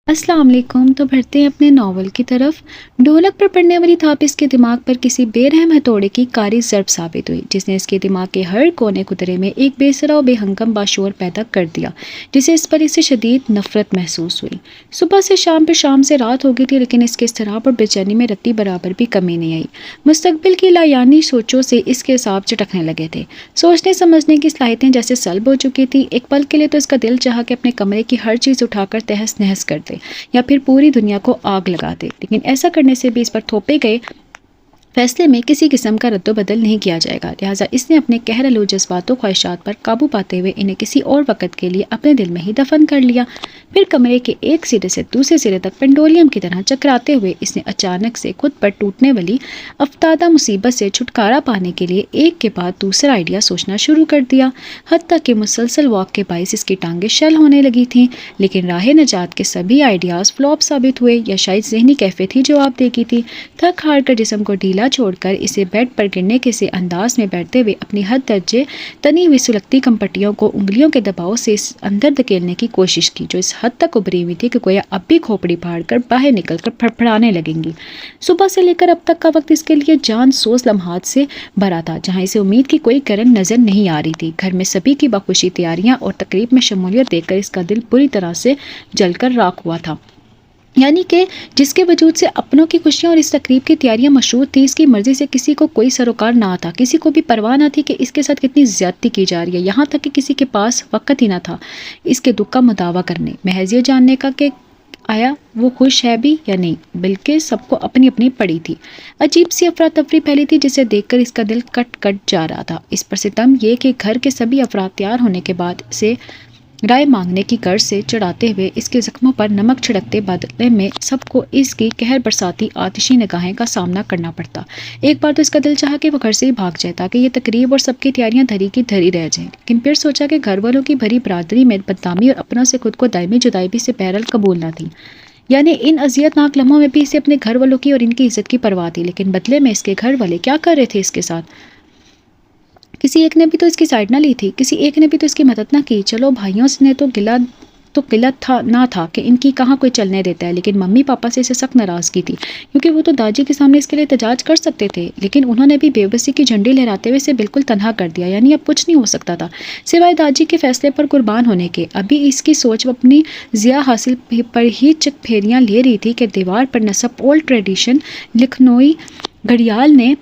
अस्सलाम वालेकुम। तो बढ़ते हैं अपने नावल की तरफ। ढोलक पर पड़ने वाली थाप इसके दिमाग पर किसी बेरहम हथौड़े की कारी ज़रब साबित हुई, जिसने इसके दिमाग के हर कोने कुतरे में एक बेसरा और बेहंगम बाशोर पैदा कर दिया, जिसे इस पर इससे शदीद नफरत महसूस हुई। सुबह से शाम पर शाम से रात हो गई थी, लेकिन इसके इसतराब और बेचैनी में रत्ती बराबर भी कमी नहीं आई। मुस्तकबिल की लायानी सोचों से इसके हिसाब चटकने लगे थे। सोचने समझने की सलाहियतें जैसे सल्ब हो चुकी थी। एक पल के लिए तो इसका दिल चाहा कि अपने कमरे की हर चीज़ उठाकर तहस नहस कर दे या फिर पूरी दुनिया को आग लगा दे, लेकिन ऐसा करने से भी इस पर थोपे गए फैसले में किसी किस्म का रद्दोबदल नहीं किया जाएगा। लिहाजा इसने अपने कहरलो जज्बातों ख्वाहिशात पर काबू पाते हुए इन्हें किसी और वक़्त के लिए अपने दिल में ही दफन कर लिया। फिर कमरे के एक सिरे से दूसरे सिरे तक पेंडोलियम की तरह चकराते हुए इसने अचानक से खुद पर टूटने वाली अफ्तादा मुसीबत से छुटकारा पाने के लिए एक के बाद दूसरा आइडिया सोचना शुरू कर दिया। हत्ता कि मुसलसल वॉक के बाइस इसकी टांगें शल होने लगी थीं, लेकिन राह नजात के सभी आइडियाज़ फ्लॉप साबित हुए, या शायद जहनी कैफियत ही जवाब देगी थी। थक हार कर जिस्म को ढीला छोड़कर इसे बेड पर गिरने के से अंदाज में बैठते हुए अपनी हद दर्जे तनी हुई सुलगती कंपटियों को उंगलियों के दबाव से इस अंदर धकेलने की कोशिश की, जो इस हद तक उभरी हुई थी कि गोया अब भी खोपड़ी फाड़ कर बाहर निकलकर फड़फड़ाने लगेंगी। सुबह से लेकर अब तक का वक्त इसके लिए जान सोच लम्हात से भरा था, जहां इसे उम्मीद की कोई करन नजर नहीं आ रही थी। घर में सभी की बखुशी तैयारियां और तकरीब में शमूलियत देखकर इसका दिल पूरी तरह से जलकर राख हुआ था। यानी कि जिसके वजूद से अपनों की खुशियां और इस तकरीब की तैयारियां मशरूत थी, इसकी मर्जी से किसी को कोई सरोकार ना था। किसी को भी परवाह ना थी कि इसके साथ कितनी ज्यादती की जा रही है, यहाँ तक कि किसी के पास वक्त ही ना था इसके दुख का मुदावा करने, महज ये जानने का कि आया वो खुश है भी या नहीं। बल्कि सबको अपनी अपनी पड़ी थी। अजीब सी अफरा तफरी फैली थी, जिसे देखकर इसका दिल कट कट जा रहा था। इस पर सितम ये कि घर के सभी अफराद तैयार होने के बाद से राय मांगने की गर्ज से चढ़ाते हुए इसके जख्मों पर नमक छिड़कते बदले में सबको इसकी कहर बरसाती आतिशी निगाहें का सामना करना पड़ता। एक बार तो इसका दिल चाहा कि वो घर से ही भाग जाए, ताकि ये तकरीब और सबकी तैयारियां धरी की धरी रह जाएं, लेकिन फिर सोचा कि घर वालों की भरी बरादरी में बदनामी और अपनों से खुद को दायमी जुदाई से बहरहाल कबूल ना थी। यानी इन अजियतनाक लम्हों में भी इसे अपने घर वालों की और इनकी इज्जत की परवाह थी, लेकिन बदले में इसके घर वाले क्या कर रहे थे इसके साथ? किसी एक ने भी तो इसकी साइड ना ली थी, किसी एक ने भी तो इसकी मदद ना की। चलो भाइयों ने तो गिलत था ना था कि इनकी कहाँ कोई चलने देता है, लेकिन मम्मी पापा से इसे सख्त नाराज़गी थी, क्योंकि वो तो दादी के सामने इसके लिए एहतजाज कर सकते थे, लेकिन उन्होंने भी बेबसी की झंडी लहराते हुए इसे बिल्कुल तनहा कर दिया। यानी अब कुछ नहीं हो सकता था सिवाय दादी के फैसले पर कुर्बान होने के। अभी इसकी सोच अपनी जिया हासिल पर ही चक फेरियाँ ले रही थी कि दीवार पर नस्ब ओल्ड ट्रेडिशन लखनऊई घड़ियाल ने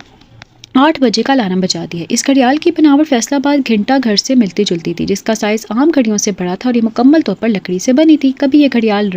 8 बजे का अलार्म बजा दिया। इस घड़ियाल की बनावट फैसलाबाद घंटा घर से मिलती जुलती थी, जिसका साइज आम घड़ियों से बड़ा था और ये मुकम्मल तौर पर लकड़ी से बनी थी। कभी ये घड़ियाल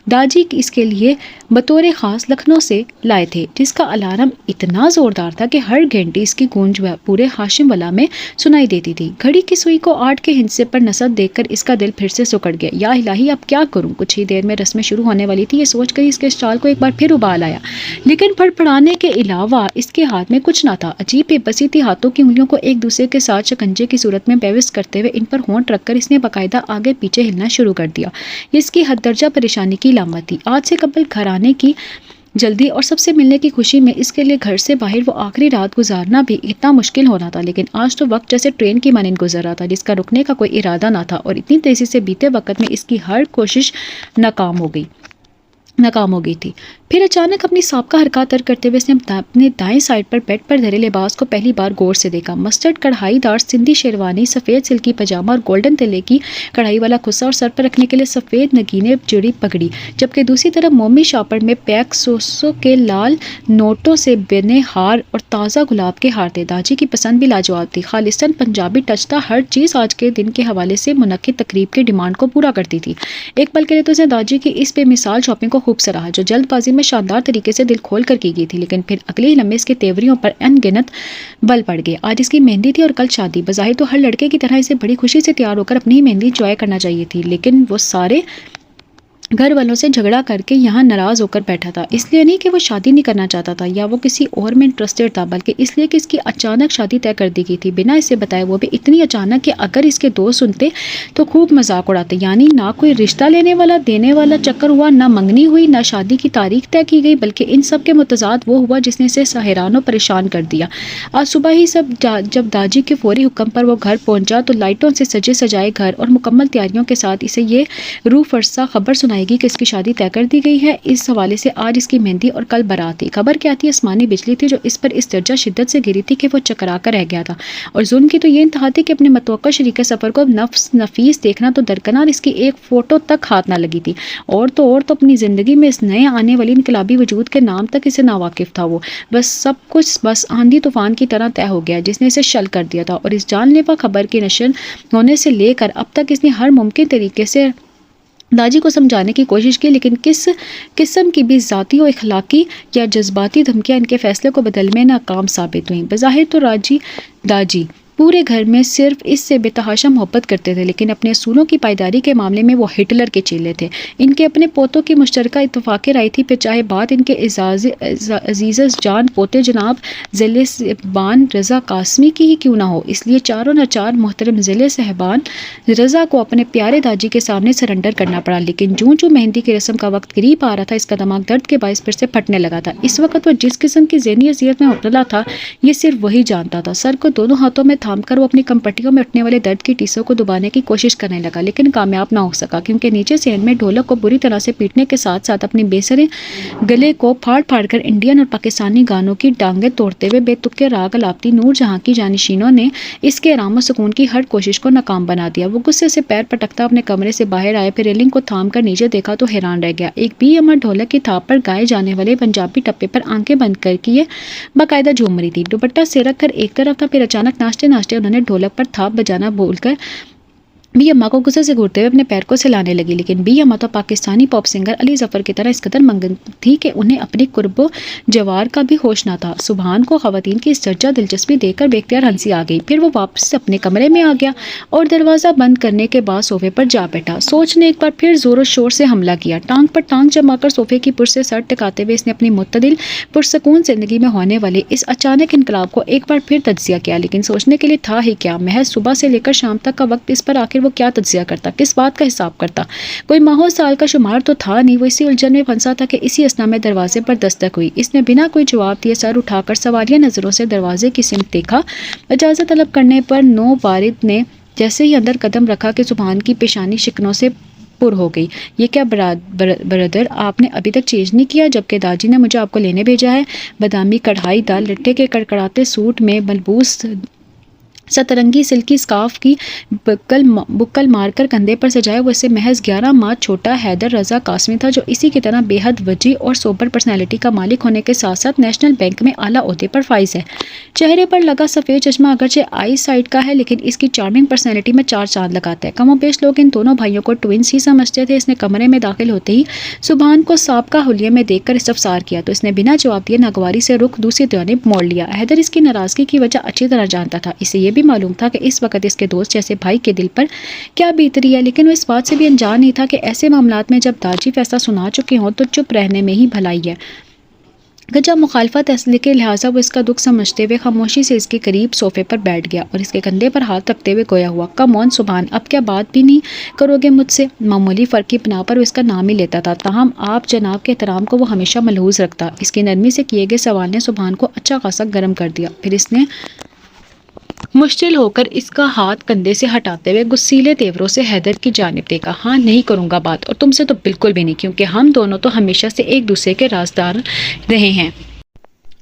दाजी इसके लिए बतौर ख़ास लखनऊ से लाए थे, जिसका अलार्म इतना ज़ोरदार था कि हर घंटी इसकी गूंज पूरे हाशिम वाला में सुनाई देती थी। घड़ी की सुई को 8 के हिस्से पर नसब देखकर इसका दिल फिर से सुकड़ गया। या इलाही अब क्या करूँ? कुछ ही देर में रस्में शुरू होने वाली थी। ये सोचकर इसके स्टाल को एक बार फिर उबाल आया, लेकिन फड़फड़ाने के अलावा इसके हाथ में कुछ ना था। अजीब बेबसी थी। हाथों की उंगलियों को एक दूसरे के साथ शिकंजे की सूरत में बेविस करते हुए इन पर होंठ रखकर इसने बाकायदा आगे पीछे हिलना शुरू कर दिया। इसकी हद दर्जा परेशानी की लामत थी। आज से कबल घर आने की जल्दी और सबसे मिलने की खुशी में इसके लिए घर से बाहर वो आखिरी रात गुजारना भी इतना मुश्किल हो रहा था, लेकिन आज तो वक्त जैसे ट्रेन की मानंद गुजर रहा था, जिसका रुकने का कोई इरादा ना था, और इतनी तेजी से बीते वक्त में इसकी हर कोशिश नाकाम हो गई थी। फिर अचानक अपनी साबका हरकत तर्क करते हुए इसने अपने दाएं साइड पर बेड पर धरे लिबास को पहली बार गौर से देखा। मस्टर्ड कढ़ाईदार सिंधी शेरवानी, सफ़ेद सिल्की पजामा और गोल्डन तिले की कढ़ाई वाला खुस्सा, और सर पर रखने के लिए सफ़ेद नगीने जुड़ी पगड़ी, जबकि दूसरी तरफ मोमी शापर में पैक सोसो के लाल नोटों से बने हार और ताज़ा गुलाब के हार थे। दाजी की पसंद भी लाजवाब थी। खालिस्तान पंजाबी टच था। हर चीज़ आज के दिन के हवाले से मुनक्किद तकरीब के डिमांड को पूरा करती थी। एक पल के लिए तो उसने दाजी की इस बेमिसाल शॉपिंग को खूब सराहा, जो जल्दबाजी में शानदार तरीके से दिल खोल कर की गई थी, लेकिन फिर अगले ही लम्हे इसके तेवरियों पर अनगिनत बल पड़ गए। आज इसकी मेहंदी थी और कल शादी। बज़ाहिर तो हर लड़के की तरह इसे बड़ी खुशी से तैयार होकर अपनी ही मेहंदी एंजॉय करना चाहिए थी, लेकिन वो सारे घर वालों से झगड़ा करके यहाँ नाराज़ होकर बैठा था। इसलिए नहीं कि वो शादी नहीं करना चाहता था या वो किसी और में इंटरेस्टेड था, बल्कि इसलिए कि इसकी अचानक शादी तय कर दी गई थी, बिना इसे बताए, वो भी इतनी अचानक कि अगर इसके दोस्त सुनते तो खूब मजाक उड़ाते। यानी ना कोई रिश्ता लेने वाला देने वाला चक्कर हुआ, ना मंगनी हुई, ना शादी की तारीख तय की गई, बल्कि इन सब के मुतजाद वो हुआ जिसने इसे हैरान और परेशान कर दिया। आज सुबह ही जब दाजी के फौरी हुक्म पर वो घर पहुंचा तो लाइटों से सजे सजाए घर और मुकम्मल तैयारियों के साथ इसे ये रूह फरसा खबर सुनाई आएगी कि इसकी शादी तय कर दी गई है। इस हवाले से आज इसकी मेहंदी और कल बारात थी। खबर क्या थी? आसमानी बिजली थी जो इस पर इस दर्जा शिद्दत से गिरी थी कि वो चकरा कर रह गया था। और जुल्म की तो ये इंतहा थी कि अपने मतवक्का शरीक सफ़र को नफ्स नफीस देखना तो दरकनार, इसकी एक फ़ोटो तक हाथ ना लगी थी। और तो अपनी ज़िंदगी में इस नए आने वाली इनकलाबी वजूद के नाम तक इसे नावाकिफ़ था। वो बस सब कुछ बस आंधी तूफान की तरह तय हो गया जिसने इसे शल कर दिया था। और इस जानलेवा खबर की नशर होने से लेकर अब तक इसने हर मुमकिन तरीके से दाजी को समझाने की कोशिश की, लेकिन किस किस्म की भी ज़ाती और इखलाकी या जज्बाती धमकियां इनके फैसले को बदलने में नाकाम साबित हुई। बज़ाहिर तो दाजी पूरे घर में सिर्फ इससे बेतहाशा मोहब्बत करते थे, लेकिन अपने असूलों की पायदारी के मामले में वो हिटलर के चेले थे। इनके अपने पोतों की मुश्तरका इत्तफाक़ राय थी, फिर चाहे बात इनके अज़ीज़ जान पोते जनाब ज़िले साहबान रज़ा कासमी की ही क्यों ना हो। इसलिए चारों नचार मोहतरम ज़िले साहबान रज़ा को अपने प्यारे दाजी के सामने सरेंडर करना पड़ा। लेकिन जूं मेहंदी की रस्म का वक्त करीब आ रहा था, इसका दिमाग दर्द के बायस फिर से फटने लगा था। इस वक्त वो जिस किस्म की ज़हनी अज़ियत में मुब्तला था, ये सिर्फ वही जानता था। सर को दोनों हाथों में थामकर वो अपनी कंपटियों में उठने वाले दर्द की टीसों को दबाने की कोशिश करने लगा, लेकिन कामयाब ना हो सका, क्योंकि नीचे से में ढोलक को बुरी तरह से पीटने के साथ साथ अपनी बेसरे गले को फाड़ फाड़ कर इंडियन और पाकिस्तानी गानों की टांगें तोड़ते हुए बेतुके राग अलापती नूर जहां की जानशीनों ने इसके आराम और सुकून की हर कोशिश को नाकाम बना दिया। वो गुस्से से पैर पटकता अपने कमरे से बाहर आया, फिर रेलिंग को थाम कर नीचे देखा तो हैरान रह गया। एक बी अमर ढोलक की थाप पर गाए जाने वाले पंजाबी टप्पे पर आंखें बंद करके ये बाकायदा झूम रही थी। दुपट्टा सिरक कर एक तरफ था, फिर अचानक नाचते नाचते उन्होंने ढोलक पर थाप बजाना बोलकर बी अम्मा को गुस्से से घूरते हुए अपने पैर को हिलाने लगी। लेकिन बी अम्मा तो पाकिस्तानी पॉप सिंगर अली जफर की तरह इस कदर मंगन थी कि उन्हें अपनी कुर्बो जवार का भी होश ना था। सुभान को खवातीन की इस चर्चा दिलचस्पी देखकर बेख्तियार हंसी आ गई। फिर वो वापस अपने कमरे में आ गया और दरवाज़ा बंद करने के बाद सोफे पर जा बैठा। सोच ने एक बार फिर जोरों शोर से हमला किया। टांग पर टांग जमाकर सोफे की पुर से सर टिकाते हुए इसने अपनी मुतदिल पुरसकून जिंदगी में होने वाले इस अचानक इनकलाब को एक बार फिर तज्जिया किया। लेकिन सोचने के लिए था ही क्या? महज सुबह से लेकर शाम तक का वक्त इस पर आखिर वो क्या तज्जिया करता, किस बात का हिसाब करता? कोई माहो साल का शुमार तो था नहीं। वो इसी उलझन में फंसा था कि इसी असना में दरवाजे पर दस्तक हुई। इसने बिना कोई जवाब दिए सर उठाकर सवालिया नजरों से दरवाजे की सिमत देखा। इजाजत तलब करने पर नो वारिद ने जैसे ही अंदर कदम रखा कि सुभान की पेशानी शिकनों से पुर हो गई। ये क्या ब्रदर, आपने अभी तक चेंज नहीं किया, जबकि दादी ने मुझे आपको लेने भेजा है। बादामी कढ़ाई दाल लट्टे के कड़कड़ाते सूट में मलबूस सतरंगी सिल्की स्कार्फ की बुक्कल मारकर कंधे पर सजाए हुए से महज 11 माह छोटा हैदर रज़ा कासमी था, जो इसी की तरह बेहद वजी और सोबर पर्सनैलिटी का मालिक होने के साथ साथ नेशनल बैंक में आला ओहदे पर फाइज है। चेहरे पर लगा सफ़ेद चश्मा अगरचे आई साइड का है, लेकिन इसकी चार्मिंग पर्सनैलिटी में चार चांद लगाता है। कमोबेश लोग इन दोनों भाइयों को ट्विंस ही समझते थे। इसने कमरे में दाखिल होते ही सुभान को साबका हुलिये में देखकर इस्तफसार किया तो इसने बिना जवाब दिए नागवारी से रुख दूसरी जानिब मोड़ लिया। हैदर इसकी नाराज़गी की वजह अच्छी तरह जानता था। इसे ये भी मालूम था कि इस वक्त इसके दोस्त जैसे भाई के दिल पर क्या बीत रही है, लेकिन वो इस बात से भी अनजान नहीं था कि ऐसे मामलात में जब दाजी फैसला सुना चुके हों तो चुप रहने में ही भलाई है। जब मुखालफत असले के लिहाजा वो इसका दुख समझते हुए खामोशी से इसके करीब सोफे पर बैठ गया और इसके कंधे पर हाथ रखते हुए गोया हुआ, कम ऑन सुभान, अब क्या बात भी नहीं करोगे मुझसे? मामूली फ़र्क की बिना पर वो इसका नाम ही लेता था, ताहम आप जनाब के एहतराम को वो हमेशा मलहूज रखता। इसकी नरमी से किए गए सवाल ने सुभान को अच्छा खासा गर्म कर दिया। फिर इसने मुश्किल होकर इसका हाथ कंधे से हटाते हुए गुस्सीले तेवरों से हैदर की जानिब देखा। हाँ, नहीं करूँगा बात, और तुमसे तो बिल्कुल भी नहीं, क्योंकि हम दोनों तो हमेशा से एक दूसरे के राजदार रहे हैं।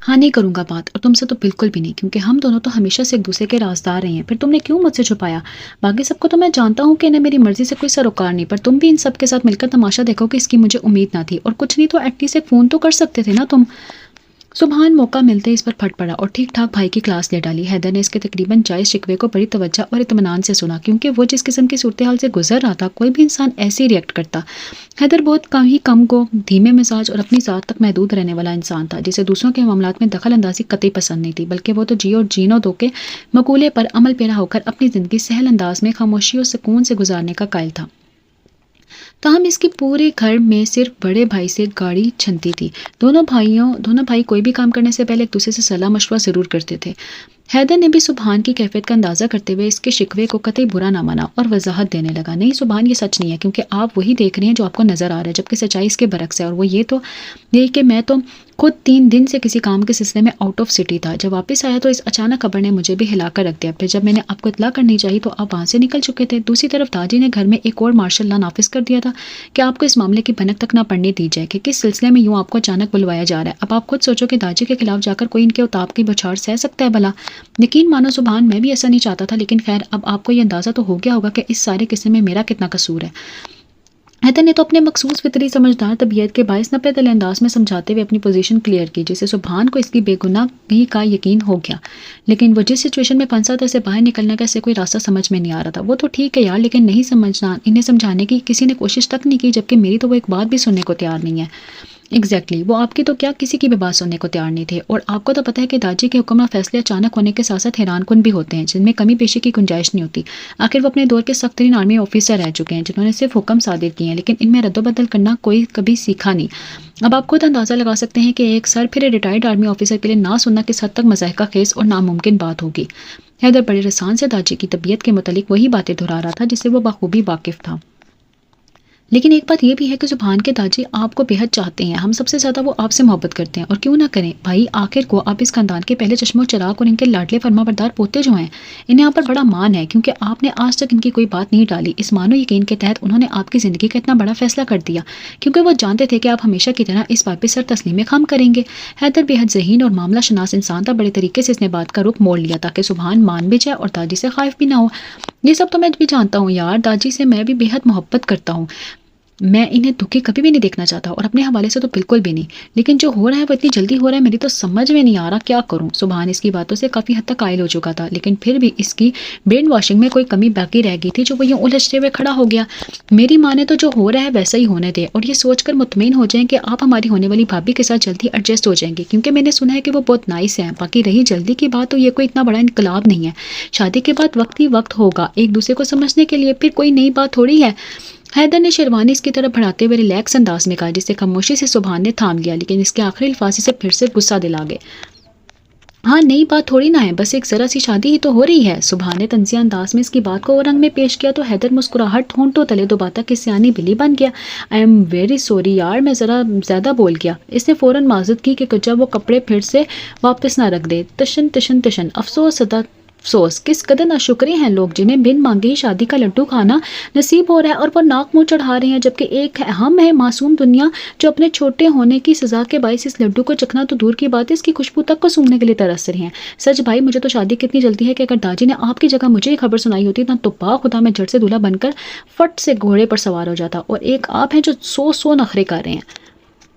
हाँ, नहीं करूँगा बात, और तुमसे तो बिल्कुल भी नहीं, क्योंकि हम दोनों तो हमेशा से एक दूसरे के राजदार रहे हैं। फिर तुमने क्यों मुझसे छुपाया? बाकी सबको तो मैं जानता हूँ कि इन्हें मेरी मर्जी से कोई सरोकार नहीं, पर तुम भी इन सब के साथ मिलकर तमाशा देखो कि इसकी मुझे उम्मीद ना थी। और कुछ नहीं तो एटलीस्ट एक फ़ोन तो कर सकते थे ना तुम। सुभान मौका मिलते इस पर फट पड़ा और ठीक ठाक भाई की क्लास ले डाली। हैदर ने इसके तकरीबन जायज़ शिकवे को बड़ी तवज्जो और इत्मीनान से सुना, क्योंकि वो जिस किस्म की सूरत हाल से गुजर रहा था कोई भी इंसान ऐसे ही रिएक्ट करता। हैदर बहुत कम को धीमे मिजाज और अपनी ज़ात तक महदूद रहने वाला इंसान था, जिसे दूसरों के मामलात में दखल अंदाजी कतई पसंद नहीं थी, बल्कि वो तो जियो और जीनो दो के मकूले पर अमल पेरा होकर अपनी ज़िंदगी सहल अंदाज में खामोशी और सुकून से गुजारने का कायल था। ताहम इसकी पूरे घर में सिर्फ बड़े भाई से गाड़ी छनती थी। दोनों भाई कोई भी काम करने से पहले एक दूसरे से सलाह मशवरा ज़रूर करते थे। हैदर ने भी सुभान की कैफियत का अंदाज़ा करते हुए इसके शिकवे को कतई बुरा ना माना और वजाहत देने लगा, नहीं सुभान, ये सच नहीं है, क्योंकि आप वही देख रहे हैं जो आपको नज़र आ रहा है, जबकि सच्चाई इसके बरक्स है। और वो ये कि मैं तो खुद 3 दिन से किसी काम के सिलसिले में आउट ऑफ सिटी था। जब वापस आया तो इस अचानक खबर ने मुझे भी हिलाकर रख दिया। फिर जब मैंने आपको इत्तला करनी चाहिए तो आप वहाँ से निकल चुके थे। दूसरी तरफ दादी ने घर में एक और मार्शल लॉ नाफिज कर दिया था कि आपको इस मामले की भनक तक ना पड़ने दी जाए कि किस सिलसिले में यूँ आपको अचानक बुलवाया जा रहा है। अब आप खुद सोचो कि दादी के खिलाफ जाकर कोई इनके उताब की बौछार सह सकता है भला? यकीन मानो सुभान, मैं भी ऐसा नहीं चाहता था, लेकिन खैर अब आपको ये अंदाज़ा तो हो गया होगा कि इस सारे किस्से में मेरा कितना कसूर है। हैदर ने तो अपने मखसूस फितरी समझदार तबीयत के बायस नपे तले अंदाज में समझाते हुए अपनी पोजीशन क्लियर की, जिससे सुभान को इसकी बेगुनाही का यकीन हो गया। लेकिन वो जिस सिचुएशन में फंसा था इससे बाहर निकलने का इससे कोई रास्ता समझ में नहीं आ रहा था। वो तो ठीक है यार, लेकिन नहीं समझना, इन्हें समझाने की किसी ने कोशिश तक नहीं की, जबकि मेरी तो वो एक बात भी सुनने को तैयार नहीं है। एग्जैक्टली वो आपकी तो क्या किसी की भी बात सुनने को तैयार नहीं थे। और आपको तो पता है कि दादी के हुक्म और फैसले अचानक होने के साथ साथ हैरानकुन भी होते हैं, जिनमें कमी पेशी की गुंजाइश नहीं होती। आखिर वो अपने दौर के सख्त तरीन आर्मी ऑफिसर रह चुके हैं, जिन्होंने सिर्फ हुक्म सादिर किए हैं, लेकिन इनमें रद्दोबदल करना कोई कभी सीखा नहीं। अब आप खुद अंदाज़ा लगा सकते हैं कि एक सर फिर रिटायर्ड आर्मी ऑफिसर के लिए ना सुनना किस हद तक मज़ाहिका खेज और नामुमकिन बात होगी। हैदर बड़े रसान से दादी की तबीयत के मुतालिक वही बातें दोहरा रहा था जिससे वो बखूबी वाकिफ था। लेकिन एक बात यह भी है कि सुभान के दादी आपको बेहद चाहते हैं। हम सबसे ज़्यादा वो आपसे मोहब्बत करते हैं, और क्यों ना करें भाई, आखिर को आप इस खानदान के पहले चश्मो चिराग और इनके लाडले फरमाबरदार पोते जो हैं, इन्हें यहाँ पर बड़ा मान है क्योंकि आपने आज तक इनकी कोई बात नहीं डाली। इस मानो यकीन के तहत उन्होंने आपकी ज़िंदगी का इतना बड़ा फैसला कर दिया क्योंकि वो जानते थे कि आप हमेशा की तरह इस बात पर सर तस्लीम खम करेंगे। हैदर बेहद ज़हीन और मामला शनास इंसान था। बड़े तरीके से इसने बात का रुख मोड़ लिया ताकि सुभान मान भी जाए और दादी से खाइफ भी ना हो। ये सब तो मैं भी जानता हूँ यार, दादी से मैं भी बेहद मोहब्बत करता हूँ। मैं इन्हें दुखी कभी भी नहीं देखना चाहता, और अपने हवाले से तो बिल्कुल भी नहीं। लेकिन जो हो रहा है वो इतनी जल्दी हो रहा है, मेरी तो समझ में नहीं आ रहा क्या करूं। सुभान इसकी बातों से काफ़ी हद तक कायल हो चुका था, लेकिन फिर भी इसकी ब्रेन वॉशिंग में कोई कमी बाकी रह गई थी जो वो यूँ उलझते हुए खड़ा हो गया। मेरी माँ ने तो जो हो रहा है वैसा ही होने दे, और ये सोचकर मुतमईन हो जाएं कि आप हमारी होने वाली भाभी के साथ जल्दी एडजस्ट हो जाएंगे, क्योंकि मैंने सुना है कि वो बहुत नाइस है। बाकी रही जल्दी की बात, तो ये कोई इतना बड़ा इनकलाब नहीं है। शादी के बाद वक्त ही वक्त होगा एक दूसरे को समझने के लिए, फिर कोई नई बात थोड़ी है। हैदर ने शेरवानी इसकी तरफ बढ़ाते हुए रिलैक्स अंदाज में कहा, जिससे खामोशी से सुभान ने थाम लिया, लेकिन इसके आखिरी अल्फाज से फिर से गुस्सा दिला गए। हाँ, नई बात थोड़ी ना है, बस एक जरा सी शादी ही तो हो रही है। सुभान ने तंजिया अंदाज में इसकी बात को और रंग में पेश किया तो हैदर मुस्कुराहट होंठों तले दबाता कि सियानी बिल्ली बन गया। आई एम वेरी सॉरी यार, मैं ज़रा ज़्यादा बोल गया। इसने फ़ौरन माजरत की कि कुछ वो कपड़े फिर से वापस ना रख दे। तशन तशन तशन, अफसोस सदा अफसोस, किस कदर नाशुक्रे हैं लोग जिन्हें बिन मांगे ही शादी का लड्डू खाना नसीब हो रहा है और वो नाक मुंह चढ़ा रहे हैं, जबकि एक हम है मासूम दुनिया जो अपने छोटे होने की सजा के बायस इस लड्डू को चखना तो दूर की बात है, इसकी खुशबू तक को सूंघने के लिए तरस रहे हैं। सच भाई, मुझे तो शादी कितनी जल्दी है कि अगर दादी ने आपकी जगह मुझे ये खबर सुनाई होती ना, तो बा खुदा मैं झट से दूल्हा बनकर फट से घोड़े पर सवार हो जाता। और एक आप हैं जो सौ नखरे कर रहे हैं।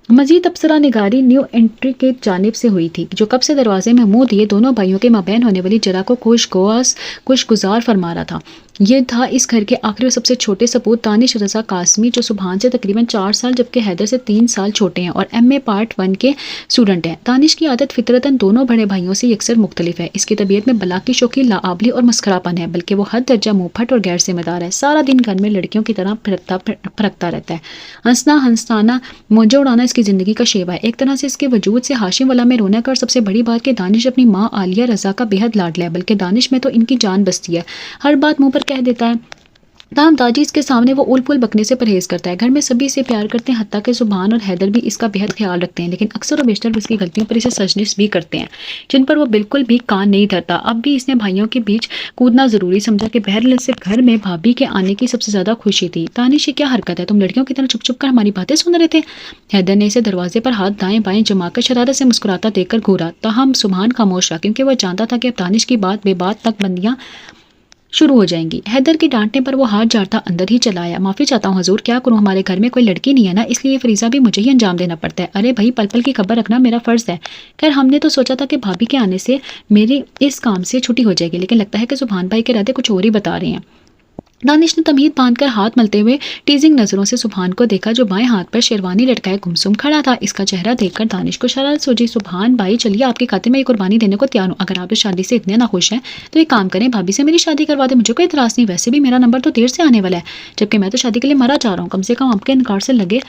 मजीद अप्सरा निगारी न्यू एंट्री की जानिब से हुई थी, जो कब से दरवाजे में मुंह दिए दोनों भाइयों के माबैन होने वाली जरा को खुशगुजार फरमा रहा था। यह था इस घर के आखिरी और सबसे छोटे सपूत दानिश रजा कासमी, जो सुभान से तकरीबन 4 साल जबकि हैदर से 3 साल छोटे हैं और MA पार्ट 1 के स्टूडेंट हैं। दानिश की आदत फितरतन दोनों बड़े भाइयों से यकसर मुख्तलिफ है। इसकी तबीयत में बला की शौकी, लाआबली और मस्खरापन है, बल्कि वो हद दर्जा मुंहफट और गैर जिम्मेदार है। सारा दिन घर में लड़कियों की तरह फरकता रहता है। हंसना हंसताना मौजें उड़ाना इसकी ज़िंदगी का शेवा है। एक तरह से इसके वजूद से हाशिम वाला में रोना का, और सबसे बड़ी बात कि दानिश अपनी माँ आलिया रजा का बेहद लाडला है, बल्कि दानिश में तो इनकी जान बसती है। हर बात मुंह पर कह देता है। ताम दादी इसके सामने वो उल पुल बकने से परहेज करता है। घर में सभी इसे प्यार करते हैं, हत्ता के सुभान और हैदर भी इसका बेहद ख्याल रखते हैं, लेकिन अक्सर और बेशतर इसकी गलतियों पर इसे सजनिश भी करते हैं, जिन पर वो बिल्कुल भी कान नहीं धरता। अब भी इसने भाइयों के बीच कूदना जरूरी समझा कि बहरहाल से घर में भाभी के आने की सबसे ज्यादा खुशी थी। तानिश, ये क्या हरकत है, तुम लड़कियों की तरह चुप चुप कर हमारी बातें सुन रहे थे। हैदर ने इसे दरवाजे पर हाथ दाएं बाएं जमाकर शरारत से मुस्कुराता देखकर घूरा। ताहम सुभान खामोश रहा, क्योंकि वह जानता था कि अब तानिश की बात बेबात तक बंदियां शुरू हो जाएंगी। हैदर के डांटने पर वो हाथ झाड़ता अंदर ही चला आया। माफ़ी चाहता हूँ हजूर, क्या करूँ, हमारे घर में कोई लड़की नहीं है ना, इसलिए फरीजा भी मुझे ही अंजाम देना पड़ता है। अरे भाई, पल पल की खबर रखना मेरा फ़र्ज़ है। खैर, हमने तो सोचा था कि भाभी के आने से मेरी इस काम से छुट्टी हो जाएगी, लेकिन लगता है कि सुभान भाई के इरादे कुछ और ही बता रहे हैं। दानिश ने तमीद बांधकर हाथ मलते हुए टीजिंग नजरों से सुभान को देखा, जो बाएं हाथ पर शेरवानी लटकाए गुमसुम खड़ा था। इसका चेहरा देखकर दानिश को शरारत सूझी। सुभान भाई, चलिए, आपकी खातिर मैं ये कुर्बानी देने को तैयार हूँ। अगर आप इस शादी से इतने नाखुश हैं तो एक काम करें, भाभी से मेरी शादी करवा दें, मुझे कोई इतराज़ नहीं। वैसे भी मेरा नंबर तो देर से आने वाला है, जबकि मैं तो शादी के लिए मरा जा रहा हूँ। कम से कम आपके इनकार से लगे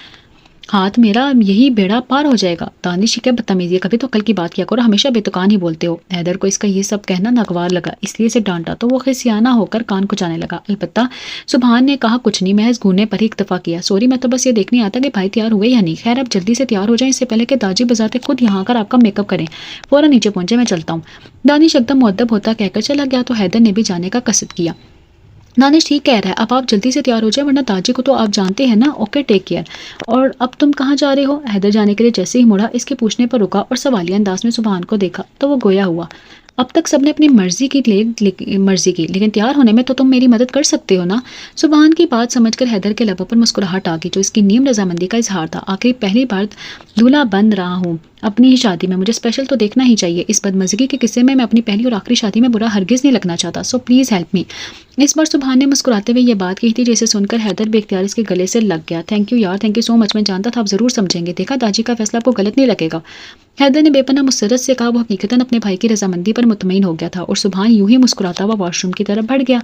हाथ मेरा यही बेड़ा पार हो जाएगा। दानिश क्या बदतमीजी है, कभी तो कल की बात किया करो, हमेशा बेतुकान ही बोलते हो। हैदर को इसका ये सब कहना नागवार लगा, इसलिए इसे डांटा तो वो खिसियाना होकर कान खुजाने लगा। अलबत्ता सुभान ने कहा कुछ नहीं, महज घूरने पर ही इक्तफा किया। सॉरी, मैं तो बस ये देखने आता कि भाई तैयार हुए या नहीं। खैर अब जल्दी से तैयार हो जाए, इससे पहले कि दाजी बजाते खुद यहाँ आकर आपका मेकअप करें। फौरन नीचे पहुंचे, मैं चलता हूँ। दानिश एकदम मुअद्दब होता कहकर चला गया तो हैदर ने भी जाने का कसद किया। दानिश ठीक कह रहा है, अब आप जल्दी से तैयार हो जाए वरना दाजी को तो आप जानते हैं ना। Okay, take care. और अब तुम कहाँ जा रहे हो? हैदर जाने के लिए जैसे ही मुड़ा, इसके पूछने पर रुका और सवालिया अंदाज में सुभान को देखा तो वो गोया हुआ। अब तक सबने अपनी मर्जी की, लेकिन तैयार होने में तो तुम मेरी मदद कर सकते हो ना। सुभान की बात समझकर हैदर के लबों पर मुस्कुराहट आ गई, जो इसकी नीम रजामंदी का इजहार था। आखिर पहली बार दूल्हा बन रहा हूँ अपनी ही शादी में, मुझे स्पेशल तो देखना ही चाहिए। इस बदमज़गी के किस्से में मैं अपनी पहली और आखिरी शादी में बुरा हरगिज़ नहीं लगना चाहता, सो प्लीज़ हेल्प मी। इस बार सुभान ने मुस्कुराते हुए ये बात कही थी, जिसे सुनकर हैदर बेख्तियार इसके गले से लग गया। थैंक यू यार, थैंक यू सो मच, मैं जानता था आप ज़रूर समझेंगे। देखा, दाजी का फैसला आपको गलत नहीं लगेगा। हैदर ने बेपना मुसरत से कहा। वो हकीकतन अपने भाई की रजामंदी पर मुतमईन हो गया था और सुभान यूं ही मुस्कुराता हुआ वॉशरूम की तरफ बढ़ गया।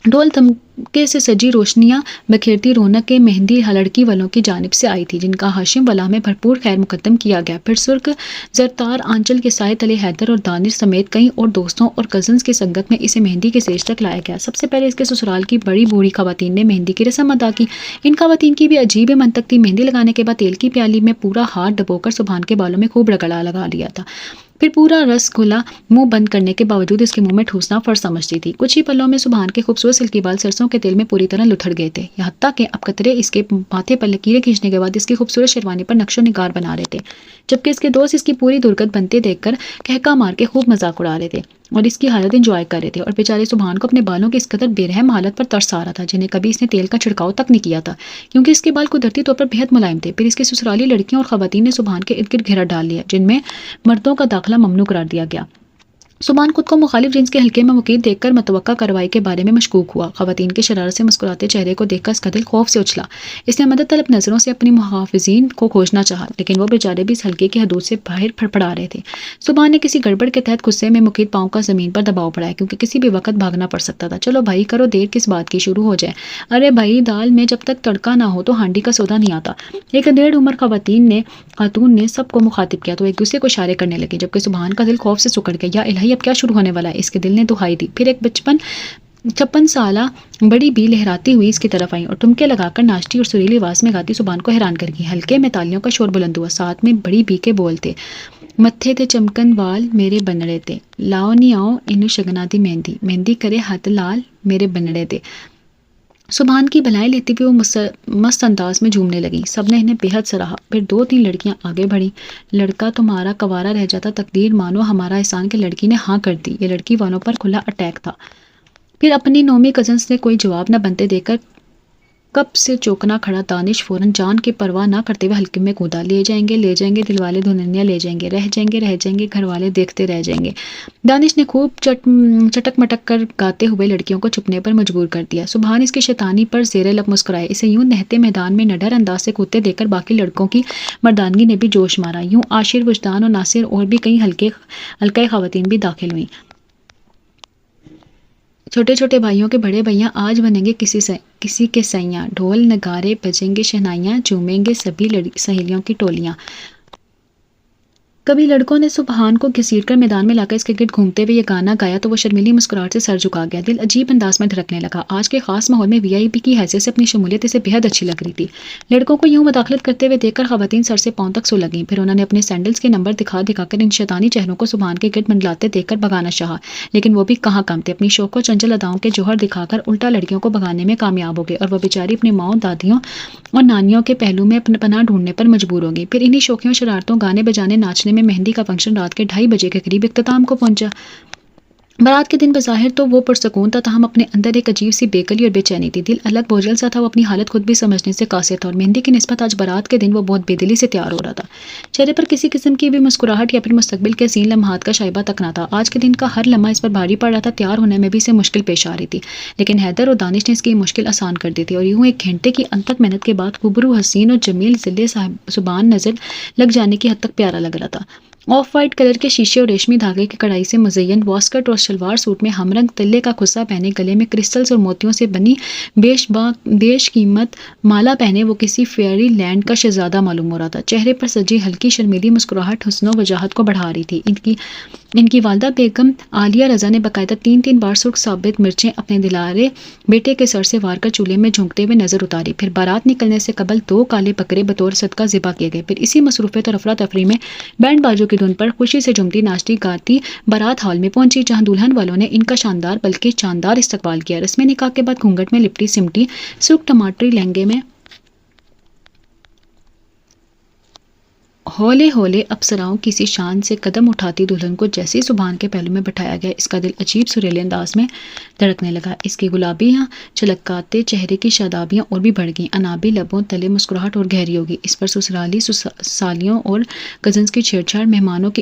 ढोल थमके से सजी रोशनियां बखेरती रौनक के मेहंदी लड़की वालों की जानिब से आई थी, जिनका हाशिम वला में भरपूर खैर मुकद्दम किया गया। फिर सुर्ख जरतार आंचल के साए तले हैदर और दानिश समेत कई और दोस्तों और कजन्स की संगत में इसे मेहंदी के स्टेज तक लाया गया। सबसे पहले इसके ससुराल की बड़ी बूढ़ी खवातीन ने मेहंदी की रस्म अदा की। इन खवातीन की भी अजीब मंतक थी। मेहंदी लगाने के बाद तेल की प्याली में पूरा हाथ डबोकर सुभान के बालों में खूब रगड़ा लगा लिया था। फिर पूरा रसगुल्ला मुंह बंद करने के बावजूद इसके मुंह में ठूसना फर्ज समझती थी। कुछ ही पलों में सुभान के खूबसूरत सिल्की बाल सरसों के तेल में पूरी तरह लुथड़ गए थे। यहाँ तक कि अब कतरे इसके माथे पर लकीरें खींचने के बाद इसकी खूबसूरत शेरवानी पर नक्शो निगार बना रहे थे, जबकि इसके दोस्त इसकी पूरी दुर्गत बनते देखकर कहका मार के खूब मजाक उड़ा रहे थे और इसकी हालत इंजॉय कर रहे थे। और बेचारे सुभान को अपने बालों की इस कदर बेरहम हालत पर तरस आ रहा था, जिन्हें कभी इसने तेल का छिड़काव तक नहीं किया था, क्योंकि इसके बाल कुदरती तौर पर बेहद मुलायम थे। फिर इसकी ससुराली लड़कियों और खवातीन ने सुभान के इर्द गिर्द घेरा डाल लिया, जिनमें मर्दों का दाखिला ममनू करार दिया गया। सुभान खुद को मुखालिफ जिन्स के हल्के में मुकीद देखकर मतवक्का कार्रवाई के बारे में मशकूक हुआ। खवातीन के शरारत से मुस्कुराते चेहरे को देखकर इसका दिल खौफ से उछला। इसने मदद तलब नजरों से अपनी मुहाफिजीन को खोजना चाहा, लेकिन वो बेचारे भी इस हल्के की हदूद से बाहर फड़फड़ा रहे थे। सुभान ने किसी गड़बड़ के तहत गुस्से में मुकीद पाँव का जमीन पर दबाव पड़ा, क्योंकि किसी भी वक्त भागना पड़ सकता था। चलो भाई करो, देर किस बात की, शुरू हो जाए। अरे भाई, दाल में जब तक तड़का ना हो तो हांडी का सौदा नहीं आता। एक 1.5 उम्र खातून ने सबको मुखातिब किया तो एक दूसरे को इशारे करने लगे, जबकि सुभान का दिल खौफ से सुकड़ गया। या इलाही, अब क्या शुरू होने वाला है? इसके दिल ने दुहाई दी। फिर एक 56 साला बड़ी बी लहराती हुई इसकी तरफ आई और ठुमके लगाकर नाचती और सुरीली आवाज में गाती सुभान को हैरान कर गई। हल्के में तालियों का शोर बुलंद हुआ, साथ में बड़ी बी के बोल थे। मत्थे ते चमकन वाल मेरे बनड़े ते, लाओ नी आओ इनु शगना दी मेहंदी, मेहंदी करे हाथ लाल मेरे बनड़े ते। सुभान की भलाई लेती हुई वो मस्त अंदाज में झूमने लगी। सबने इन्हें बेहद सराहा। फिर 2-3 लड़कियां आगे बढ़ी। लड़का तुम्हारा कवारा रह जाता, तकदीर मानो हमारा एहसान के लड़की ने हाँ कर दी। ये लड़की वालों पर खुला अटैक था। फिर अपनी नौमी कजन्स ने कोई जवाब न बनते देकर कब से चौंकना खड़ा दानिश फौरन जान की परवाह ना करते हुए हल्के में कूदा। ले जाएंगे दिलवाले दुल्हनिया ले जाएंगे, रह जाएंगे घर वाले देखते रह जाएंगे। दानिश ने खूब चटक मटक कर गाते हुए लड़कियों को छुपने पर मजबूर कर दिया। सुभान इसकी शैतानी पर ज़ेरे लब मुस्कुराए। इसे यूं नहते मैदान में निडर अंदाज से कूदते देखकर बाकी लड़कों की मर्दानगी ने भी जोश मारा। यूं आशिर, वजदान और नासिर और भी कई हल्के खवातीन भी दाखिल हुई। छोटे छोटे भाइयों के बड़े भैया आज बनेंगे किसी के सैया, ढोल नगारे बजेंगे, शहनाइयाँ झूमेंगे सभी सहेलियों की टोलियाँ। कभी लड़कों ने सुभान को घसीटकर मैदान में लाकर इसके गिर्द घूमते हुए ये गाना गाया तो वो शर्मीली मुस्कुराहट से सर झुका गया। दिल अजीब अंदाज में धड़कने लगा। आज के खास माहौल में वीआईपी की हैसियत से अपनी शमूलियत इसे बेहद अच्छी लग रही थी। लड़कों को यूं मुदाखलत करते हुए देखकर खवातीन सर से पांव तक सो लगीं। फिर उन्होंने अपने सैंडल्स के नंबर दिखाकर इन शैतानी चेहरों को सुभान के गिर्द मंडलाते देखकर भगाना चाहा, लेकिन वो भी कहाँ काम थे। अपनी शौक को चंचल अदाओं के जौहर दिखाकर उल्टा लड़कियों को भगाने में कामयाब हो गए और वह बेचारी अपनी माओ, दादियों और नानियों के पहलू में अपने पनाह ढूंढने पर मजबूर हो गई। फिर इन्हीं शौकियों, शरारतों, गाने बजाने, नाचने में मेहंदी का फंक्शन रात के 2:30 बजे के करीब इख्तिताम को पहुंचा। बारात के दिन बज़ाहिर तो वो पुरसकून था, ताहम अपने अंदर एक अजीब सी बेकली और बेचैनी थी। दिल अलग बोझल सा था। वो अपनी हालत खुद भी समझने से कासिर था और मेहंदी की निस्बत आज बारात के दिन वो बहुत बेदिली से तैयार हो रहा था। चेहरे पर किसी किस्म की भी मुस्कुराहट या फिर मुस्तकबिल के हसीन लम्हात का शाइबा तक ना था। आज के दिन का हर लम्हा इस पर भारी पड़ रहा था। तैयार होने में भी इसे मुश्किल पेश आ रही थी, लेकिन हैदर और दानिश ने इसकी मुश्किल आसान कर दी थी। और यूं 1 घंटे की अनथक मेहनत के बाद खुबरू, हसीन और जमील जिले सुभान नजर लग जाने की हद तक प्यारा लग रहा था। ऑफ वाइट कलर के शीशे और रेशमी धागे की कढ़ाई से मुज़य्यन वास्कट और शलवार सूट में हमरंग तिल्ले का खुस्सा पहने, गले में क्रिस्टल्स और मोतियों से बनी बेशकीमत माला पहने वो किसी फेयरी लैंड का शहजादा मालूम हो रहा था। चेहरे पर सजी हल्की शर्मीली मुस्कुराहट हुस्न वजाहत को बढ़ा रही थी। इनकी वालदा बेगम आलिया रजा ने बाकायदा 3-3 बार सुर्ख साबित मिर्चें अपने दिलारे बेटे के सर से वार कर चूल्हे में झोंकते हुए नजर उतारी। फिर बारात निकलने से कबल 2 काले बकरे बतौर सदका ज़िबा किए गए। फिर इसी मसरूफियत और अफरा तफरी में बैंड बाजों की धुन पर खुशी से झूमती नाचती गाती बारात हॉल में पहुंची, जहां दुल्हन वालों ने इनका शानदार बल्कि शानदार इस्तकबाल किया। रस्म निकाह के बाद घूंघट में लिपटी सिमटी सुर्ख टमाटरी लहंगे में हौले हौले अप्सराओं की सी शान से कदम उठाती दुल्हन को जैसे ही सुबहान के पहलू में बैठाया गया, इसका दिल अजीब सुरीले अंदाज में धड़कने लगा। इसकी गुलाबियाँ छलकाते चेहरे की शादाबियाँ और भी बढ़ गईं। अनाबी लबों तले मुस्कुराहट और गहरी होगी। इस पर ससुराली सालियों और कजन्स की छेड़छाड़, मेहमानों के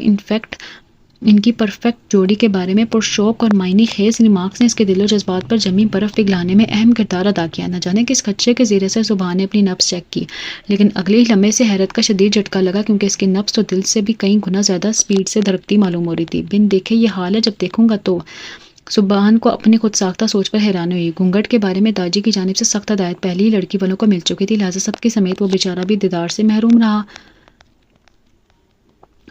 इनकी परफेक्ट जोड़ी के बारे में पुरशौक और मायने खेज रिमार्क्स ने इसके दिलो जज्बात पर जमी बर्फ पिघलाने में अहम किरदार अदा किया। न जाने किस खदशे के ज़रिए से सुबहान ने अपनी नब्ज़ चेक की, लेकिन अगले ही लम्हे से हैरत का शदीद झटका लगा, क्योंकि इसकी नब्ज़ तो दिल से भी कई गुना ज़्यादा स्पीड से धड़कती मालूम हो रही थी। बिन देखे ये हाल है, जब देखूंगा तो सुबहान को अपनी खुद साख्ता सोच पर हैरानी हुई। घूंघट के बारे में दाजी की जानिब से सख्त हदायत पहले ही लड़की वालों को मिल चुकी थी, लिहाजा सबके समेत वो बेचारा भी दीदार से महरूम रहा।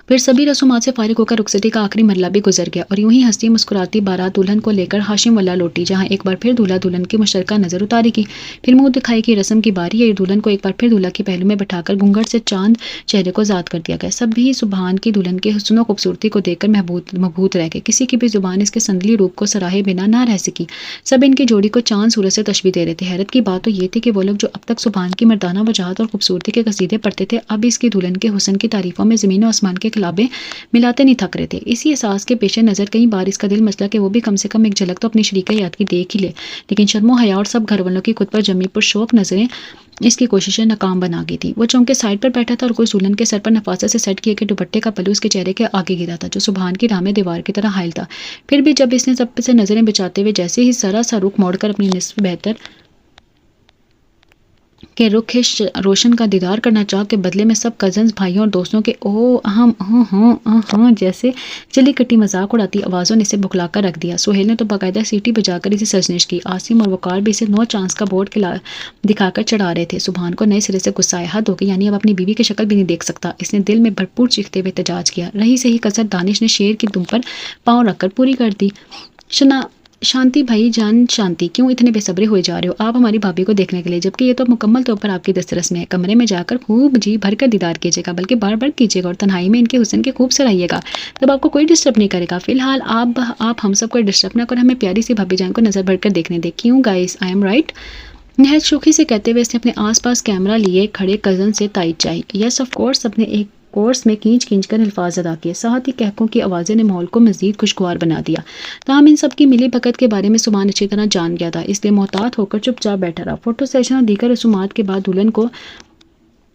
फिर सभी रसूमात से फारिग होकर रुखसती का आखिरी मरला भी गुजर गया और यूं ही हंसती मुस्कुराती बारात दुल्हन को लेकर हाशिम वल्ला लौटी, जहां एक बार फिर दूल्हा दुल्हन की मुशतरका नजर उतारेगी। फिर मुंह दिखाई की रस्म की बारी है। दुल्हन को एक बार फिर दूल्हा के पहलू में बैठाकर घूंघट से चांद चेहरे को ज़ाद कर दिया गया। सब भी सुबहान की दुल्हन के हुस्न खूबसूरती को देखकर मबहूत रह गए। किसी की भी जुबान इसके संदली रूप को सराहे बिना ना रह सकी। सब इनकी जोड़ी को चांद सूरज से तशबीह दे रहे थे। हैरत की बात तो ये थी कि वो लोग जो अब तक सुबहान की मर्दाना वजाहत और खूबसूरती के कसीदे पढ़ते थे, अब इसकी दुल्हन के हुस्न की तारीफों में ज़मीन और आसमान के खिलाबे मिलाते नहीं थक रहे थे। इसी एहसास के पेश नज़र कई बार इसका दिल मचला कि वो भी कम से कम एक झलक तो अपनी शरीका याद की देख ही ले, लेकिन शर्मो हया और सब घर वालों की खुद पर जमी पर शौक नजरें इसकी कोशिशें नाकाम बना गई थी। वो चौंके साइड पर बैठा था और कोई दुल्हन के सर पर नफासत से सेट किए के दुपट्टे का पल्लू उसके चेहरे के आगे गिरा था, जो सुबहान की राह में दीवार की तरह हायल था। फिर भी जब इसने सब से नजरें बचाते हुए जैसे ही जरा सा रुख मोड़कर अपनी निस्फ बेहतर के रुख रोशन का दीदार करना चाह के बदले में सब कजन्स भाइयों और दोस्तों के ओह अहम हाँ जैसे चली कटी मजाक उड़ाती आवाज़ों ने इसे बुखलाकर रख दिया। सुहेल ने तो बाकायदा सीटी बजाकर इसे सरजनिश की। आसिम और वकार भी इसे नो चांस का बोर्ड दिखाकर चढ़ा रहे थे। सुबहान को नए सिरे से गुस्सा आया। हद हो गई, यानी अब अपनी बीवी की शक्ल भी नहीं देख सकता। इसने दिल में भरपूर चीखते हुए एहतजाज किया। रही से ही कसर दानिश ने शेर की दुम पर पाँव रखकर पूरी कर दी। शांति भाई जान, शांति क्यों इतने बेसब्रे हुए जा रहे हो आप हमारी भाभी को देखने के लिए, जबकि ये तो मुकम्मल तौर पर आपकी दस्तरस में है। कमरे में जाकर खूब जी भर कर दीदार कीजिएगा, बल्कि बार बार कीजिएगा और तन्हाई में इनके हुस्न के खूब सराहिएगा, तब आपको कोई डिस्टर्ब नहीं करेगा। फिलहाल आप हम सबको डिस्टर्ब ना कर हमें प्यारी सी भाभी जान को नजर भर कर देखने दे। क्यों गाइस, आई एम राइट? नहायत शोखी से कहते हुए इसने अपने आसपास कैमरा लिए खड़े कजन से तायद चाहिए। यस ऑफ कोर्स, अपने एक कोर्स में खींच कर अल्फाज अदा किए। साथ ही कहकों की आवाज़ें ने माहौल को मज़ीद खुशगवार बना दिया। ताहम इन सब की मिली भगत के बारे में सुबहान अच्छी तरह जान गया था, इसलिए मोहतात होकर चुपचाप बैठा रहा। फोटो सेशन और दीगर रसूमात के बाद दुल्हन को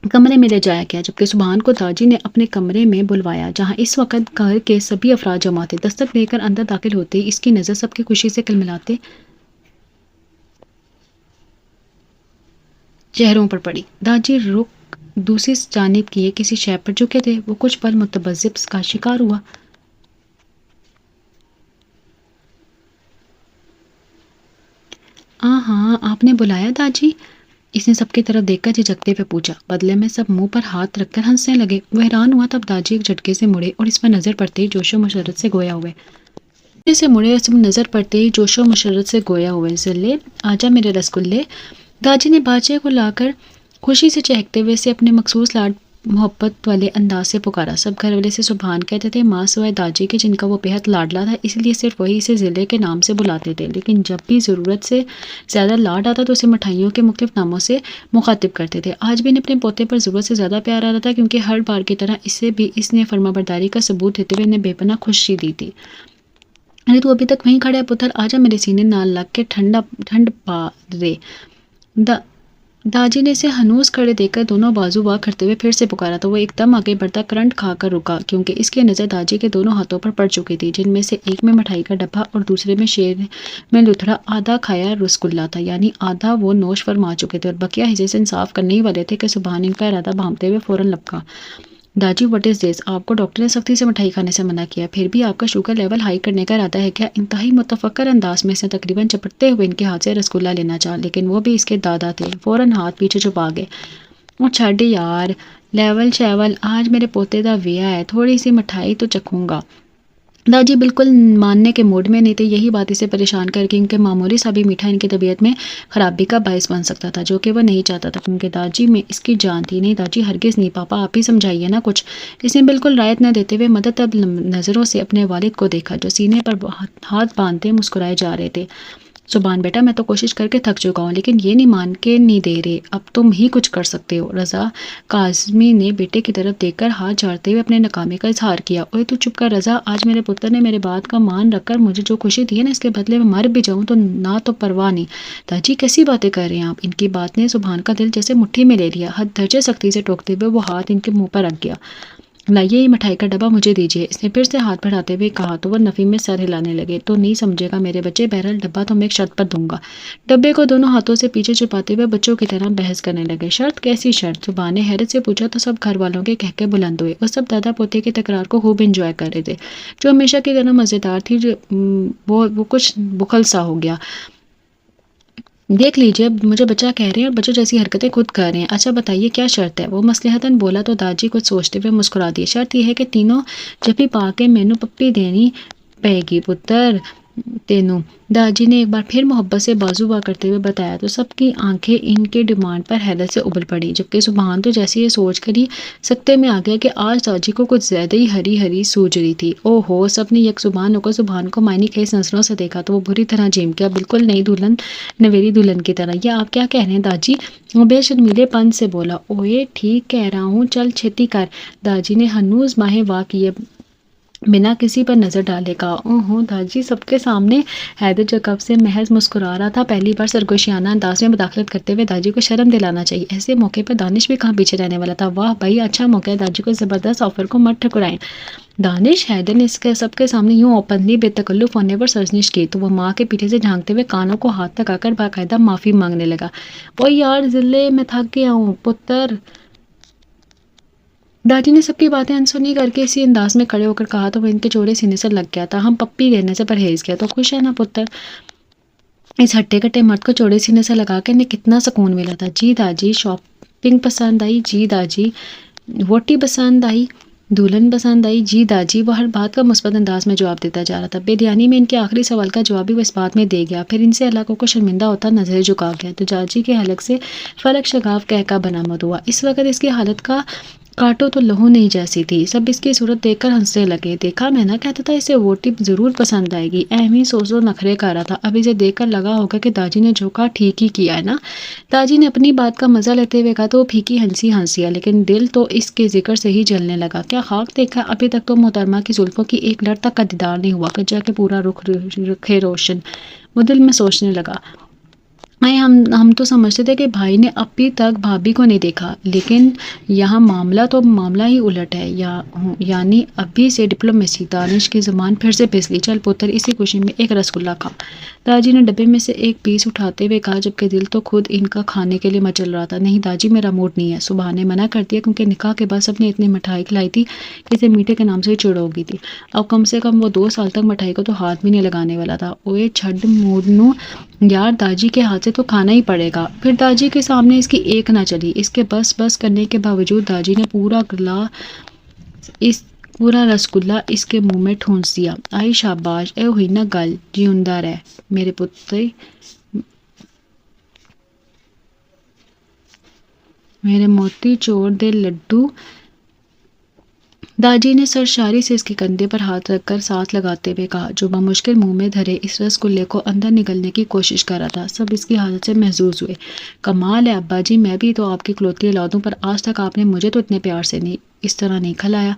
कमरे में ले जाया गया, जबकि सुबहान को दाजी ने अपने कमरे में बुलवाया, जहां इस वक्त घर के सभी अफराद जमा थे। दस्तक देकर अंदर दाखिल होते ही इसकी नज़र सबकी खुशी से किलमिलाते चेहरों पर पड़ी। दाजी रुक दूसरी जानिब किए किसी शय पर झुके थे। वो कुछ पल मुतबज्जिब का शिकार हुआ। हाँ, आपने बुलाया दाजी? इसने सबकी तरफ देखकर झिझकते हुए पूछा। बदले में सब मुंह पर हाथ रखकर हंसने लगे। वो हैरान हुआ, तब दाजी एक झटके से मुड़े और इस पर नजर पड़ते ही जोशो मशरत से गोया हुए ज़िल्ले आजा मेरे रसगुल्ले। दाजी ने बाचे को लाकर खुशी से चहकते हुए से अपने मखसूस लाड मोहब्बत वाले अंदाज से पुकारा। सब घर वाले से सुबहान कहते थे, माँ सिवाय दाजी के जिनका वो बेहद लाडला था, इसलिए सिर्फ वही इसे ज़िले के नाम से बुलाते थे। लेकिन जब भी ज़रूरत से ज़्यादा लाड आता तो उसे मिठाइयों के मुख्तलिफ नामों से मुखातिब करते थे। आज भी इन्हें अपने पोते पर ज़रूरत से ज़्यादा प्यार आ रहा था, क्योंकि हर बार की तरह इससे भी इसने फरमाबरदारी का सबूत देते हुए इन्हें बेपनाह खुशी दी थी। अरे तू अभी तक वहीं खड़ा है पुत्र, आजा मेरे सीने नाल लग के ठंड पा रे। दाजी ने इसे हनूस खड़े देखकर दोनों बाजू वाह करते हुए फिर से पुकारा, तो वो एकदम आगे बढ़ता करंट खाकर रुका, क्योंकि इसकी नज़र दाजी के दोनों हाथों पर पड़ चुकी थी, जिनमें से एक में मिठाई का डब्बा और दूसरे में शेर में लुथड़ा आधा खाया रसगुल्ला था, यानी आधा वो नोश फरमा चुके थे और बकिया हिस्से से इंसाफ करने ही वाले थे कि सुबहान इनका इरादा भांपते हुए फौरन लपका। दादी व्हाट इज़ दिस? आपको डॉक्टर ने सख्ती से मिठाई खाने से मना किया, फिर भी आपका शुगर लेवल हाई करने का इरादा है क्या? इंतहाई मुतफक्कर अंदाज में से तकरीबन चपटते हुए इनके हाथ से रसगुल्ला लेना चाहा, लेकिन वो भी इसके दादा थे, फ़ौरन हाथ पीछे छुपा गए। ਉਹ ਛੱਡ यार, लेवल शेवल, आज मेरे पोते का विआह है, थोड़ी सी मिठाई तो चखूंगा। दादी बिल्कुल मानने के मूड में नहीं थे। यही बात इसे परेशान करके इनके मामूली सा भी मीठा इनकी तबीयत में खराबी का बायस बन सकता था, जो कि वह नहीं चाहता था, क्योंकि दादी में इसकी जान थी। नहीं दादी, हरगिज़ नहीं, पापा आप ही समझाइए ना कुछ। इसने बिल्कुल रायत न देते हुए मदद अब नज़रों से अपने वालिद को देखा, जो सीने पर हाथ बांधते मुस्कुराए जा रहे थे। सुभान बेटा, मैं तो कोशिश करके थक चुका हूँ, लेकिन ये नहीं मान के नहीं दे रहे, अब तुम ही कुछ कर सकते हो। रज़ा काज़मी ने बेटे की तरफ देखकर हाथ झाड़ते हुए अपने नाकामी का इजहार किया। ओए तू चुप कर रज़ा, आज मेरे पुत्र ने मेरे बात का मान रखकर मुझे जो खुशी दी है ना, इसके बदले में मर भी जाऊँ तो ना तो परवाह नहीं। दादी कैसी बातें कर रहे हैं आप? इनकी बात ने सुभान का दिल जैसे मुट्ठी में ले लिया। हद दर्जे सख्ती से टोकते हुए वो हाथ इनके मुंह पर रख गया। लाइए ये मिठाई का डब्बा मुझे दीजिए, इसने फिर से हाथ बढ़ाते हुए कहा, तो वह नफ़ी में सर हिलाने लगे। तो नहीं समझेगा मेरे बच्चे, बहरहाल डब्बा तो मैं एक शर्त पर दूंगा। डब्बे को दोनों हाथों से पीछे छुपाते हुए बच्चों की तरह बहस करने लगे। शर्त? कैसी शर्त? सुभान ने हैरत से पूछा तो सब घर वालों के कहके बुलंद हुए। वो सब दादा पोते की तकरार को खूब इंजॉय कर रहे थे, जो हमेशा की तरह मज़ेदार थी। वो कुछ बुखल सा हो गया। देख लीजिए, मुझे बच्चा कह रहे हैं और बच्चों जैसी हरकतें खुद कर रहे हैं। अच्छा बताइए क्या शर्त है? वो मसलहतन बोला तो दादी कुछ सोचते हुए मुस्कुरा दिए। शर्त यह है कि तीनों जब भी पाके मैनू पप्पी देनी पेगी पुत्र तेनू। दादी ने एक बार फिर मोहब्बत से बाजुबा करते हुए बताया, तो सबकी आंखें इनके डिमांड पर हैरत से उबल पड़ी, जबकि सुभान तो जैसे ये सोच कर ही सकते में आ गया कि आज दादी को कुछ ज्यादा ही हरी हरी सूझ रही थी। ओहो, सबने यक जुबान होकर सुभान को मायनी खेस नजरों से देखा तो वो बुरी तरह झेम गया, बिल्कुल नई दुल्हन नवेली दुल्हन की तरह। ये आप क्या कह रहे हैं दादी? वो बेशर्मीलेपन से बोला। ओए ठीक कह रहा हूँ, चल छेती कर। दादी ने हनूज माहे वाह किए बिना किसी पर नजर डाले कहा। ओहो दादी, सबके सामने। हैदर जो कब से महज मुस्कुरा रहा था, पहली बार सरगोशियाना अंदाज में मुदाखलत करते हुए दादी को शर्म दिलाना चाहिए। ऐसे मौके पर दानिश भी कहाँ पीछे रहने वाला था। वाह भाई, अच्छा मौका है, दादी को जबरदस्त ऑफर को मत ठुकराएं। दानिश, हैदर ने इसके सबके सामने यूं ओपनली बेतकल्लुफ होने पर सरजनिश की, तो वह माँ के पीछे से झांकते हुए कानों को हाथ तक आकर बाकायदा माफी मांगने लगा। ओ यार जिले, मैं थक गया हूँ पुत्र। दादी ने सबकी बातें अनसुनी करके इसी अंदाज में खड़े होकर कहा, तो वह इनके चौड़े सीने से लग गया था। हम पप्पी देने से परहेज किया तो खुश है ना पुत्र? इस हट्टे कट्टे मर्द को चौड़े सीने से लगा कर इन्हें कितना सुकून मिला था। जी दादी, शॉपिंग पसंद आई? जी दादी। वोटी पसंद आई? दुल्हन पसंद आई? जी दादी। वह हर बात का मुस्बत अंदाज में जवाब देता जा रहा था। बेध्यानी में इनके आखिरी सवाल का जवाब भी वह इस बात में दे गया। फिर इनसे अल्लाह को शर्मिंदा होता नजर झुका गया, तो दादी के हलक से फलक शगाफ कहका बरामद हुआ। इस वक्त इसकी हालत का काटो तो लहू नहीं जैसी थी। सब इसकी सूरत देखकर हंसने लगे। देखा, मैं ना कहता था इसे वो टिप जरूर पसंद आएगी। अहमी सोचो नखरे कर रहा था। अब इसे देखकर लगा होगा कि दादी ने जो कहा ठीक ही किया है ना। दादी ने अपनी बात का मजा लेते हुए कहा, तो फीकी हंसी हंसिया, लेकिन दिल तो इसके जिक्र से ही जलने लगा। क्या खाक देखा, अभी तक तो मोहतरमा की जुल्फों की एक लड़ तक का दीदार नहीं हुआ, कज्जा के पूरा रुख रखे रोशन। वो दिल में सोचने लगा, नहीं हम तो समझते थे कि भाई ने अभी तक भाभी को नहीं देखा, लेकिन यहाँ मामला तो मामला ही उलट है। यानी अभी से डिप्लोमेसी। दानिश की जुबान फिर से फिसली। चल पुत्र, इसी खुशी में एक रसगुल्ला खा। दादी ने डब्बे में से एक पीस उठाते हुए कहा, जबकि दिल तो खुद इनका खाने के लिए मचल रहा था। नहीं दादी, मेरा मूड नहीं है। सुबह ने मना कर दिया, क्योंकि निकाह के बाद सबने इतनी मिठाई खिलाई थी कि इसे मीठे के नाम से ही चिड़ हो गई थी। अब कम से कम वो 2 साल तक मिठाई को तो हाथ भी नहीं लगाने वाला था। ओए छड मूडनू यार, दादी के हाथ से तो खाना ही पड़ेगा। फिर दादी के सामने इसकी एक ना चली। इसके बस बस करने के बावजूद दादी ने पूरा रसगुल्ला इसके मुंह में ठूंस दिया। आई शाबाश, ए हुई ना गल, जिंदा रह मेरे पुत्र, मेरे मोती चोर दे लड्डू। दादी ने सरशारी से इसके कंधे पर हाथ रखकर सांस लगाते हुए कहा, जो बमुश्किल मुंह में धरे इस रसगुल्ले को अंदर निगलने की कोशिश कर रहा था। सब इसकी हालत से महजूज हुए। कमाल है अब्बा जी, मैं भी तो आपकी इकलौती औलाद हूं, पर आज तक आपने मुझे तो इतने प्यार से नहीं, इस तरह नहीं खिलाया।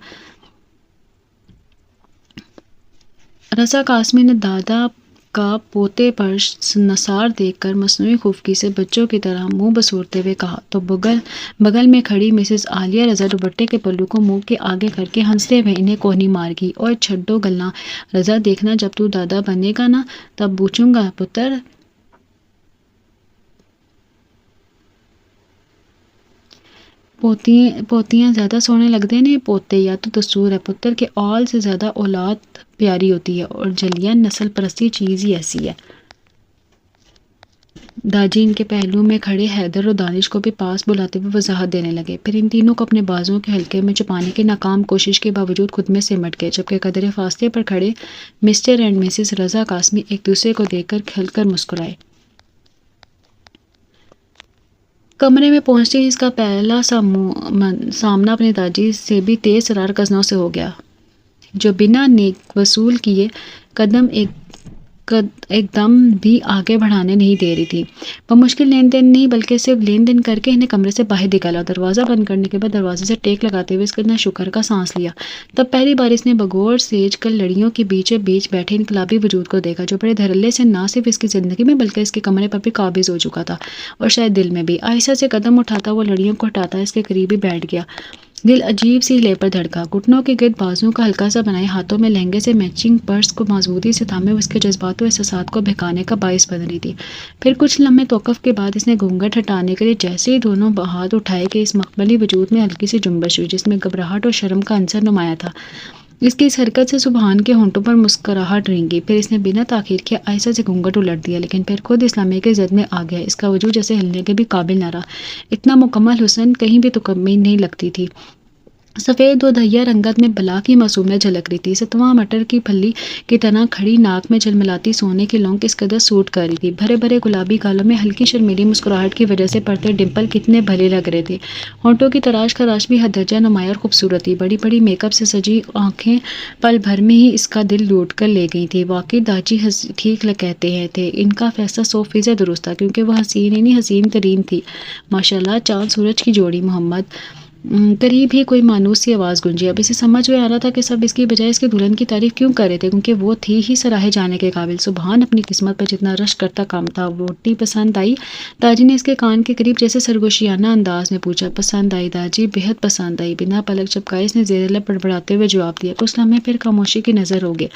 रज़ा काज़मी ने दादा का पोते पर नसार देखकर मसनूई खुफकी से बच्चों की तरह मुंह बसूरते हुए कहा, तो बगल में खड़ी मिसेस आलिया रज़ा दुपट्टे के पल्लू को मुंह के आगे करके हंसते हुए इन्हें कोहनी मार गई। और छड्डो गल्ला रज़ा, देखना जब तू दादा बनेगा ना, तब पूछूंगा पुत्र। पोतियाँ ज़्यादा सोहने लगदे ने पोते, या तो दस्तूर है पुत्र के औल से ज़्यादा औलाद प्यारी होती है, और जलियन नस्ल परस्ती चीज़ ही ऐसी है। दाजी इनके पहलू में खड़े हैदर और दानिश को भी पास बुलाते हुए वजाहत देने लगे। फिर इन तीनों को अपने बाजुओं के हल्के में छुपाने की नाकाम कोशिश के बावजूद खुद में सिमट गए, जबकि कदरे फासले पर खड़े मिस्टर एंड मिसेस रजा कासमी एक दूसरे को देखकर खिलकर मुस्कुराए। कमरे में पहुंचते ही इसका पहला सामना अपनी दादी से भी तेज सरार कज़नों से हो गया, जो बिना नेक वसूल किए कदम एकदम भी आगे बढ़ाने नहीं दे रही थी। वह मुश्किल लेन देन नहीं बल्कि सिर्फ लेन देन करके इन्हें कमरे से बाहर निकाला। दरवाज़ा बंद करने के बाद दरवाजे से टेक लगाते हुए इसने शुक्र का सांस लिया। तब पहली बार इसने बगौर सेज कर लड़ियों के बीच बीच बैठे इनकलाबी वजूद को देखा, जो बड़े धड़ल्ले से ना सिर्फ इसकी ज़िंदगी में बल्कि इसके कमरे पर भी काबिज हो चुका था, और शायद दिल में भी। आहिस्ता से कदम उठाता वो लड़ियों को हटाता इसके करीब ही बैठ गया। दिल अजीब सी हिले पर धड़का। घुटनों के गिर्द बाजुओं का हल्का सा बनाए हाथों में लहंगे से मैचिंग पर्स को मजबूती से थामे उसके जज्बातों एहसासात को बहकाने का बायस बन रही थी। फिर कुछ लम्हे तौक़ुफ़ के बाद इसने घूंघट हटाने के लिए जैसे ही दोनों हाथ उठाए कि इस मखमली वजूद में हल्की सी जुम्बश हुई, जिसमें घबराहट और शर्म का अंसर नुमाया था। इसकी इस हरकत से सुबहान के होंठों पर मुस्कुराहट रेंगी। फिर इसने बिना ताखीर के आहिस्ता से घूंघट उलट दिया, लेकिन फिर खुद इस्लामी के जद में आ गया। इसका वजूद जैसे हिलने के भी काबिल न रहा। इतना मुकम्मल हुस्न कहीं भी तो कमी नहीं लगती थी। सफ़ेद व दहिया रंगत में बला की मासूमियत झलक रही थी। सतवां मटर की फली की तरह खड़ी नाक में झलमलाती सोने की लौंग किस कदर सूट कर रही थी। भरे भरे गुलाबी गालों में हल्की शर्मीली मुस्कुराहट की वजह से पड़ते डिंपल कितने भले लग रहे थे। होंठों की तराश खराश भी हद दर्जा नुमाया और खूबसूरत थी। बड़ी बड़ी मेकअप से सजी आंखें पल भर में ही इसका दिल लूट कर ले गई थी। वाकई दाजी ठीक कहते हैं थे, इनका फैसला 100% दुरुस्त था, क्योंकि वह हसीन यानी हसीन तरीन थी। माशाल्लाह, चाँद सूरज की जोड़ी। मोहम्मद करीब ही कोई मानूस सी आवाज़ गूंजी। अब इसे समझ में आ रहा था कि सब इसकी बजाय इसके दुल्हन की तारीफ क्यों कर रहे थे, क्योंकि वो थी ही सराहे जाने के काबिल। सुबहान अपनी किस्मत पर जितना रश करता काम था। रोटी पसंद आई? दाजी ने इसके कान के करीब जैसे सरगोशियाना अंदाज में पूछा। पसंद आई दाजी, बेहद पसंद आई। बिना पलक झपकाए इसने ज़ेरे लब बड़बड़ाते हुए जवाब दिया। कुछ लम्हे फिर खामोशी की नज़र हो गए।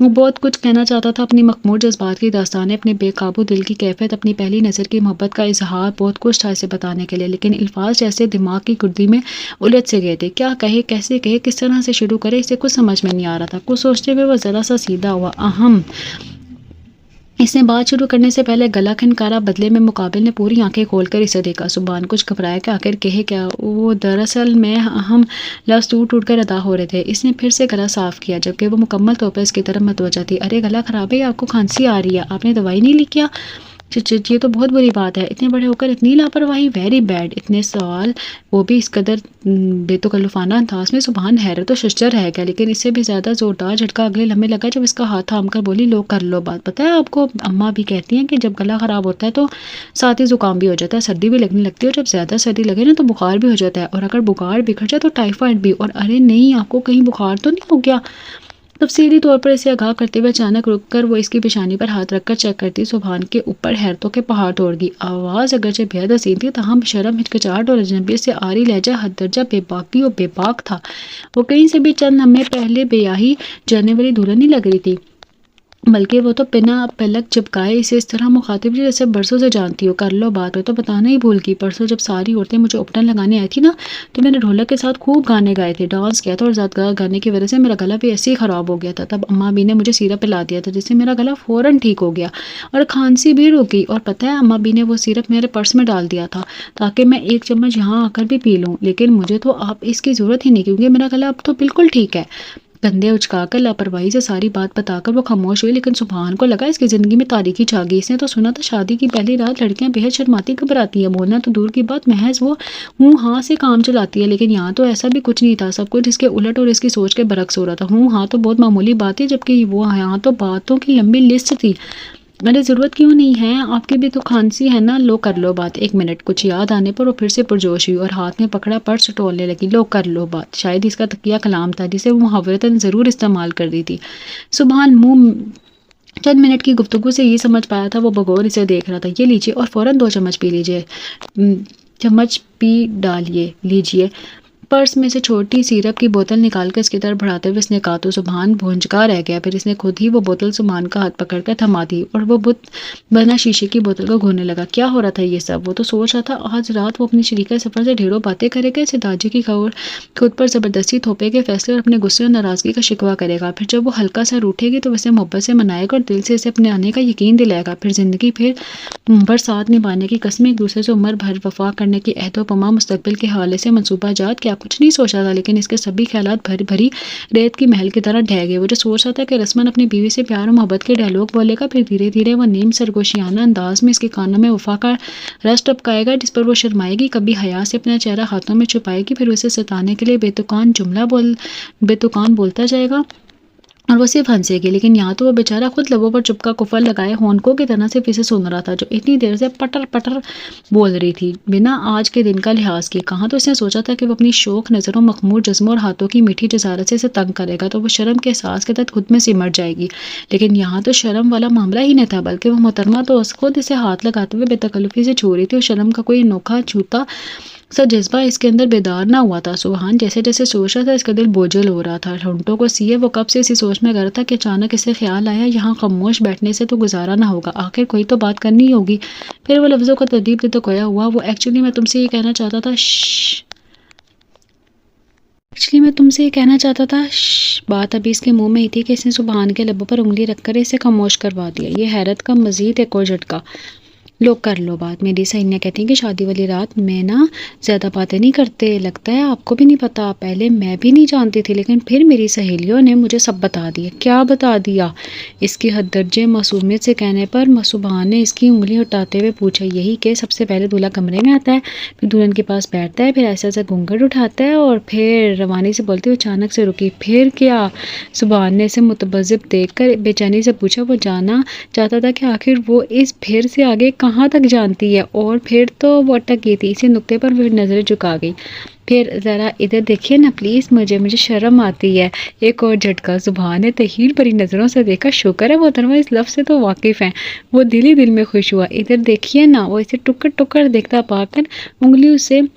वो बहुत कुछ कहना चाहता था, अपनी मखमूर जज्बात की दास्तानें, अपने बेकाबू दिल की कैफियत, अपनी पहली नज़र की मोहब्बत का इजहार, बहुत कुछ था इसे बताने के लिए, लेकिन अल्फाज जैसे दिमाग की गुर्दी में उलझ से गए थे। क्या कहे, कैसे कहे, किस तरह से शुरू करे, इसे कुछ समझ में नहीं आ रहा था। कुछ सोचते हुए वह ज़रा सा सीधा हुआ। अहम इसने बात शुरू करने से पहले गला खनकारा। बदले में मुकाबिल ने पूरी आंखें खोलकर इसे देखा। सुबहान कुछ घबराया कि आखिर कहे क्या। वो दरअसल में अहम लफ्ज़ टूट कर अदा हो रहे थे। इसने फिर से गला साफ़ किया, जबकि वो मुकम्मल तौर पर इसकी तरफ मतवज्जा थी। अरे गला ख़राब है, आपको खांसी आ रही है, आपने दवाई नहीं ली क्या? ये तो बहुत बुरी बात है। इतने बड़े होकर इतनी लापरवाही, वेरी बैड। इतने सवाल, वो भी इस कदर बेतकल्लुफ़ाना अंदाज में। सुबहान हैरत तो शश्चर रह गया, लेकिन इससे भी ज़्यादा ज़ोरदार झटका अगले लम्हे लगा जब इसका हाथ थाम कर बोली, लो कर लो बात। पता है आपको, अम्मा भी कहती हैं कि जब गला ख़राब होता है तो साथ ही ज़ुकाम भी हो जाता है, सर्दी भी लगने लगती है, और जब ज़्यादा सर्दी लगे ना तो बुखार भी हो जाता है, और अगर बुखार बिखर जाए तो टाइफाइड भी। और अरे नहीं, आपको कहीं बुखार तो नहीं हो गया? तफसीली तौर पर इसे आगाह करते हुए अचानक रुककर वो इसकी पेशानी पर हाथ रखकर चेक करती। सुबहान के ऊपर हैरतों के पहाड़ तोड़ गई। आवाज़ अगरचे बेहद हसीन थी, तहम शर्म, हिचकिचाहट और अजनबियत से आरी लहजा हद दर्जा बेबाकी और बेबाक था। वो कहीं से भी चंद लम्हे पहले बेयाही जाने वाली दुल्हन नहीं लग रही थी, बल्कि वो तो बिना पलक झपकाए इसे इस तरह मुखातिब जैसे बरसों से जानती हो। कर लो बात। हो तो बताना ही भूल गई। परसों जब सारी औरतें मुझे उपटन लगाने आई थी ना, तो मैंने ढोलक के साथ खूब गाने गाए थे, डांस किया था, और ज़्यादा गाने की वजह से मेरा गला भी ऐसे ही ख़राब हो गया था। तब अम्मा भी ने मुझे सिरप पिला दिया था, जिससे मेरा गला फ़ौरन ठीक हो गया और खांसी भी रुक गई। और पता है, अम्मा भी ने वो सिरप मेरे पर्स में डाल दिया था ताकि मैं एक चम्मच यहाँ आकर भी पी लूँ, लेकिन मुझे तो आप इसकी ज़रूरत ही नहीं, क्योंकि मेरा गला अब तो बिल्कुल ठीक है। कंधे उचकाकर लापरवाही से सारी बात बताकर वो खामोश हुई, लेकिन सुबहान को लगा इसकी ज़िंदगी में तारीकी छा गई। इसने तो सुना था शादी की पहली रात लड़कियां बेहद शर्माती घबराती हैं, बोलना तो दूर की बात, महज वो हूँ हाँ से काम चलाती है। लेकिन यहाँ तो ऐसा भी कुछ नहीं था, सब कुछ इसके उलट और इसकी सोच के बरक्स हो रहा था। हूँ हाँ तो बहुत मामूली बात थी, जबकि वो यहाँ तो बातों की लंबी लिस्ट थी। अरे ज़रूरत क्यों नहीं है, आपकी भी तो खांसी है ना, लो कर लो बात। एक मिनट, कुछ याद आने पर वो फिर से पुरजोश हुई और हाथ में पकड़ा पर्स टटोलने लगी। लो कर लो बात शायद इसका तकिया कलाम था, जिसे वो मुहावरतन ज़रूर इस्तेमाल कर रही थी। सुबहान मुँह चंद मिनट की गुफ्तगू से ये समझ पाया था, वो बगौर इसे देख रहा था। ये लीजिए और फ़ौरन 2 चम्मच पी लीजिए। चम्मच पी डालिए, लीजिए। पर्स में से छोटी सिरप की बोतल निकालकर इसकी तरफ बढ़ाते हुए इसने कहा तो सुभान भौंचक्का रह गया। फिर इसने खुद ही वो बोतल सुभान का हाथ पकड़कर थमा दी और वो बुत बना शीशे की बोतल को घूरने लगा। क्या हो रहा था ये सब? वो तो सोच रहा था आज रात वो अपनी शरीका सफर से ढेरों बातें करेगा, इसे दाजी की खबर खुद पर जबरदस्ती थोपेगे फैसले और अपने गुस्से और नाराजगी का शिकवा करेगा। फिर जब वो हल्का सा रूठेगी तो वैसे मोहब्बत से मनाएगा और दिल से इसे अपने आने का यकीन दिलाएगा। फिर जिंदगी फिर भर साथ निभाने की कसमें, एक दूसरे से उम्र भर वफा करने की अहद-ओ-पमा, मुस्तकबिल के हवाले से मंसूबा जात। क्या कुछ नहीं सोचा था, लेकिन इसके सभी ख्यालात भरी रेत की महल की तरह ढह गए। वो जो सोच रहा था कि रस्मन अपनी बीवी से प्यार और मोहब्बत के डायलॉग बोलेगा, फिर धीरे धीरे वो नीम सरगोशियाना अंदाज में इसके कानों में वफा का रस टपकाएगा, जिस पर वो शर्माएगी, कभी हया से अपना चेहरा हाथों में छुपाएगी, फिर उसे सताने के लिए बेतुकान बोलता जाएगा और वो सिर्फ हंसेगी। लेकिन यहाँ तो वो बेचारा खुद लबों पर चुपका कुफल लगाए होंकों की तरह से फिर से सुन रहा था, जो इतनी देर से पटर पटर बोल रही थी बिना आज के दिन का लिहाज किए। कहाँ तो उसने सोचा था कि वो अपनी शौक नज़रों, मखमूर जज्मों और हाथों की मीठी जसारत से इसे तंग करेगा तो वो शर्म के एहसास के तहत खुद में सिमट जाएगी। लेकिन यहाँ तो शर्म वाला मामला ही नहीं था, बल्कि वो मोहतरमा तो खुद इसे हाथ लगाते हुए बेतकल्लुफी से छू रही थी और शर्म का कोई अनोखा छूता सा जज्बा इसके अंदर बेदार ना हुआ था। सुबहान जैसे जैसे सोच रहा था इसका दिल बोझल हो रहा था, होंठों को सीए वो कब से इसी सोच में कर था कि अचानक इसे ख्याल आया यहाँ खामोश बैठने से तो गुजारा ना होगा, आखिर कोई तो बात करनी ही होगी। फिर वो लफ्ज़ों का तरदीब देते खोया हुआ, वो एक्चुअली मैं तुमसे ये कहना चाहता था बात अभी इसके मुंह में ही थी कि इसने सुबहान के लबों पर उंगली रखकर इसे खामोश करवा दिया। ये हैरत का मजीद एक और झटका। लोग कर लो बात। मेरी सहेलियाँ कहती हैं कि शादी वाली रात में ना ज़्यादा बातें नहीं करते, लगता है आपको भी नहीं पता। पहले मैं भी नहीं जानती थी, लेकिन फिर मेरी सहेलियों ने मुझे सब बता दिया। क्या बता दिया? इसकी हद दर्जे मासूमियत से कहने पर सुबहान ने इसकी उंगली हटाते हुए पूछा, यही कि सबसे पहले दूल्हा कमरे में आता है, फिर दुल्हन के पास बैठता है, फिर ऐसा ऐसा घूंघट उठाता है और फिर रवानी से बोलती हुई अचानक से रुकी। फिर क्या? सुबहान ने इसे मुतबज़्ज़िब देखकर बेचैनी से पूछा। वो जाना चाहता था कि आखिर वो इस फिर से आगे कहाँ तक जानती है। और फिर तो वो अटक गई थी। इसी नुक्ते पर फिर नज़रें झुका गई। फिर ज़रा इधर देखिए ना प्लीज़, मुझे शर्म आती है। एक और झटका। सुबहान ने तहील भरी नज़रों से देखा। शुक्र है वो मोहतरमा इस लफ्ज़ से तो वाकिफ़ हैं। वो दिल ही दिल में खुश हुआ। इधर देखिए ना। वो इसे टुकर टुकर देखता पाकर उंगली उसे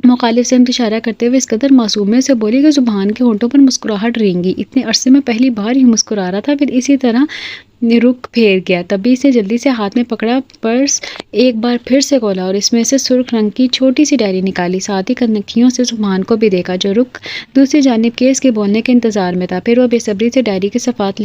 मुखालिफ से इशारा करते हुए इस कदर मासूमियत से बोली कि सुबहान के होंठों पर मुस्कुराहट रेंगी। इतने अरसे में पहली बार ही मुस्कुरा रहा था। फिर इसी तरह रुख फेर गया। तभी से जल्दी से हाथ में पकड़ा पर्स एक बार फिर से खोला और इसमें से सुर्ख रंग की छोटी सी डायरी निकाली। साथ ही कनखियों से सुबहान को भी देखा, जो रुख दूसरी जानिब केस के बोलने के इंतजार में था। फिर वो बेसब्री से डायरी के सफ़ात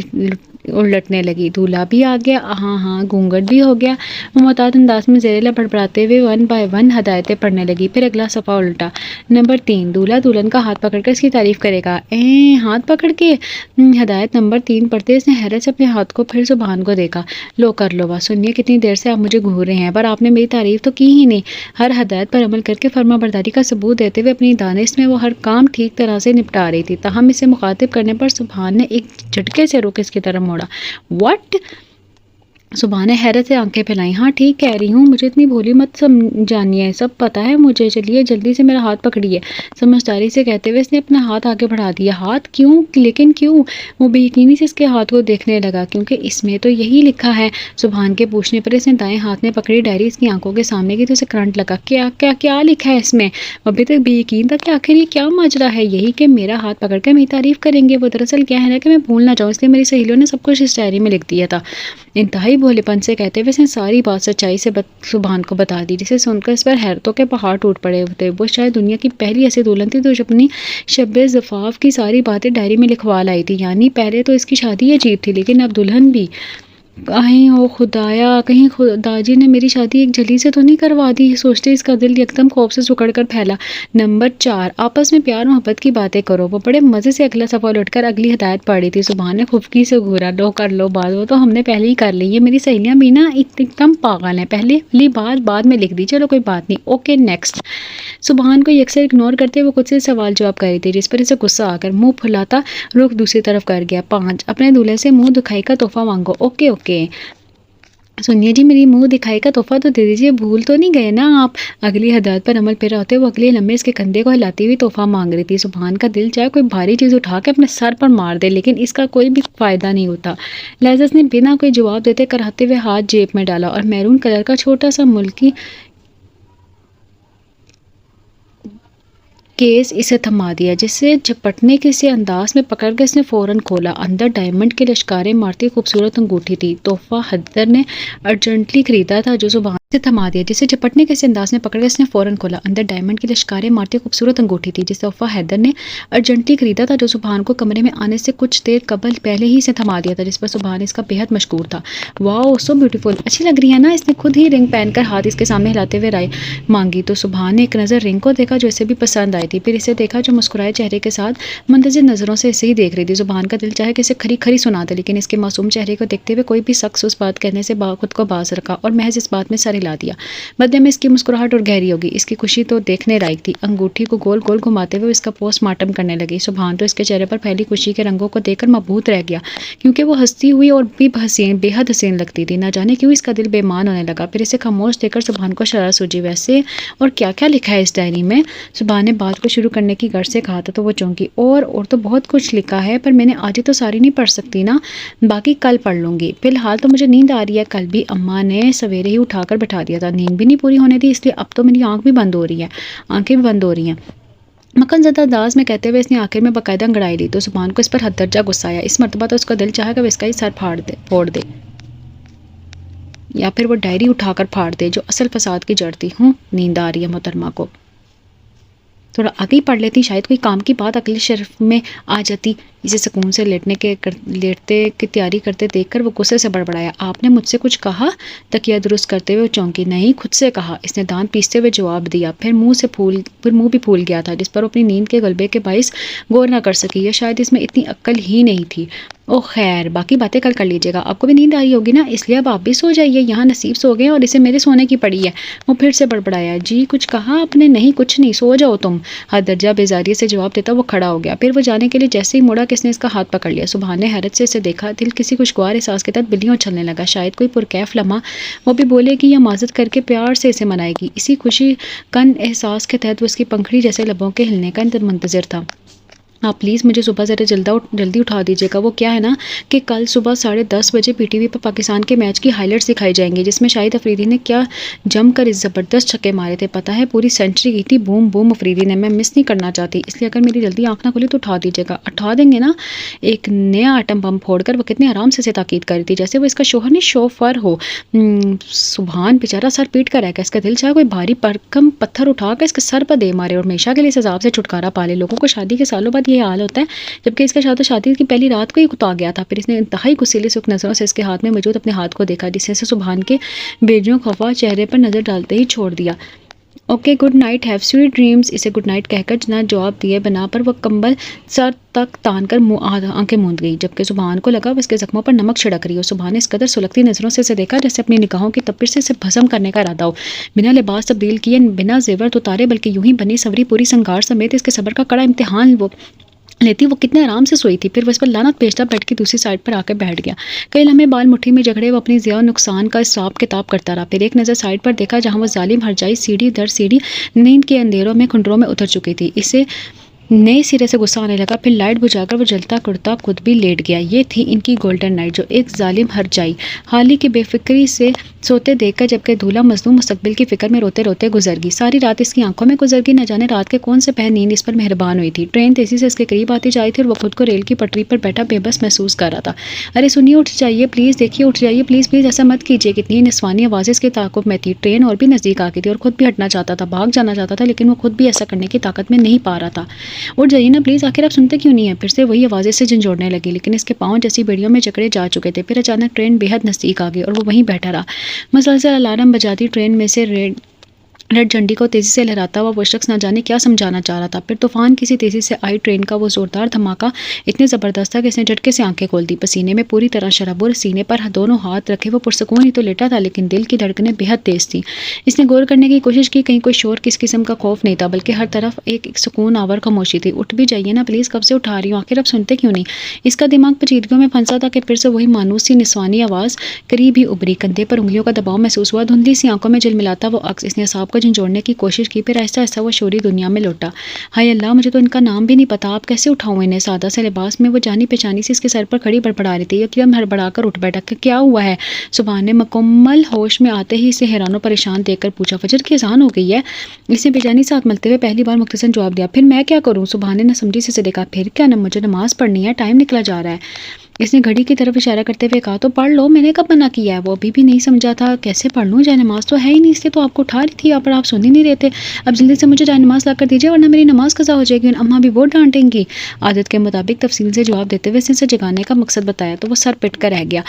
उलटने लगी। दूल्हा भी आ गया, हाँ घूंघट भी हो गया। वो मोहतात अंदाज में ज़ेरेला बड़बड़ाते हुए 1 बाय 1 हदायतें पढ़ने लगी। फिर अगला सफ़ा उल्टा। नंबर 3, दूल्हा दुल्हन का हाथ पकड़कर इसकी तारीफ करेगा। हाथ पकड़ के? हदायत नंबर 3 पढ़ते इसने हैरत से अपने हाथ को फिर सुबहान को देखा। लो कर लो बात। सुनिए, कितनी देर से आप मुझे घूर रहे हैं, पर आपने मेरी तारीफ तो की ही नहीं। हर हदायत पर अमल करके फर्माबरदारी का सबूत देते हुए अपनी दानिश में वो हर काम ठीक तरह से निपटा रही थी। ताहम इसे मुखातिब करने पर सुबहान ने एक झटके से रुख इसकी तरफ मोड़ा। व्हाट? सुबहान ने हैरत से आंखें फैलाई। हाँ ठीक कह रही हूँ, मुझे इतनी भोली मत समझानिए, सब पता है मुझे। चलिए जल्दी से मेरा हाथ पकड़िए। समझदारी से कहते हुए इसने अपना हाथ आगे बढ़ा दिया। हाथ क्यों? लेकिन क्यों? वो बेयकीनी से इसके हाथ को देखने लगा। क्योंकि इसमें तो यही लिखा है। सुबहान के पूछने पर इसने दाएं हाथ में पकड़ी डायरी इसकी आंखों के सामने की तो इसे करंट लगा। क्या क्या क्या लिखा है इसमें? अभी तक बेयकीन था कि आखिर ये क्या माजरा है। यही कि मेरा हाथ पकड़ कर मेरी तारीफ करेंगे। वो दरअसल क्या है ना कि मैं भूल ना जाऊँ, इसलिए मेरी सहेलियों ने सब कुछ इस डायरी में लिख दिया था। इंतहाई भोलेपन से कहते हुए इसने सारी बात सच्चाई से सुबहान को बता दी, जिसे सुनकर इस पर हैरतों के पहाड़ टूट पड़े होते। वो शायद दुनिया की पहली ऐसी दुल्हन थी जो अपनी शब्बे ज़फ़ाफ़ की सारी बातें डायरी में लिखवा लाई थी। यानी पहले तो इसकी शादी अजीब थी, लेकिन अब दुल्हन भी। कहीं हो खुदाया, कहीं दाजी ने मेरी शादी एक जली से तो नहीं करवा दी। सोचते इसका दिल एकदम खौफ से सुकड़ कर फैला। नंबर 4, आपस में प्यार मोहब्बत की बातें करो। वो बड़े मज़े से अगला सफ़ा उठकर अगली हदायत पढ़ी थी। सुबहान ने खुफकी से घूरा। लो कर लो बात, वो तो हमने पहले ही कर ली है। मेरी सहेलियाँ भी ना एकदम पागल हैं। पहले वाली बात बाद में लिख दी, चलो कोई बात नहीं, ओके नेक्स्ट। सुबहान को यकसर इग्नोर करते वो खुद से सवाल जवाब कर रही थी, जिस पर इसे गुस्सा आकर मुंह फुलाता रुख दूसरी तरफ कर गया। 5, अपने दूल्हे से मुंह दिखाई का तोहफा मांगो। Okay okay. सुनिए जी, मेरी मुंह दिखाई का तोहफा तो दे दीजिए, भूल तो नहीं गए ना आप? अगली हदायत पर अमल पेरा होते वो अगले लम्हे इसके कंधे को हिलाती हुई तोहफा मांग रही थी। सुबहान का दिल चाहे कोई भारी चीज़ उठा के अपने सर पर मार दे, लेकिन इसका कोई भी फ़ायदा नहीं होता। लहज़ा ने बिना कोई जवाब देते कराते हुए हाथ जेब में डाला और मैरून कलर का छोटा सा मुल्की केस इसे थमा दिया, जिससे झपटने के से अंदाज में पकड़ कर इसने फौरन खोला। अंदर डायमंड के लश्कारें मारती खूबसूरत अंगूठी थी। तोहफा हैदर ने अर्जेंटली खरीदा था, जो सुबहान से थमा दिया, जिसे झपटने के से अंदाज में पकड़ कर इसने फौरन खोला। अंदर डायमंड की लश्कारें मारती खूबसूरत अंगूठी थी, जिस तोहफा हैदर ने अर्जेंटली खरीदा था, जो सुबहान को कमरे में आने से कुछ देर कबल पहले ही इसे थमा दिया था, जिस पर सुबहान इसका बेहद मशकूर था। वाओ सो ब्यूटीफुल, अच्छी लग रही है ना। इसने खुद ही रिंग पहनकर हाथ इसके सामने हिलाते हुए राय मांगी तो सुबहान ने एक नज़र रिंग को देखा, जो इसे भी पसंद आई थी। फिर इसे देखा, जो मुस्कुराए चेहरे के साथ मुंतज़िर नज़रों से इसे ही देख रही थी। सुबहान का दिल चाहे कि इसे खरी खरी सुना दे, लेकिन इसके मासूम चेहरे को देखते हुए कोई भी शख्स उस बात कहने से खुद को बाज रखा और महज इस बात में सर हिला दिया। बदले में इसकी मुस्कुराहट और गहरी होगी। इसकी खुशी तो देखने लायक थी। अंगूठी को गोल गोल घुमाते हुए इसका पोस्टमार्टम करने लगी। सुबहान तो इसके चेहरे पर फैली खुशी के रंगों को देखकर मबहूत रह गया, क्योंकि वो हंसती हुई और भी हसीन बेहद हसीन लगती थी। ना जाने क्यों इसका दिल बेईमान होने लगा। फिर इसे खामोश देखकर सुबहान को शरारत सूझी, वैसे और क्या क्या लिखा है इस डायरी में। सुबहान ने बात को शुरू करने की गर्ज से कहा था, तो वो चौंकी। और तो बहुत कुछ लिखा है, पर मैंने आज ही तो सारी नहीं पढ़ सकती ना, बाकी कल पढ़ लूँगी। फिलहाल तो मुझे नींद आ रही है। कल भी अम्मा ने सवेरे ही उठाकर बैठा दिया था, नींद भी नहीं पूरी होने दी, इसलिए अब तो मेरी आँखें भी बंद हो रही हैं। मक्खन ज़्यादा अंदाज में कहते हुए इसने आखिर में बाकायदा अंगड़ाई ली, तो सुबहान को इस पर हद दर्जा गुस्सा आया। इस मरतबा तो उसका दिल चाहा कि वो इसका ही सर फोड़ दे या फिर वो डायरी उठाकर फाड़ दे, जो असल फसाद की जड़ थी। नींद आ रही है मोहतरमा को, थोड़ा आगे ही पढ़ लेती, शायद कोई काम की बात अगले शर्फ में आ जाती। इसे सुकून से लेटते की तैयारी करते देखकर वो गुस्से से बड़बड़ाया, आपने मुझसे कुछ कहा? तकिया दुरुस्त करते हुए चौंकी, नहीं खुद से कहा, इसने दांत पीसते हुए जवाब दिया। फिर मुंह भी फूल गया था, जिस पर अपनी नींद के गलबे के बाइस गौर न कर सकी, या शायद इसमें इतनी अक्ल ही नहीं थी। ओ खैर, बाकी बातें कल कर लीजिएगा। आपको भी नींद आ रही होगी ना, इसलिए अब आप भी सो जाइए। यहाँ नसीब सो गए और इसे मेरे सोने की पड़ी है। वो फिर से बड़बड़ाया, जी कुछ कहा आपने? नहीं कुछ नहीं, सो जाओ तुम। हर दर्जा बेजारियत से जवाब देता वो खड़ा हो गया। फिर वो जाने के लिए जैसे ही मुड़ा, किसने इसका हाथ पकड़ लिया। सुबहान ने हैरत से इसे देखा, दिल किसी खुशगवार एहसास के तहत बिल्लियों उछलने लगा। शायद कोई पुरकैफ लम्हा वो भी बोलेगी या माजत करके प्यार से इसे मनाएगी। इसी खुशी कन एहसास के तहत वो उसकी पंखड़ी जैसे लबों के हिलने का मुंतज़िर था। आप प्लीज़ मुझे सुबह ज़रा जल्दी उठा दीजिएगा। वो क्या है ना कि कल सुबह 10:30 बजे पीटीवी पर पाकिस्तान के मैच की हाइलाइट्स दिखाई जाएंगी, जिसमें शाहिद अफरीदी ने क्या जमकर इस ज़बरदस्त छक्के मारे थे। पता है, पूरी सेंचुरी की थी। बूम बूम अफरीदी ने। मैं मिस नहीं करना चाहती, इसलिए अगर मेरी जल्दी आँख ना खुले तो उठा दीजिएगा। उठा देंगे ना। एक नया आटम बम फोड़कर वो कितने आराम से ताकीद कर रही थी, जैसे वो इसका शोहर नहीं शोफर हो। सुबहान बेचारा सर पीट कर रह गया। इसका दिल चाहे कोई भारी भरकम पत्थर उठाकर इसके सर पर दे मारे और हमेशा के लिए इस अजाब से छुटकारा पा ले। लोगों को शादी के सालों बाद ये हाल होता है, जबकि इसका शादी की पहली रात को ही कुता गया था। फिर इसने इंतहाई गुस्सेली सुख नजरों से इसके हाथ में मौजूद अपने हाथ को देखा, जिससे सुबहान के बेजों खफा चेहरे पर नजर डालते ही छोड़ दिया। Okay good night, have sweet dreams. इसे गुड नाइट कहकर जना जवाब दिए बना पर वह कंबल सर तक तान कर आंखें मूंद गई, जबकि सुबहान को लगा उसके जख्मों पर नमक छिड़क रही हो। सुबहान ने इस कदर सुलगती नजरों से इसे देखा जैसे अपनी निगाहों की तपिश से इसे भस्म करने का इरादा हो। बिना लिबास तब्दील किए, बिना जेवर उतारे, बल्कि यूं ही बनी सवरी पूरी संगार समेत इसके सब्र का कड़ा इम्तिहान वो लेती। वो कितने आराम से सोई थी। फिर वो इस पर लानत पेशता बेड की दूसरी साइड पर आकर बैठ गया। कई लम्हे बाल मुट्ठी में जगड़े वो अपनी जिया और नुकसान का हिसाब किताब करता रहा। फिर एक नज़र साइड पर देखा, जहाँ वो जालिम हरजाई सीढ़ी दर सीढ़ी नींद के अंधेरों में खुंडरों में उतर चुकी थी। इसे नए सिरे से गुस्सा आने लगा। फिर लाइट बुझाकर वो जलता कुर्ता खुद भी लेट गया। ये थी इनकी गोल्डन नाइट, जो एक जालिम हरजाई हाल ही की बेफिक्री से सोते देखकर, जबकि दूल्हा मजलूम मुस्तकबिल की फिक्र में रोते रोते गुजर गई। सारी रात इसकी आंखों में गुजर गई। न जाने रात के कौन से पहर नींद इस पर मेहरबान हुई थी। ट्रेन तेजी से इसके करीब आती जा रही थी और वो खुद को रेल की पटरी पर बैठा बेबस महसूस कर रहा था। अरे सुनिए, उठ जाइए प्लीज़, देखिए उठ जाइए प्लीज़ प्लीज़, ऐसा मत कीजिए। कितनी निस्वानी आवाज़ इसके ताक़ुब में थी। ट्रेन और भी नज़दीक आ गई थी और खुद भी हटना चाहता था, भाग जाना चाहता था, लेकिन वो खुद भी ऐसा करने की ताकत में नहीं पा रहा था। उठ जाइए ना प्लीज़, आखिर आप सुनते क्यों नहीं है? फिर से वही आवाज़ें से झंझोड़ने लगी, लेकिन इसके पाँव जैसी बेड़ियों में जकड़े जा चुके थे। फिर अचानक ट्रेन बेहद नज़दीक आ गई और वो वहीं बैठा रहा। मसलसल अलार्म बजाती ट्रेन में से रेड झंडी को तेज़ी से लहराता हुआ वो शख्स न जाने क्या समझाना चाह रहा था। फिर तूफान किसी तेज़ी से आई ट्रेन का वो ज़ोरदार धमाका इतने ज़बरदस्त था कि इसने झटके से आंखें खोल दी। पसीने में पूरी तरह शराबुर, सीने पर दोनों हाथ रखे वो पुरसकून ही तो लेटा था, लेकिन दिल की धड़कनें बेहद तेज़ थी। इसने गौर करने की कोशिश की, कहीं कोई शोर किस किस्म का खौफ नहीं था, बल्कि हर तरफ एक सुकून आवर खामोशी थी। उठ भी जाइए ना प्लीज़, कब से उठा रही हूँ, आखिर आप सुनते क्यों नहीं? इसका दिमाग पेचीदगियों में फंसा था कि फिर से वही मानूस सी निस्वानी आवाज़ करीब ही उभरी। कंधे पर उंगलियों का दबाव महसूस हुआ। धुंधली सी आंखों में झिलमिलाता वो अक्स। इसने साहब को को झंझोड़ने की कोशिश की, फिर आहिस्ता आहिस्ता वो शोरी दुनिया में लौटा। हाय अल्लाह, मुझे तो इनका नाम भी नहीं पता, आप कैसे उठाऊँ इन्हें? सादा से लिबास में वो जानी पहचानी सी इसके सर पर खड़ी बड़बड़ा रही थी। एकदम हड़बड़ा कर उठ बैठा कि क्या हुआ है? सुबहान ने मुकम्मल होश में आते ही इसे हैरान और परेशान देखकर पूछा। फजर की अज़ान हो गई है, इसने बेचैनी से हाथ मलते हुए पहली बार मुख्तसर जवाब दिया। फिर मैं क्या करूँ? सुबहान ने नसमझी से देखा। फिर क्या, न मुझे नमाज पढ़नी है, टाइम निकला जा रहा है। इसने घड़ी की तरफ इशारा करते हुए कहा। तो पढ़ लो, मैंने कब मना किया है? वो अभी भी नहीं समझा था। कैसे पढ़ लूँ, जाए नमाज तो है ही नहीं, इसलिए तो आपको उठा रही थी, पर आप सुन ही नहीं रहे थे। अब जल्दी से मुझे जाए नमाज ला कर दीजिए, वरना मेरी नमाज कज़ा हो जाएगी, अम्मा भी बहुत डांटेंगी। आदत के मुताबिक तफसील से जवाब देते हुए इसे जगाने का मकसद बताया तो वो सर पिट कर रह गया।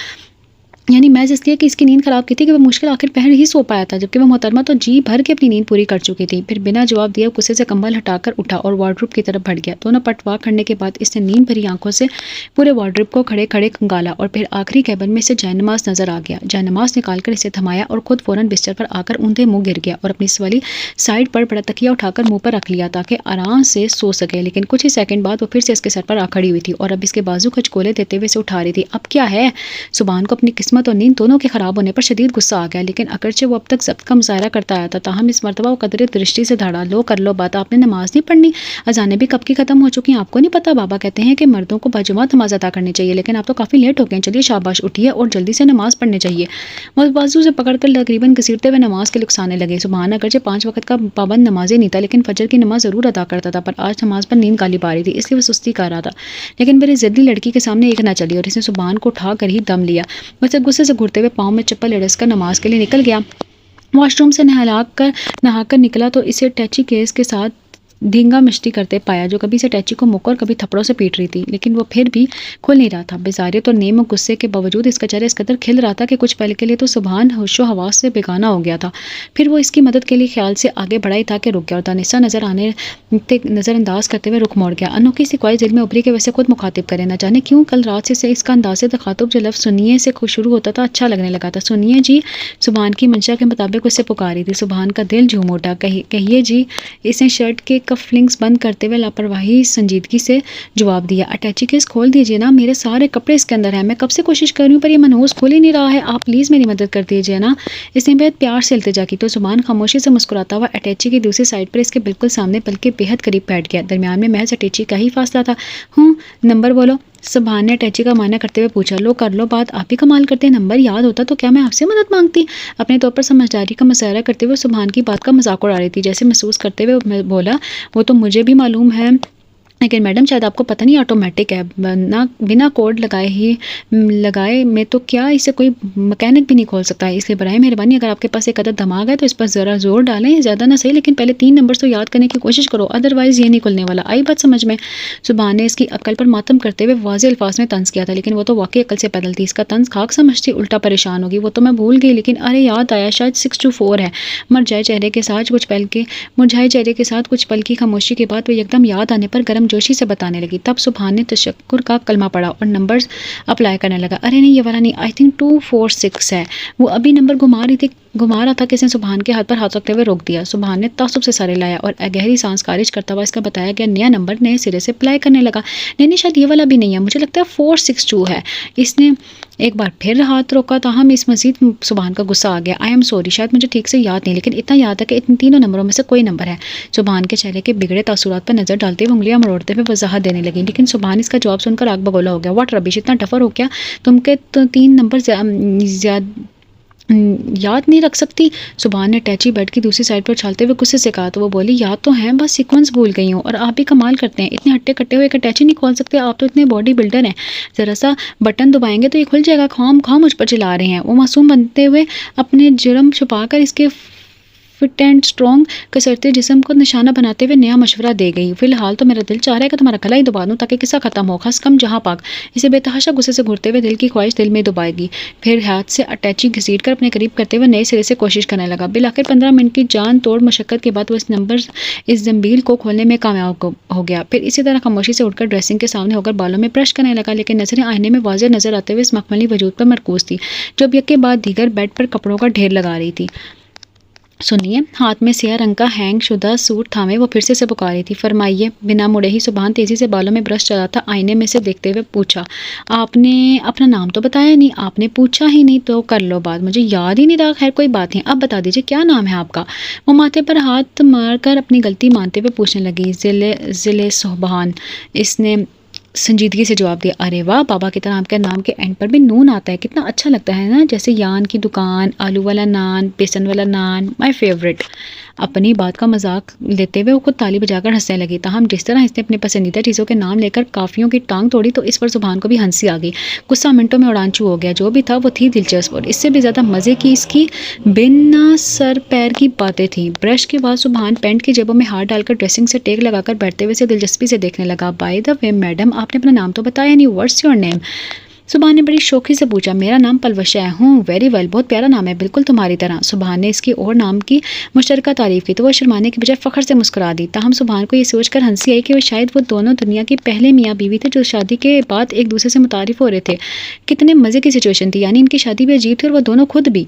यानी महज इसलिए कि इसकी नींद ख़राब की थी कि वह मुश्किल आखिर पहर ही सो पाया था, जबकि वह मोहतरमा तो जी भर के अपनी नींद पूरी कर चुकी थी। फिर बिना जवाब दिए गुस्से से कंबल हटाकर उठा और वार्डरोब की तरफ बढ़ गया। दोनों पटवार करने के बाद इसने नींद भरी आंखों से पूरे वार्डरोब को खड़े खड़े खंगाला और फिर आखिरी कैबिन में से जयनमाज नजर आ गया। जयनमाज निकाल कर इसे थमाया और खुद फ़ौरन बिस्तर पर आकर ऊंधे मुँह गिर गया और अपनी वाली साइड पर बड़ा तकिया उठाकर मुँह पर रख लिया ताकि आराम से सो सके। लेकिन कुछ ही सेकंड बाद वो फिर से इसके सर पर आ खड़ी हुई थी और अब इसके बाजू खचकोले देते हुए इसे उठा रही थी। अब क्या है? सुबहान को अपनी किस्मत और नींद दोनों के खराब होने पर शदीद गुस्सा आ गया, लेकिन अगरचे वो अब तक ज़ब्त का मुजाहरा करता आया था, ताहम इस मरतबा वो कदरे दृष्टि से धड़ा। लो कर लो बात, आपने नमाज नहीं पढ़नी? अजानें भी कब की ख़त्म हो चुकी हैं, आपको नहीं पता? बाबा कहते हैं कि मर्दों को बाजुमात नमाज अदा करनी चाहिए, लेकिन आप तो काफ़ी लेट हो गए। चलिए शाबाश, उठिए और जल्दी से नमाज पढ़नी चाहिए। वो बाजू से पकड़कर तकरीबन घसीटते हुए नमाज के लुक्साने लगे। सुबहान अगरचे 5 वक्त का पाबंद नमाजी नहीं था, लेकिन फजर की नमाज ज़रूर अदा करता था, पर आज नमाज पर नींद गालिब आ रही थी, इसलिए वो सुस्ती कर रहा था। लेकिन मेरी ज़िद्दी लड़की के सामने एक ना चली और इसने सुबहान को उठा कर ही दम लिया। वैसे गुस्से से घुरते हुए पाँव में चप्पल एड़स कर नमाज के लिए निकल गया। वॉशरूम से नहाकर निकला तो इसे टैची केस के साथ धींगा मिश्ती करते पाया, जो कभी से टैची को मुक्का और कभी थप्पड़ों से पीट रही थी, लेकिन वो फिर भी खुल नहीं रहा था। बेजारियत और नेम और गुस्से के बावजूद इसका चेहरा इस कदर खिल रहा था कि कुछ पल के लिए तो सुबहान होशो हवास से बेगाना हो गया था। फिर वो इसकी मदद के लिए ख्याल से आगे बढ़ा ही था कि रुक गया और दानिशा नज़रअंदाज करते हुए रुख मोड़ गया। अनोखी सी ख्वाहिश दिल में उभरी के वैसे खुद मुखातिब करे। न जाने क्यों कल रात से इसका अंदाज़ तखातुब जो लफ्ज़ सुनिए से शुरू होता था अच्छा लगने लगा था। सुनिए जी, सुबहान की मंशा के मुताबिक उससे पुकारी थी। सुबहान का दिल झूम उठा। कहिए जी, इसने शर्ट के कफलिंग्स बंद करते हुए लापरवाही संजीदगी से जवाब दिया। अटैची केस खोल दीजिए ना, मेरे सारे कपड़े इसके अंदर हैं, मैं कब से कोशिश कर रही हूँ पर यह मनहूस खोल ही नहीं रहा है, आप प्लीज़ मेरी मदद कर दीजिए ना। इसने बेहद प्यार से इल्तिजा की तो सुबहान खामोशी से मुस्कुराता हुआ अटैची की दूसरी साइड पर इसके बिल्कुल सामने बल्कि बेहद करीब बैठ गया। दरमियान में महज अटैची का ही फासला था। नंबर बोलो, सुबहान ने अटैची का माना करते हुए पूछा। लो कर लो बात, आप ही कमाल करते हैं, नंबर याद होता तो क्या मैं आपसे मदद मांगती? अपने तौर पर समझदारी का मुजाहरा करते हुए सुबहान की बात का मजाक उड़ा रही थी। जैसे महसूस करते हुए बोला, वो तो मुझे भी मालूम है, लेकिन मैडम शायद आपको पता नहीं ऑटोमेटिक है, बिना कोड लगाए में तो क्या इसे कोई मैकेनिक भी नहीं खोल सकता है। इसलिए बराए मेहरबानी अगर आपके पास एक अदद दिमाग है तो इस पर ज़रा जोर डालें, ज़्यादा ना सही लेकिन पहले 3 नंबर तो याद करने की कोशिश करो, अदरवाइज़ ये नहीं खुलने वाला। आई बात समझ में? सुबहान ने इसकी अक्ल पर मातम करते हुए वाज़ेह अल्फाज में तंज किया था, लेकिन वो तो वाकई अक्ल से पैदल थी। इसका तंज खाक समझती उल्टा परेशान होगी। वो तो मैं भूल गई, लेकिन अरे याद आया, शायद 624 है। मुरझाए चेहरे के साथ कुछ पल की खामोशी के बाद वो एकदम याद आने पर गर्म जोशी से बताने लगी। तब सुबहान ने तशक्कुर का कलमा पढ़ा और नंबर्स अप्लाई करने लगा। अरे नहीं, ये वाला नहीं, आई थिंक 246 है। वो अभी नंबर घुमा रहा था कि इसने सुबहान के हाथ पर हाथ रखते हुए रोक दिया। सुबहान ने तासुब से सारे लाया और गहरी सांस खारिज करता हुआ इसका बताया गया नया नंबर नए सिरे से अप्लाई करने लगा। नहीं, शायद ये वाला भी नहीं है, मुझे लगता है 462 है। इसने एक बार फिर हाथ रोका, ताहम इस मजीद सुबहान का गुस्सा आ गया। आई एम सॉरी, शायद मुझे ठीक से याद नहीं, लेकिन इतना याद है कि इन तीनों नंबरों में से कोई नंबर है। सुबहान के चेहरे के बिगड़े तासुरात पर नजर डालते हुए उंगलियां मरोड़ते हुए वजाहत देने लगी, लेकिन सुबहान इसका जवाब सुनकर आग बगोला हो गया। व्हाट रबिश, इतना टफर हो क्या तुमके? तो 3 नंबर याद नहीं रख सकती? सुबहान ने टैची बेड की दूसरी साइड पर उछालते हुए गुस्से से कहा। तो वो बोली, याद तो हैं, बस सीक्वेंस भूल गई हूँ। और आप भी कमाल करते हैं, इतने हट्टे कट्टे हुए अटैची नहीं खोल सकते, आप तो इतने बॉडी बिल्डर हैं। ज़रा सा बटन दबाएंगे तो ये खुल जाएगा, खाम मुझ पर चिल्ला रहे हैं। वो मासूम बनते हुए अपने जुर्म छुपाकर इसके फिट एंड स्ट्रॉन्ग कसरते जिस्म को निशाना बनाते हुए नया मशवरा दे गई। फिलहाल तो मेरा दिल चाह रहा है कि तुम्हारा गला ही दबा दूं ताकि किस्सा खत्म हो, खस कम जहाँ पाक। इसे बेतहाशा गुस्से से घूरते हुए दिल की ख्वाहिश दिल में दबाएगी। फिर हाथ से अटैची घसीट कर अपने करीब करते हुए नए सिरे से कोशिश करने लगा। बिल आखिर 15 मिनट की जान तोड़ मशक्कत के बाद वो इस जंबील को खोलने में कामयाब हो गया। फिर इसी तरह खामोशी से उठकर ड्रेसिंग के सामने होकर बालों में ब्रश करने लगा, लेकिन नजरें आईने में वाज़ेह नजर आते हुए इस मखमली वजूद पर मरकूज थी जो अब एक के बाद दीगर बेड पर कपड़ों का ढेर लगा रही थी। सुनिए, हाथ में स्याह रंग का हैंग शुदा सूट थामे वो फिर से पुकारी थी। फरमाइए। बिना मुड़े ही सुबहान तेजी से बालों में ब्रश चला था, आईने में से देखते हुए पूछा, आपने अपना नाम तो बताया नहीं। आपने पूछा ही नहीं तो कर लो बात, मुझे याद ही नहीं रहा। खैर कोई बात नहीं, अब बता दीजिए क्या नाम है आपका। वो माथे पर हाथ मारकर अपनी गलती मानते हुए पूछने लगी। जिले जिले सुबहान, इसने संजीदगी से जवाब दिया। अरे वाह, बाबा की तरह आपके नाम के एंड पर भी नून आता है, कितना अच्छा लगता है ना, जैसे यान की दुकान, आलू वाला नान, बेसन वाला नान, माय फेवरेट। अपनी बात का मजाक लेते हुए वो खुद ताली बजाकर हंसने लगी। ताहम जिस तरह इसने अपने पसंदीदा चीज़ों के नाम लेकर काफियों की टांग तोड़ी तो इस पर सुबहान को भी हंसी आ गई। गुस्सा मिनटों में उड़ानचू हो गया। जो भी था वो थी दिलचस्प, और इससे भी ज़्यादा मज़े की इसकी बिना सर पैर की बातें थी। ब्रश के बाद सुबहान पैंट की जेबों में हाथ डालकर ड्रेसिंग से टेक लगाकर बैठते हुए से दिलचस्पी से देखने लगा। बाय द वे मैडम, आपने अपना नाम तो बताया नहीं, व्हाट्स योर नेम। सुबहान ने बड़ी शौकी से पूछा। मेरा नाम पलवशा है। हूँ, वेरी वेल, बहुत प्यारा नाम है, बिल्कुल तुम्हारी तरह। सुबहान ने इसकी और नाम की मुश्तरका तारीफ की तो वह शर्माने की बजाय फ़ख्र से मुस्कुरा दी। ताहम सुबहान को ये सोचकर हंसी आई कि वह शायद वो दोनों दुनिया के पहले मियाँ बीवी थे जो शादी के बाद एक दूसरे से मुतारिफ हो रहे थे। कितने मज़े की सिचुएशन थी, यानी इनकी शादी भी अजीब थी और वो दोनों खुद भी।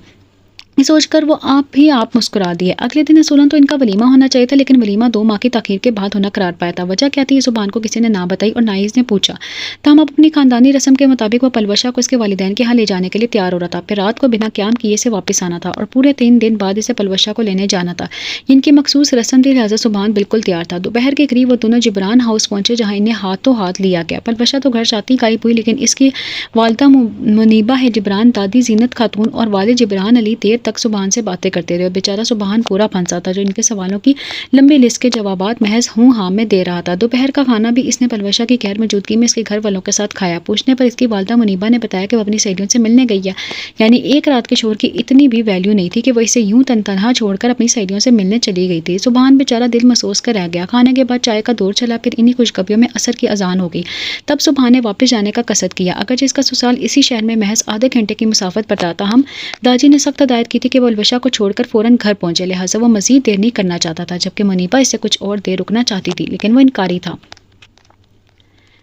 ये सोचकर वो आप मुस्कुरा दिए। अगले दिन असूलन तो इनका वलीमा होना चाहिए था, लेकिन वलीमा 2 माह की ताखीर के बाद होना करार पाया था। वजह क्या थी ये सुबहान को किसी ने ना बताई और ना ही इसने पूछा। तमाम अपनी खानदानी रस्म के मुताबिक वह पलवशा को इसके वालिदैन के यहाँ ले जाने के लिए तैयार हो रहा था। फिर रात को बिना क्याम किए से वापस आना था और पूरे 3 दिन बाद इसे पलवशा को लेने जाना था। इनकी मखसूस रस्म थी, लिहाजा सुबहान बिल्कुल तैयार था। दोपहर के करीब वो दोनों जिब्रान हाउस पहुंचे, जहाँ इन्हें हाथों हाथ लिया गया। पलवशा तो घर साथी गायब हुई, लेकिन इसकी वालदा मुनीबा है जिब्रान, दादी जीनत खातून और वालिद जिब्रान अली देर तक सुबहान से बातें करते रहे। बेचारा सुबहान पूरा फंसा था, जो इनके सवालों की लंबी लिस्ट के जवाबात महज हूँ हाँ में दे रहा था। दोपहर का खाना भी इसने पलवशा की गैर मौजूदगी में इसके घर वालों के साथ खाया। पूछने पर इसकी वालदा मुनीबा ने बताया कि वो अपनी सहेलियों से मिलने गई है। यानी एक रात के शोर की इतनी भी वैल्यू नहीं थी कि वो इसे यूं तनहा छोड़कर अपनी सहेलियों से मिलने चली गई थी। सुबहान बेचारा दिल महसूस कर रह गया। खाने के बाद चाय का दौर चला, फिर इन्हीं खुशखबरियों में असर की अजान हो गई। तब सुबहान ने वापस जाने का कसद किया। अगर इसका ससुराल इसी शहर में महज आधे घंटे की मुसाफत पर था। हम दाजी ने सख्त हदायत की थी कि वो पलवशा को छोड़कर फौरन घर पहुंचे, लिहाजा वो मजीद देर नहीं करना चाहता था। जबकि मुनीबा इससे कुछ और देर रुकना चाहती थी, लेकिन वो इनकारी था।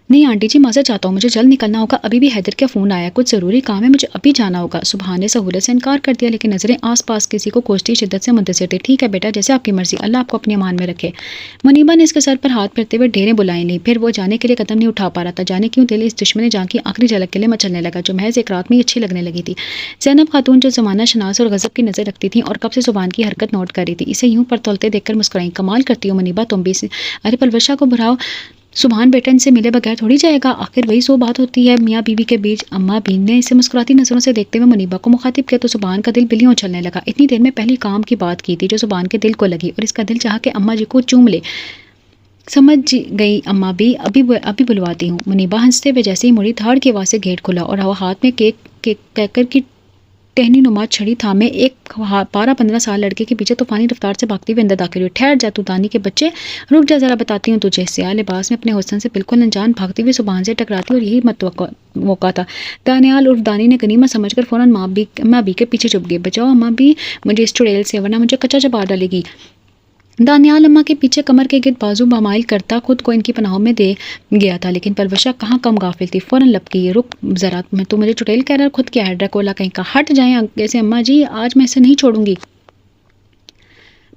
नहीं आंटी जी, माजर चाहता हूँ, मुझे जल्द निकलना होगा। अभी भी हैदर का फ़ोन आया, कुछ ज़रूरी काम है, मुझे अभी जाना होगा। सुबहान ने सहूलत से इनकार कर दिया, लेकिन नज़रें आसपास किसी को खोजती शिद्दत से मुंतज़िर थी। ठीक है बेटा, जैसे आपकी मर्जी, अल्लाह आपको अपनी अमान में रखे। मुनीबा ने इसके सर पर हाथ फेरते हुए ढेरें बुलाई ली। फिर वो जाने के लिए कदम नहीं उठा पा रहा था। जाने क्यों दिल इस दुश्मन जान की आखिरी झलक के लिए मचलने लगा, जो महज एक रात में ही अच्छी लगने लगी थी। ज़ैनब खातून, जो ज़माना शनास और गज़ब की नज़र रखती थी और कब से सुबहान की हरकत नोट कर रही थी, इसे यूं पर तोलते देखकर मुस्कुराई। कमाल करती हो मुनीबा तुम भी। अरे पलवशा को बुलाओ, सुबहान बेटा इनसे मिले बगैर थोड़ी जाएगा। आखिर वही सो बात होती है मियाँ बीवी के बीच। अम्मा बीन ने इसे मुस्कुराती नजरों से देखते हुए मुनीबा को मुखातिब किया तो सुबहान का दिल बिल्लियों उछलने लगा। इतनी देर में पहली काम की बात की थी जो सुबहान के दिल को लगी, और इसका दिल चाहा कि अम्मा जी को चूम ले। समझ गई अम्मा भी, अभी बुलवाती हूँ। मुनीबा हंसते हुए जैसे ही मुड़ी, धाड़ की आवाज़ से गेट खुला और हाथ में कैकर की टहनी नुमा छड़ी थामे एक 12-15 साल लड़के के पीछे तूफानी रफ्तार से भागती हुई अंदर दाखिल हुई। ठहर जा तू दानी के बच्चे, रुक जा, जरा बताती हूँ तुझे। स्याह लिबास में अपने हुस्न से बिल्कुल अनजान भागती हुई सुबहान से टकराती, और यही मौका था। दानियाल उर्फ दानी ने गनीमत समझकर फौरन माँ बी के पीछे छुप गई। बचाओ अम्मा भी मुझे इस चुड़ैल से, वरना मुझे कच्चा चबा डालेगी। दानियाल अम्मा के पीछे कमर के गिर्द बाजू बमाइल करता खुद को इनकी पनाहों में दे गया था, लेकिन पलवशा कहाँ कम गाफिल थी। फौरन लपकी, रुक जरा, मैं तो मुझे चुड़ैल कह रहा, खुद क्या है ड्रैकुला कहीं का। हट जाएं कैसे अम्मा जी, आज मैं इसे नहीं छोड़ूंगी।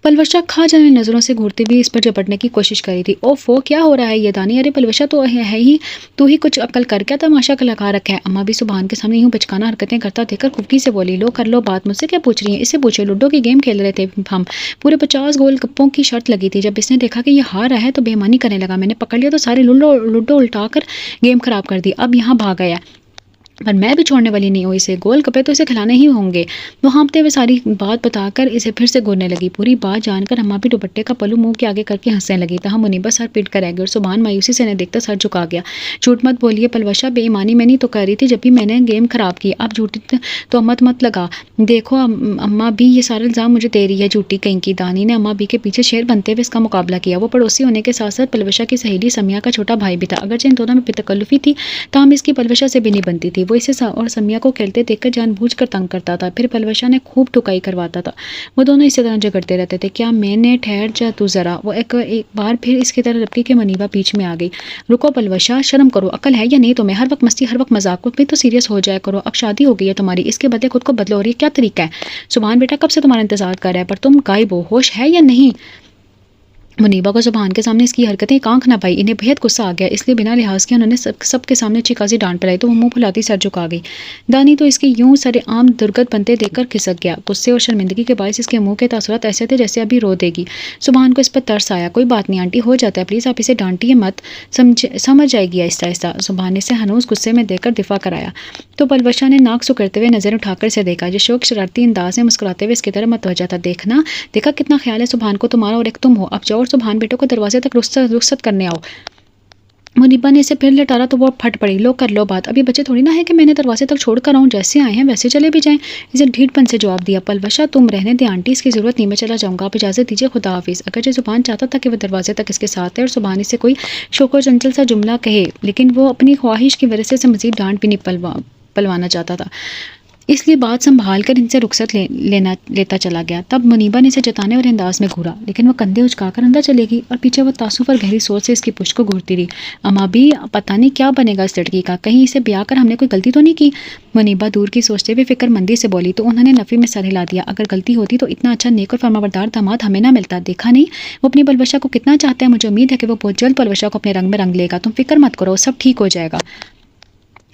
पलवशा खा जाने नज़रों से घूरती हुई इस पर झपटने की कोशिश करी थी। ओफो, क्या हो रहा है ये दानी? अरे पलवशा तो है ही, तू ही कुछ अकल कर, क्या तमाशा लगा रखा है। अम्मा भी सुबहान के सामने यूं बचकाना हरकतें करता देखकर खुफकी से बोली, लो कर लो बात, मुझसे क्या पूछ रही है? इससे पूछो, लूडो की गेम खेल रहे थे हम, पूरे 50 गोल गप्पों की शर्त लगी थी। जब इसने देखा कि ये हार रहा है तो बेईमानी करने लगा। मैंने पकड़ लिया तो सारी लूडो उल्टा कर गेम खराब कर दी। अब यहाँ भाग गया, पर मैं भी छोड़ने वाली नहीं हूँ इसे। गोल गप्पे तो इसे खिलाने ही होंगे। वो हाँपते हुए सारी बात बताकर इसे फिर से घूरने लगी। पूरी बात जानकर अम्मा भी दुपट्टे का पल्लू मुंह के आगे करके हंसने लगी। तहाँ मुनीबा सर पीट कर रह गई और सुबहान मायूसी से इन्हें देखता सर झुका गया। झूठ मत बोलिए पलवशा, बेईमानी में नहीं तो कर रही थी जब भी मैंने गेम खराब की। अब झूठी तो मत लगा। देखो अम्मा भी ये सारा इल्ज़ाम मुझे दे रही है, झूठी कहीं की। दानी ने अम्मा भी के पीछे शेर बनते हुए इसका मुकाबला किया। वो पड़ोसी होने के साथ साथ पलवशा की सहेली समिया का छोटा भाई भी था। अगरचे इन दोनों में बेतकल्लुफी थी, ताहम इसकी पलवशा से भी नहीं बनती थी। वो इसे और समिया को खेलते देखकर जानबूझकर तंग करता था। फिर पलवशा ने खूब टुकाई करवाता था। वो दोनों इसी तरह झगड़ते रहते थे। क्या मैंने, ठहर जा तू ज़रा। वो एक बार फिर इसकी तरह लपकी के मुनीबा बीच में आ गई। रुको पलवशा, शर्म करो, अकल है या नहीं तुम्हें? हर वक्त मस्ती, हर वक्त मजाक, भी तो सीरियस हो जाया करो। अब शादी हो गई है तुम्हारी, इसके बदले खुद को बदलो। और ये क्या तरीका है? सुभान बेटा कब से तुम्हारा इंतजार कर रहा है, पर तुम गायब हो, होश है या नहीं? मुनीबा को सुभान के सामने इसकी हरकतें एक आंख ना पाई। इन्हें बेहद गुस्सा आ गया, इसलिए बिना लिहाज के उन्होंने सबके सामने अच्छी खासी डांट पलाई। तो वो मुंह फुलाती सर झुका गई। दानी तो इसके यूं सरे आम दुर्गत बनते देखकर खिसक गया। गुस्से और शर्मिंदगी के बायस इसके मुंह के तासुरात ऐसे थे जैसे अभी रो देगी। सुभान को इस पर तरस आया। कोई बात नहीं आंटी, हो जाता है, प्लीज़ आप इसे डांटिए मत, समझ जाएगी आहिस्ता आहिस्ता। सुभान ने इसे हनूस गुस्से में देखकर दिफा कराया। तो पलवशा ने नाक सुकड़ते हुए नजर उठाकर इसे देखा। जो शोक शरारती अंदाज में मुस्कुराते हुए इसकी तरफ मतवजा था। देखा कितना ख्याल है सुभान को तुम्हारा, और एक तुम हो। अब जाओ और सुभान बेटो को दरवाजे तक रुखसत करने आओ। मुनीबा ने इसे फिर लटारा तो वो फट पड़ी। लो कर लो बात, अभी बच्चे थोड़ी ना है कि मैंने दरवाजे तक छोड़ कर आऊँ। जैसे आए हैं वैसे चले भी जाएं। इसे ढीठपन से जवाब दिया। पलवशा तुम रहने दे आंटी, इसकी जरूरत नहीं, मैं चला जाऊंगा, आप इजाजत दीजिए, खुदा हाफिज। अगर सुभान चाहता था कि वह दरवाजे तक इसके साथ है और सुभान इसे कोई शोको चंचल सा जुमला कहे, लेकिन वो अपनी ख्वाहिश की वजह से मजीद डांट भी नहीं पलवाना चाहता था, इसलिए बात संभाल कर इनसे रुखसत लेता चला गया। तब मुनीबा ने इसे जताने वाले अंदाज में घूरा, लेकिन वह कंधे उचकाकर अंदर चलेगी और पीछे वह तासुफ और गहरी सोच से इसकी पुष्ट को घूरती रही। अम्मा भी पता नहीं क्या बनेगा इस लड़की का, कहीं इसे ब्याह कर हमने कोई गलती तो नहीं की। मुनीबा दूर की सोचते हुए फिक्रमंदी से बोली। तो उन्होंने नफी में सर हिला दिया। अगर गलती होती तो इतना अच्छा नेक और फरमाबरदार दामाद हमें ना मिलता। देखा नहीं वो अपनी पलवशा को कितना चाहता है। मुझे उम्मीद है कि वो बहुत जल्द पलवशा को अपने रंग में रंग लेगा। तुम फिक्र मत करो, सब ठीक हो जाएगा।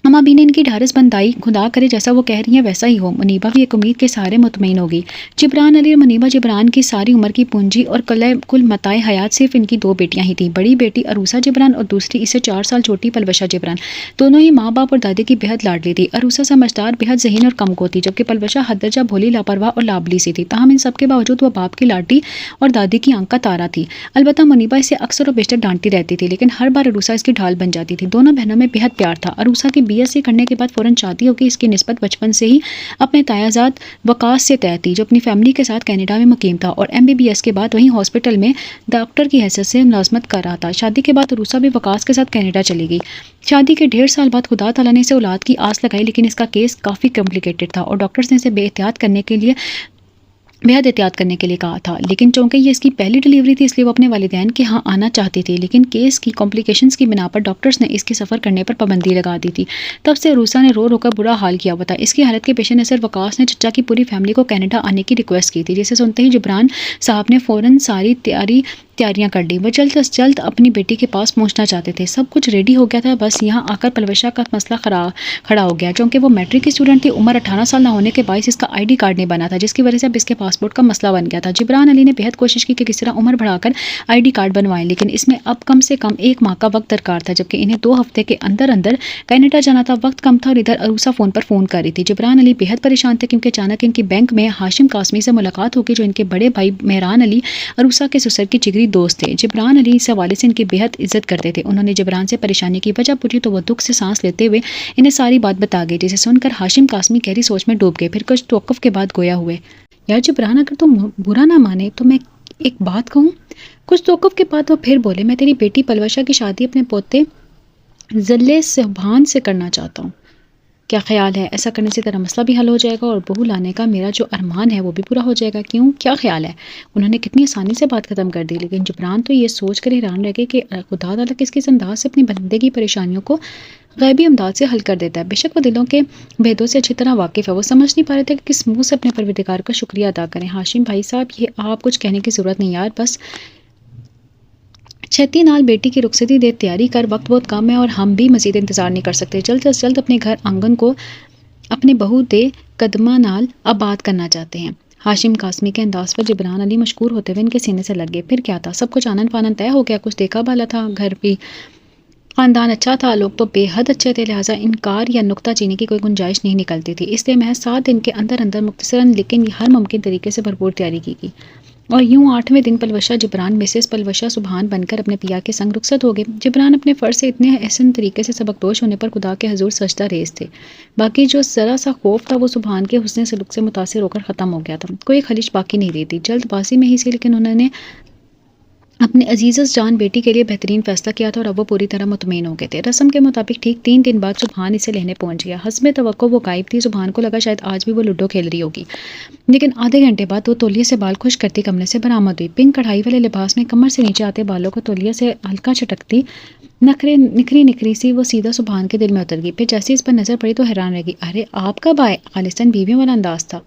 अम्मा भी ने इनकी ढारस बंदाई। खुदा करे जैसा वो कह रही है वैसा ही हो। मुनीबा भी एक उम्मीद के सहारे मुतमईन होगी। जिब्रान अली और मुनीबा जिब्रान की सारी उम्र की पूंजी और कुल मताए हयात सिर्फ इनकी दो बेटियां ही थी। बड़ी बेटी अरूसा जिब्रान और दूसरी इससे 4 साल छोटी पलवशा जिब्रान। दोनों ही माँ बाप और दादी की बेहद लाडली थी। अरूसा समझदार, बेहद ज़हीन और कमको थी, जबकि पलवशा हददर्जा भोली, लापरवाह और लाबली सी थी। ताहम इन सबके बावजूद वह बाप की लाडली और दादी की आंख का तारा थी। अलबत्ता मुनीबा इसे अक्सर और बेशतर डांटती रहती थी, लेकिन हर बार अरूसा इसकी ढाल बन जाती थी। दोनों बहनों में बेहद प्यार था। अरूसा की BSc करने के बाद फौरन शादी होगी। इसकी निस्बत बचपन से ही अपने तायाजाद वकास से तय थी, जो अपनी फैमिली के साथ कनाडा में मुकीम था और MBBS के बाद वहीं हॉस्पिटल में डॉक्टर की हैसियत से मुलाजमत कर रहा था। शादी के बाद रूसा भी वकास के साथ कनाडा चली गई। शादी के 1.5 साल बाद खुदा ताला ने इसे औलाद की आस लगाई, लेकिन इसका केस काफ़ी कॉम्प्लिकेटेड था और डॉक्टर्स ने इसे बेहद एहतियात करने के लिए कहा था। लेकिन चूंकि ये इसकी पहली डिलीवरी थी, इसलिए वो अपने वालिदैन के यहाँ आना चाहती थी, लेकिन केस की कॉम्प्लिकेशंस की बिना पर डॉक्टर्स ने इसके सफ़र करने पर पाबंदी लगा दी थी। तब से रूसा ने रो रोकर बुरा हाल किया हुआ था। इसकी हालत के पेश नज़र वकास ने चचा की पूरी फैमिली को कनाडा आने की रिक्वेस्ट की थी, जिसे सुनते ही जिब्रान साहब ने फ़ौरन सारी तैयारियां कर ली। वो जल्द अज जल्द अपनी बेटी के पास पहुंचना चाहते थे। सब कुछ रेडी हो गया था, बस यहाँ आकर पलवशा का मसला खड़ा हो गया। क्योंकि वो मैट्रिक की स्टूडेंट थी, उम्र 18 साल ना होने के बायस इसका ID कार्ड नहीं बना था, जिसकी वजह से अब इसके पासपोर्ट का मसला बन गया था। जिब्रान अली ने बेहद कोशिश की कि किस तरह उम्र बढ़ाकर ID कार्ड बनवाएं, लेकिन इसमें अब कम से कम 1 माह का वक्त दरकार था, जबकि इन्हें 2 हफ्ते के अंदर अंदर कनाडा जाना था। वक्त कम था और इधर अरूसा फ़ोन पर फ़ोन कर रही थी। जिब्रान अली बेहद परेशान थे, क्योंकि अचानक इनकी बैंक में हाशिम कासमी से मुलाकात होगी, जो इनके बड़े भाई मेहरान अली अरूसा के ससुर की जिगरी दोस्त थे। जिब्रान अली इस हवाले से इनकी बेहद इज्जत करते थे। उन्होंने जिब्रान से परेशानी की वजह पूछी तो वो दुख से सांस लेते हुए इन्हें सारी बात बता गई, जिसे सुनकर हाशिम कासमी गहरी सोच में डूब गए। फिर कुछ तवक्कुफ के बाद गोया हुए, यार जिब्रान, अगर तुम बुरा ना माने तो मैं एक बात कहूँ। कुछ तवक्कुफ के बाद वो फिर बोले, मैं तेरी बेटी पलवशा की शादी अपने पोते जल्ले सुभान से करना चाहता हूँ। क्या ख्याल है? ऐसा करने से तेरा मसला भी हल हो जाएगा और बहू लाने का मेरा जो अरमान है वो भी पूरा हो जाएगा। क्यों, क्या ख्याल है? उन्होंने कितनी आसानी से बात खत्म कर दी, लेकिन जिब्रान तो ये सोच कर हैरान रह गए कि खुदा ताला किस अंदाज से अपनी बंदे की परेशानियों को गैबी अंदाज से हल कर देता है। बेशक वो दिलों के भेदों से अच्छी तरह वाकिफ़ है। वो समझ नहीं पा रहे थे कि किस मुँह से अपने परवरदिगार का शुक्रिया अदा करें। हाशिम भाई साहब, ये आप कुछ कहने की ज़रूरत नहीं यार, बस छेती नाल बेटी की रुखसती दे, तैयारी कर, वक्त बहुत कम है और हम भी मजीद इंतज़ार नहीं कर सकते। जल्द से जल्द अपने घर आंगन को अपने बहू दे कदमा नाल आबाद करना चाहते हैं। हाशिम कासमी के अंदाज पर जिब्रान अली मशकूर होते हुए इनके सीने से लग गए। फिर क्या था, सब कुछ आनन फानन तय हो गया। कुछ देखा भाला था, घर भी ख़ानदान अच्छा था, लोग तो बेहद अच्छे थे, लिहाजा इनकार या नुक्ता चीनी की कोई गुंजाइश नहीं निकलती थी। इसलिए महज 7 दिन के अंदर अंदर मुख्तसरन लेकिन हर मुमकिन तरीके से भरपूर तैयारी की गई और यूं 8वें दिन पलवशा जिब्रान मिसेस पलवशा सुभान बनकर अपने पिया के संग रुखसत हो गए। जिब्रान अपने फ़र्ज से इतने एहसन तरीके से सबकदोश होने पर खुदा के हजूर सजदा रेज़ थे। बाकी जो ज़रा सा खौफ था वो सुभान के हुस्न सलूक से मुतासिर होकर ख़त्म हो गया था। कोई खलिश बाकी नहीं रही थी। जल्दबाजी में ही सी, लेकिन उन्होंने अपने अजीज़ जान बेटी के लिए बेहतरीन फ़ैसला किया था और अब वो पूरी तरह मुतमईन हो गए थे। रस्म के मुताबिक ठीक 3 दिन बाद सुबहान इसे लेने पहुंच गया। हस्ब तवक्को वो गायब थी। सुबहान को लगा शायद आज भी वो लूडो खेल रही होगी, लेकिन आधे घंटे बाद वो तौलिए से बाल खुश करती कमरे से बरामद हुई। पिंक कढ़ाई वाले लिबास में कमर से नीचे आते बालों को तौलिया से हल्का झटकती नखरे निखरी निखरी सी वो सीधा सुबहान के दिल में उतर गई। फिर जैसे इस पर नजर पड़ी तो हैरान रह गई। अरे आप कब आए? खालिस्तान बीवियों वाला अंदाज था।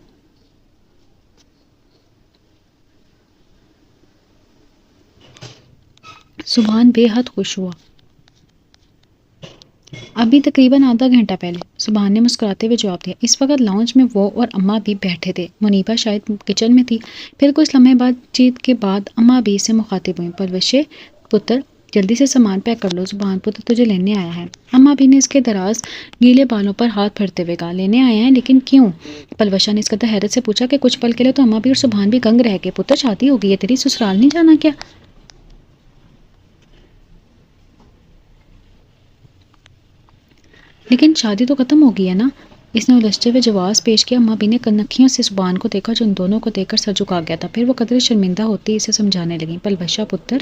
सुबहान बेहद खुश हुआ। अभी तकरीबन आधा घंटा पहले, सुबहान ने मुस्कुराते हुए जवाब दिया। इस वक्त लाउंज में वो और अम्मा भी बैठे थे। मुनीबा शायद किचन में थी। फिर कुछ लम्हे बातचीत के बाद अम्मा भी इससे मुखातिब हुई। परवशे पुत्र, जल्दी से सामान पैक कर लो, सुबहान पुत्र तुझे लेने आया है। अम्मा भी ने इसके दराज गीले बालों पर हाथ फिरते हुए कहा, लेने आए हैं लेकिन क्यों? पलवशा ने इस कदर हैरत से पूछा कि कुछ पल के लिए तो अम्मा भी और सुबहान भी गंग रह गए। पुत्र शादी हो गई है तेरी, ससुराल नहीं जाना क्या? लेकिन शादी तो खत्म हो गई है ना? इसने उलझते हुए जवाब पेश किया। अम्मा भी ने कनखियों से सुबहान को देखा जो उन दोनों को देखकर सर झुका गया था। फिर वो कदरे शर्मिंदा होती इसे समझाने लगी। पलवशा पुत्र,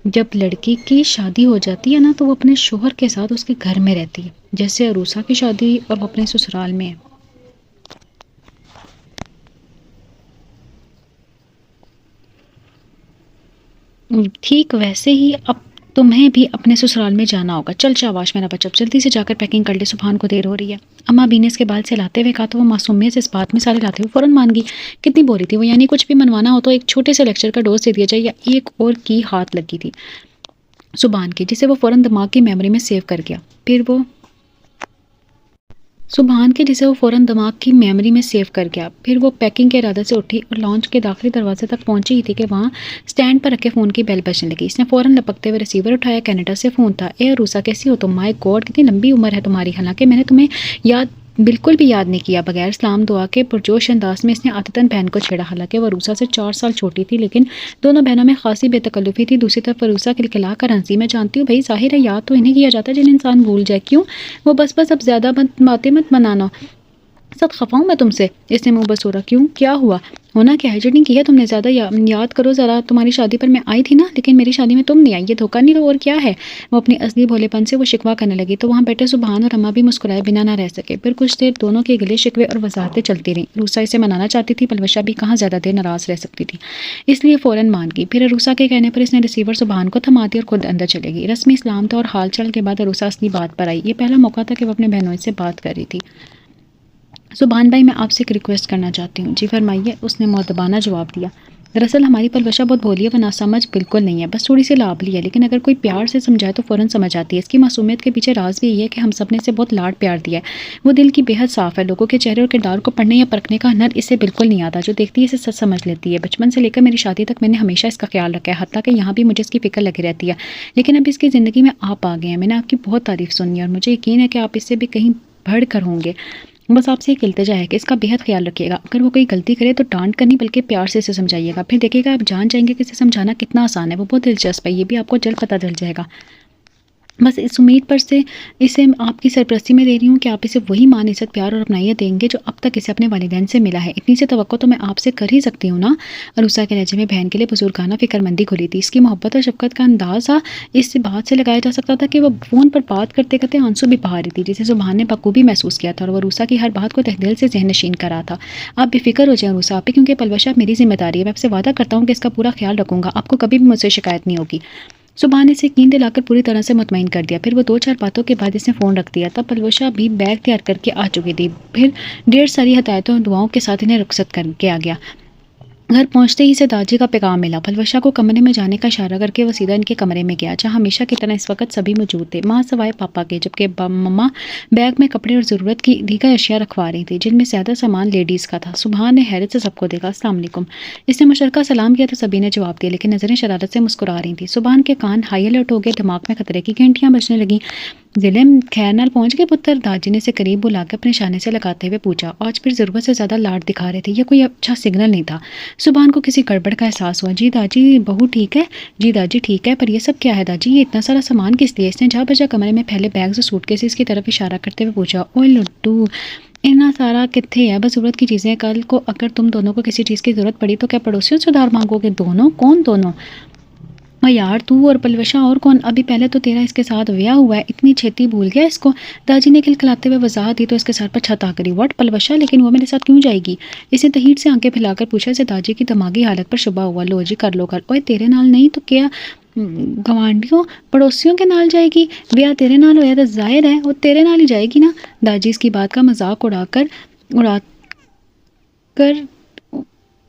जब लड़की की शादी हो जाती है ना तो वो अपने शोहर के साथ उसके घर में रहती है, जैसे अरूसा की शादी और वो अपने ससुराल में है। ठीक वैसे ही अब तुम्हें भी अपने ससुराल में जाना होगा। चल शाबाश मेरा बच्चा, जल्दी से जाकर पैकिंग कर ले, सुबहान को देर हो रही है। अम्मा बी ने इसके बाल से लाते हुए कहा तो वो मासूमियत से इस बात में सारे लाते हुए फौरन मान गई। कितनी बोली थी वो, यानी कुछ भी मनवाना हो तो एक छोटे से लेक्चर का डोज दे दिया जाए। या एक और की हाथ लगी थी सुबहान की, जिसे वो फौरन दिमाग की मेमोरी में सेव कर गया। फिर वो सुबहान के जिसे वो फ़ौरन दिमाग की मेमोरी में सेव कर गया। फिर वो पैकिंग के इरादे से उठी और लॉन्च के दाखिली दरवाजे तक पहुंची ही थी कि वहाँ स्टैंड पर रखे फ़ोन की बेल बजने लगी। इसने फ़ौरन लपकते हुए रिसीवर उठाया। कनाडा से फ़ोन था। ए रूसा, कैसी हो तुम? माय गॉड, कितनी लंबी उम्र है तुम्हारी। हालांकि मैंने तुम्हें याद बिल्कुल भी याद नहीं किया। बगैर सलाम दुआ के पुरजोश अंदाज में इसने आदतन बहन को छेड़ा। हालांकि वह रूसा से 4 साल छोटी थी, लेकिन दोनों बहनों में खासी बेतकल्लुफ़ी थी। दूसरी तरफ रूसा खिलखिला कर हंसी। मैं जानती हूँ भाई, ज़ाहिर है याद तो इन्हें किया जाता है जिन्हें इंसान भूल जाए। क्यों? वो बस अब ज़्यादा बातें मत बनाना, सब खफा हूँ मैं तुमसे। इसने मुंह बसोरा। क्यों, क्या हुआ? होना क्या है? जर्नी की है तुमने ज़्यादा याद करो ज़रा। तुम्हारी शादी पर मैं आई थी ना, लेकिन मेरी शादी में तुम नहीं आई। ये धोखा नहीं तो और क्या है? वो अपनी असली भोलेपन से वो शिकवा करने लगी तो वहाँ बैठे सुबहान और अम्मा भी मुस्कुराए बिना ना रह सके। फिर कुछ देर दोनों के गिले शिकवे और वजाहतें चलती रहीं। रूसा इसे मनाना चाहती थी, पलवशा भी कहाँ ज़्यादा देर नाराज़ रह सकती थी, इसलिए फ़ौरन मान गई। फिर अरूसा के कहने पर इसने रिसीवर सुबहान को थमा दिया और खुद अंदर चलेगी। रस्मी इस्लाम था और हाल चाल के बाद अरूसा असली बात पर आई। ये पहला मौका था कि वह अपने बहनों से बात कर रही थी। सुबहान भाई, मैं आपसे एक रिक्वेस्ट करना चाहती हूँ। जी फरमाइए, उसने मुअद्दबाना जवाब दिया। दरअसल हमारी पलवशा बहुत भोली है, वह नासमझ बिल्कुल नहीं है, बस थोड़ी सी लाभली है, लेकिन अगर कोई प्यार से समझाए तो फ़ौरन समझ आती है। इसकी मासूमियत के पीछे राज भी यही है कि हम सब ने इसे बहुत लाड प्यार दिया है। वो दिल की बेहद साफ़ है। लोगों के चेहरे और किरदार को पढ़ने या परखने का हुनर इसे बिल्कुल नहीं आता। जो देखती है इसे सच समझ लेती है। बचपन से लेकर मेरी शादी तक मैंने हमेशा इसका ख्याल रखा है, हत्ता कि यहाँ भी मुझे इसकी फ़िक्र लगी रहती है। लेकिन अब इसकी ज़िंदगी में आप आ गए हैं। मैंने आपकी बहुत तारीफ़ सुनी है और मुझे यकीन है कि आप इससे भी कहीं बढ़ कर होंगे। बस आपसे एक इल्तिजा है कि इसका बेहद ख्याल रखिएगा। अगर वो कोई गलती करे तो डांट कर नहीं बल्कि प्यार से इसे समझाइएगा। फिर देखिएगा आप जान जाएंगे कि इसे समझाना कितना आसान है। वो बहुत दिलचस्प है, ये भी आपको जल्द पता चल जाएगा। बस इस उम्मीद पर से इसे आपकी सरपरस्ती में दे रही हूँ कि आप इसे वही मान, इज़्ज़त, प्यार और अपनाइयत देंगे जो अब तक इसे अपने वालिदैन से मिला है। इतनी सी तवक्को तो मैं आपसे कर ही सकती हूँ ना। अरूसा के लहजे में बहन के लिए बुजुर्गाना फ़िक्रमंदी खुली थी। इसकी मोहब्बत और शफ़क़त का अंदाज़ा इस बात से लगाया जा सकता था कि वह फ़ोन पर बात करते करते आंसू भी बहा रही थी, जिसे सुबहान ने बखूबी महसूस किया था और वह अरूसा की हर बात को तहे दिल से ज़हन नशीन कर रहा था। आप बेफ़िक्र हो जाएँ अरूसा, आप ही, क्योंकि पलवशा मेरी ज़िम्मेदारी है। मैं आपसे वादा करता हूँ कि इसका पूरा ख्याल रखूँगा। आपको कभी भी मुझसे शिकायत नहीं होगी। सुबह ने इसे यकीन दिलाकर पूरी तरह से मुतमईन कर दिया। फिर वो 2-4 बातों के बाद इसने फ़ोन रख दिया। तब पलवशा भी बैग तैयार करके आ चुकी थी। फिर ढेर सारी हदायतों और दुआओं के साथ इन्हें रुखसत करके आ गया। घर पहुंचते ही इसे दादी का पैगाम मिला। पलवशा को कमरे में जाने का इशारा करके वो सीधा इनके कमरे में गया, जहां हमेशा की तरह इस वक्त सभी मौजूद थे, माँ सवाए पापा के, जबकि मम्मा बैग में कपड़े और ज़रूरत की दीगर अशिया रखवा रही थी, जिनमें ज़्यादा सामान लेडीज़ का था। सुबहान ने हैरत से सबको देखा। अस्सलाम वालेकुम। इसने मुशर्रका सलाम किया तो सभी ने जवाब दिया, लेकिन नज़रें शरारत से मुस्कुरा रही थी। सुबहान के कान हाई अलर्ट हो गए, दिमाग में खतरे की घंटियाँ बजने लगीं। ज़िले में खैर नाल पहुंच गए पुत्र? दादी ने इसे करीब बुलाकर अपने इशारे से लगाते हुए पूछा। आज फिर ज़रूरत से ज़्यादा लाड दिखा रहे थे। यह कोई अच्छा सिग्नल नहीं था। सुबहान को किसी गड़बड़ का एहसास हुआ। जी दादी, बहू ठीक है? जी दादी ठीक है, पर यह सब क्या है दादी? ये इतना सारा सामान किस लिए? इसने जा बजा कमरे में फैले बैग्स और सूटकेसेस की तरफ इशारा करते हुए पूछा। ओए लड्डू, इतना सारा कित्थे है बस ज़रूरत की चीज़ें। कल को अगर तुम दोनों को किसी चीज़ की ज़रूरत पड़ी तो क्या पड़ोसियों से उधार मांगोगे? दोनों? कौन दोनों? और यार तू और पलवशा और कौन? अभी पहले तो तेरा इसके साथ ब्याह हुआ है, इतनी छेती भूल गया इसको? दाजी ने खिलखिलाते हुए वजाहत दी तो इसके सर पर छत आ करी। व्हाट पलवशा? लेकिन वो मेरे साथ क्यों जाएगी? इसने तहीट से आंखें फैलाकर पूछा। इसे दाजी की दिमागी हालत पर शुबा हुआ। लो जी कर लो कर। ओए तेरे नाल नहीं तो क्या गवांडियों पड़ोसियों के नाल जाएगी? ब्याह तेरे नाल होया तो जाहिर है वो तेरे नाल ही जाएगी ना। दाजी इसकी बात का मजाक उड़ा कर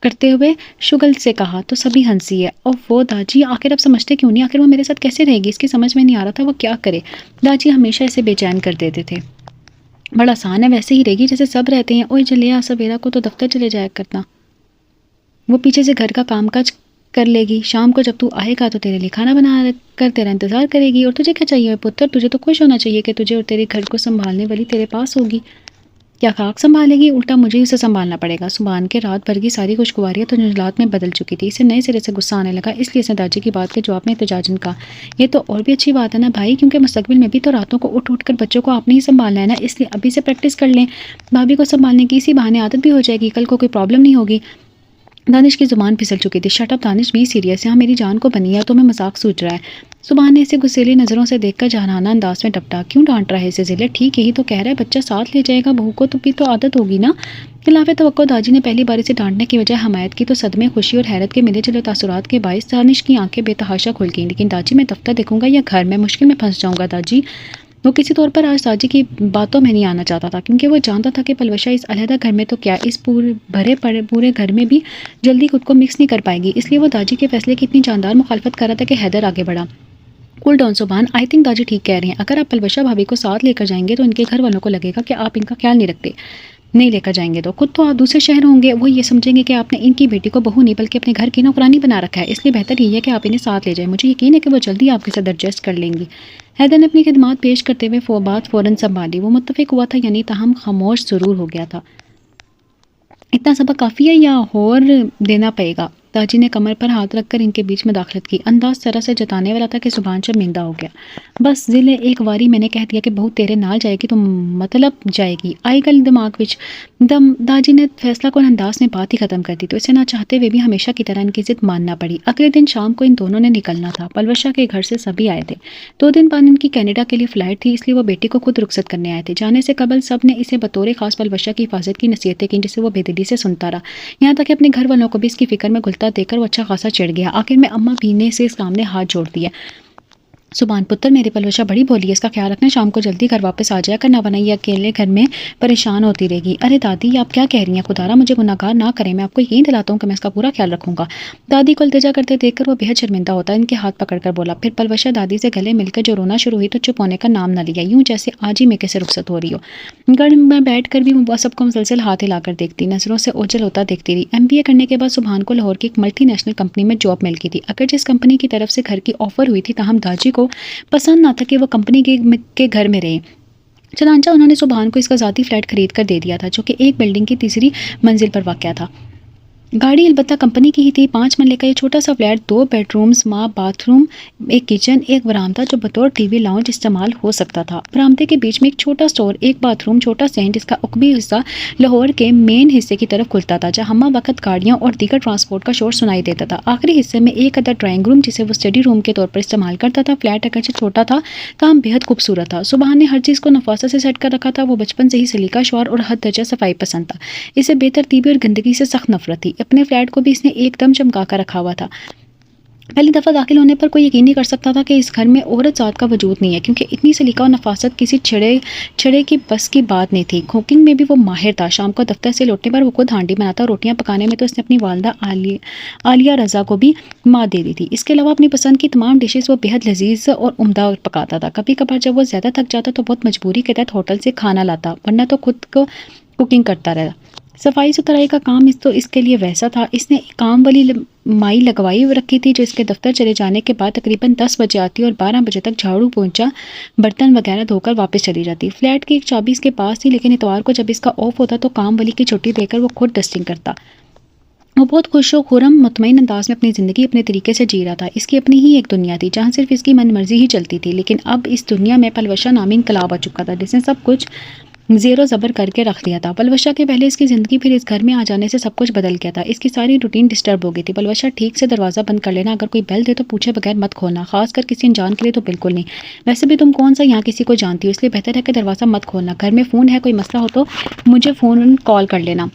करते हुए शुगल से कहा तो सभी हंसी है। और वो दाजी आखिर अब समझते क्यों नहीं? आखिर वो मेरे साथ कैसे रहेगी? इसकी समझ में नहीं आ रहा था वो क्या करे। दाजी हमेशा इसे बेचैन कर देते थे। बड़ा आसान है, वैसे ही रहेगी जैसे सब रहते हैं। ओए जलिया सवेरा को तो दफ्तर चले जाया करना, वो पीछे से घर का कामकाज कर लेगी। शाम को जब तू आएगा तो तेरे लिए खाना बना कर तेरा इंतजार करेगी। और तुझे क्या चाहिए पुत्र? तुझे तो खुश होना चाहिए कि तुझे और तेरे घर को संभालने वाली तेरे पास होगी। क्या खाक संभालेगी? उल्टा मुझे ही उसे संभालना पड़ेगा। सुबहान के रात भर की सारी खुशगवारियाँ तो जज्बात में बदल चुकी थी। इसे नए सिरे से गुस्सा आने लगा, इसलिए इसने दादी की बात के जवाब में एहतजाजन कहा, ये तो और भी अच्छी बात है ना भाई, क्योंकि मुस्तकबिल में भी तो रातों को उठ उठ कर बच्चों को आपने ही संभालना है ना, इसलिए अभी से प्रैक्टिस कर लें। भाभी को संभालने की इसी बहाने आदत भी हो जाएगी, कल को कोई प्रॉब्लम नहीं होगी। दानिश की जुबान फिसल चुकी थी। Shut up Danish, be serious. यहाँ मेरी जान को बनी है तो मैं मजाक सूझ रहा है। सुबहान ने इसे गुस्सेली नज़रों से देखकर जहानाना अंदाज में टपटा। क्यों डांट रहा है इसे जिले? ठीक यही तो कह रहा है, बच्चा साथ ले जाएगा, बहू को तो भी तो आदत होगी ना। खिलाफ तवक्को दाजी ने पहली बार इसे डांटने की वजह हमायत की तो सदमे, खुशी और हैरत के मिले जुले तासुरात के बायस दानिश की आंखें बेतहाशा खुल गईं। लेकिन दाजी मैं दफ्तर देखूंगा या घर में मुश्किल में फंस जाऊंगा दाजी। वो किसी तौर पर आज दादी की बातों में नहीं आना चाहता था, क्योंकि वो जानता था कि पलवशा इस अलहदा घर में तो क्या, इस पूरे घर में भी जल्दी खुद को मिक्स नहीं कर पाएगी। इसलिए वो दादी के फैसले की इतनी जानदार मुखालफत कर रहा था कि हैदर आगे बढ़ा। कूल डाउन सुबहान, आई थिंक दादी ठीक कह रही हैं। अगर आप पलवशा भाभी को साथ लेकर जाएंगे तो इनके घर वालों को लगेगा कि आप इनका ख्याल नहीं रखते। नहीं लेकर जाएंगे तो खुद तो आप दूसरे शहर होंगे, वो ये समझेंगे कि आपने इनकी बेटी को बहू नहीं बल्कि अपने घर की नौकरानी बना रखा है। इसलिए बेहतर यही है कि आप इन्हें साथ ले जाएं। मुझे यकीन है कि वो जल्दी आपके साथ एडजस्ट कर लेंगी। हैदर ने अपनी खिदमात पेश करते हुए बात फौरन संभाली। वो मुत्तफिक हुआ था, यानी ताहम खामोश जरूर हो गया था। इतना सबक काफ़ी है या और देना पड़ेगा? दाजी ने कमर पर हाथ रखकर इनके बीच में दाखिलत की। अंदाज तरह से जताने वाला था कि जुबान शर्मिंदा हो गया। बस जिले एक बारी मैंने कह दिया कि बहू तेरे नाल जाएगी तो मतलब जाएगी, आई गल दिमाग विच दम। दाजी ने फैसला को अंदाज में बात ही खत्म कर दी तो इसे ना चाहते हुए भी हमेशा की तरह इनकी जिद मानना पड़ी। अगले दिन शाम को इन दोनों ने निकलना था। पलवशा के घर से सभी आए थे। 2 दिन बाद इनकी कनाडा के लिए फ़्लाइट थी, इसलिए वो बेटी को खुद रुखसत करने आए थे। जाने से कबल सब ने इसे बतौर खास पलवशा की हिफाजत की नसीहतें की, जिसे वो बेदिली से सुनता रहा। यहाँ तक कि अपने घर वालों को भी इसकी फिक्र में घुलता देखकर वो अच्छा खासा चिढ़ गया। आखिर में अम्मा पीने से सामने हाथ जोड़ दिया। सुबहान पुत्र, मेरी पलवशा बड़ी भोली है, इसका ख्याल रखना, शाम को जल्दी घर वापस आ जाया करना, वरना ये अकेले घर में परेशान होती रहेगी। अरे दादी आप क्या कह रही हैं? खुदारा मुझे गुनाहगार ना करें, मैं आपको यकीन दिलाता हूँ कि मैं इसका पूरा ख्याल रखूंगा। दादी को इल्तिजा करते देखकर वो बेहद शर्मिंदा होता इनके हाथ पकड़कर बोला। फिर पलवशा दादी से गले मिलकर जो रोना शुरू हुई तो चुप होने का नाम न लिया, यूं जैसे आज ही मेके से रुखसत हो रही हो। घर में बैठ कर भी वो सबको मुसलसल हाथ हिलाकर देखती, नजरों से ओझल होता देखती रही। MBA करने के बाद सुबहान को लाहौर की एक मल्टीनेशनल कंपनी में जॉब मिल गई थी। अगर जिस कंपनी की तरफ से घर की ऑफर हुई थी, ताहम दाजी को पसंद ना था कि वो कंपनी के घर में रहे। चनांचा उन्होंने सुबहान को इसका ज़ाती फ्लैट खरीद कर दे दिया था, जो कि एक बिल्डिंग की तीसरी मंजिल पर वाक़या था। गाड़ी अलबत्ता कंपनी की ही थी। 5 मरले का ये छोटा सा फ्लैट 2 बेडरूम्स, बाथरूम, एक किचन, एक बरामदा जो बतौर टीवी लाउंज इस्तेमाल हो सकता था। बरामदे के बीच में एक छोटा स्टोर, एक बाथरूम, छोटा सेंट, जिसका उकबी हिस्सा लाहौर के मेन हिस्से की तरफ खुलता था, जहाँ हमा वक्त गाड़ियाँ और दीगर ट्रांसपोर्ट का शोर सुनाई देता था। आखिरी हिस्से में एक अदर ड्राइंग रूम, जिसे वो स्टडी रूम के तौर पर इस्तेमाल करता था। फ्लैट अगरचे छोटा था ताहम बेहद खूबसूरत था। सुबहान ने हर चीज़ को नफासा से सेट कर रखा था। वो बचपन से ही सलीका शुआर और हद दर्जा सफाई पसंद था। इसे बेतरतीबी और गंदगी से सख्त नफरत थी। अपने फ्लैट को भी इसने एकदम चमका कर रखा हुआ था। पहली दफ़ा दाखिल होने पर कोई यकीन नहीं कर सकता था कि इस घर में औरत ज़ात का वजूद नहीं है, क्योंकि इतनी सलीका और नफासत किसी छड़े की बस की बात नहीं थी। कुकिंग में भी वो माहिर था। शाम को दफ्तर से लौटने पर वो खुद हांडी बनाता। रोटियां पकाने में तो इसने अपनी वालदा आलिया रज़ा को भी मात दे दी थी। इसके अलावा अपनी पसंद की तमाम डिशेस वो बेहद लजीज और उम्दा पकाता था। कभी कभार जब वो ज़्यादा थक जाता तो बहुत मजबूरी के तहत होटल से खाना लाता, वरना तो खुद को कुकिंग करता रहा। सफाई सुथराई का काम इसके लिए वैसा था। इसने काम वाली माई लगवाई रखी थी, जो इसके दफ्तर चले जाने के बाद तकरीबन 10 बजे आती और 12 बजे तक झाड़ू पोंछा बर्तन वगैरह धोकर वापस चली जाती। फ्लैट की एक चाबी इसके पास थी, लेकिन इतवार को जब इसका ऑफ होता तो काम वाली की छुट्टी देकर वो खुद डस्टिंग करता। वो बहुत खुश व खुरम मुतमईन अंदाज में अपनी ज़िंदगी अपने तरीके से जी रहा था। इसकी अपनी ही एक दुनिया थी, जहाँ सिर्फ इसकी मन मर्जी ही चलती थी। लेकिन अब इस दुनिया में पलवशा नामी इनकलाब आ चुका था, जिसने सब कुछ ज़ेरो ज़बर करके रख दिया था। पलवशा के पहले इसकी ज़िंदगी फिर इस घर में आ जाने से सब कुछ बदल गया था। इसकी सारी रूटीन डिस्टर्ब हो गई थी। पलवशा ठीक से दरवाज़ा बंद कर लेना, अगर कोई बेल दे तो पूछे बगैर मत खोलना, खासकर किसी अनजान के लिए तो बिल्कुल नहीं। वैसे भी तुम कौन सा यहाँ किसी को जानती हो, इसलिए बेहतर है कि दरवाज़ा मत खोलना। घर में फ़ोन है, कोई मसला हो तो मुझे फ़ोन कॉल कर लेना।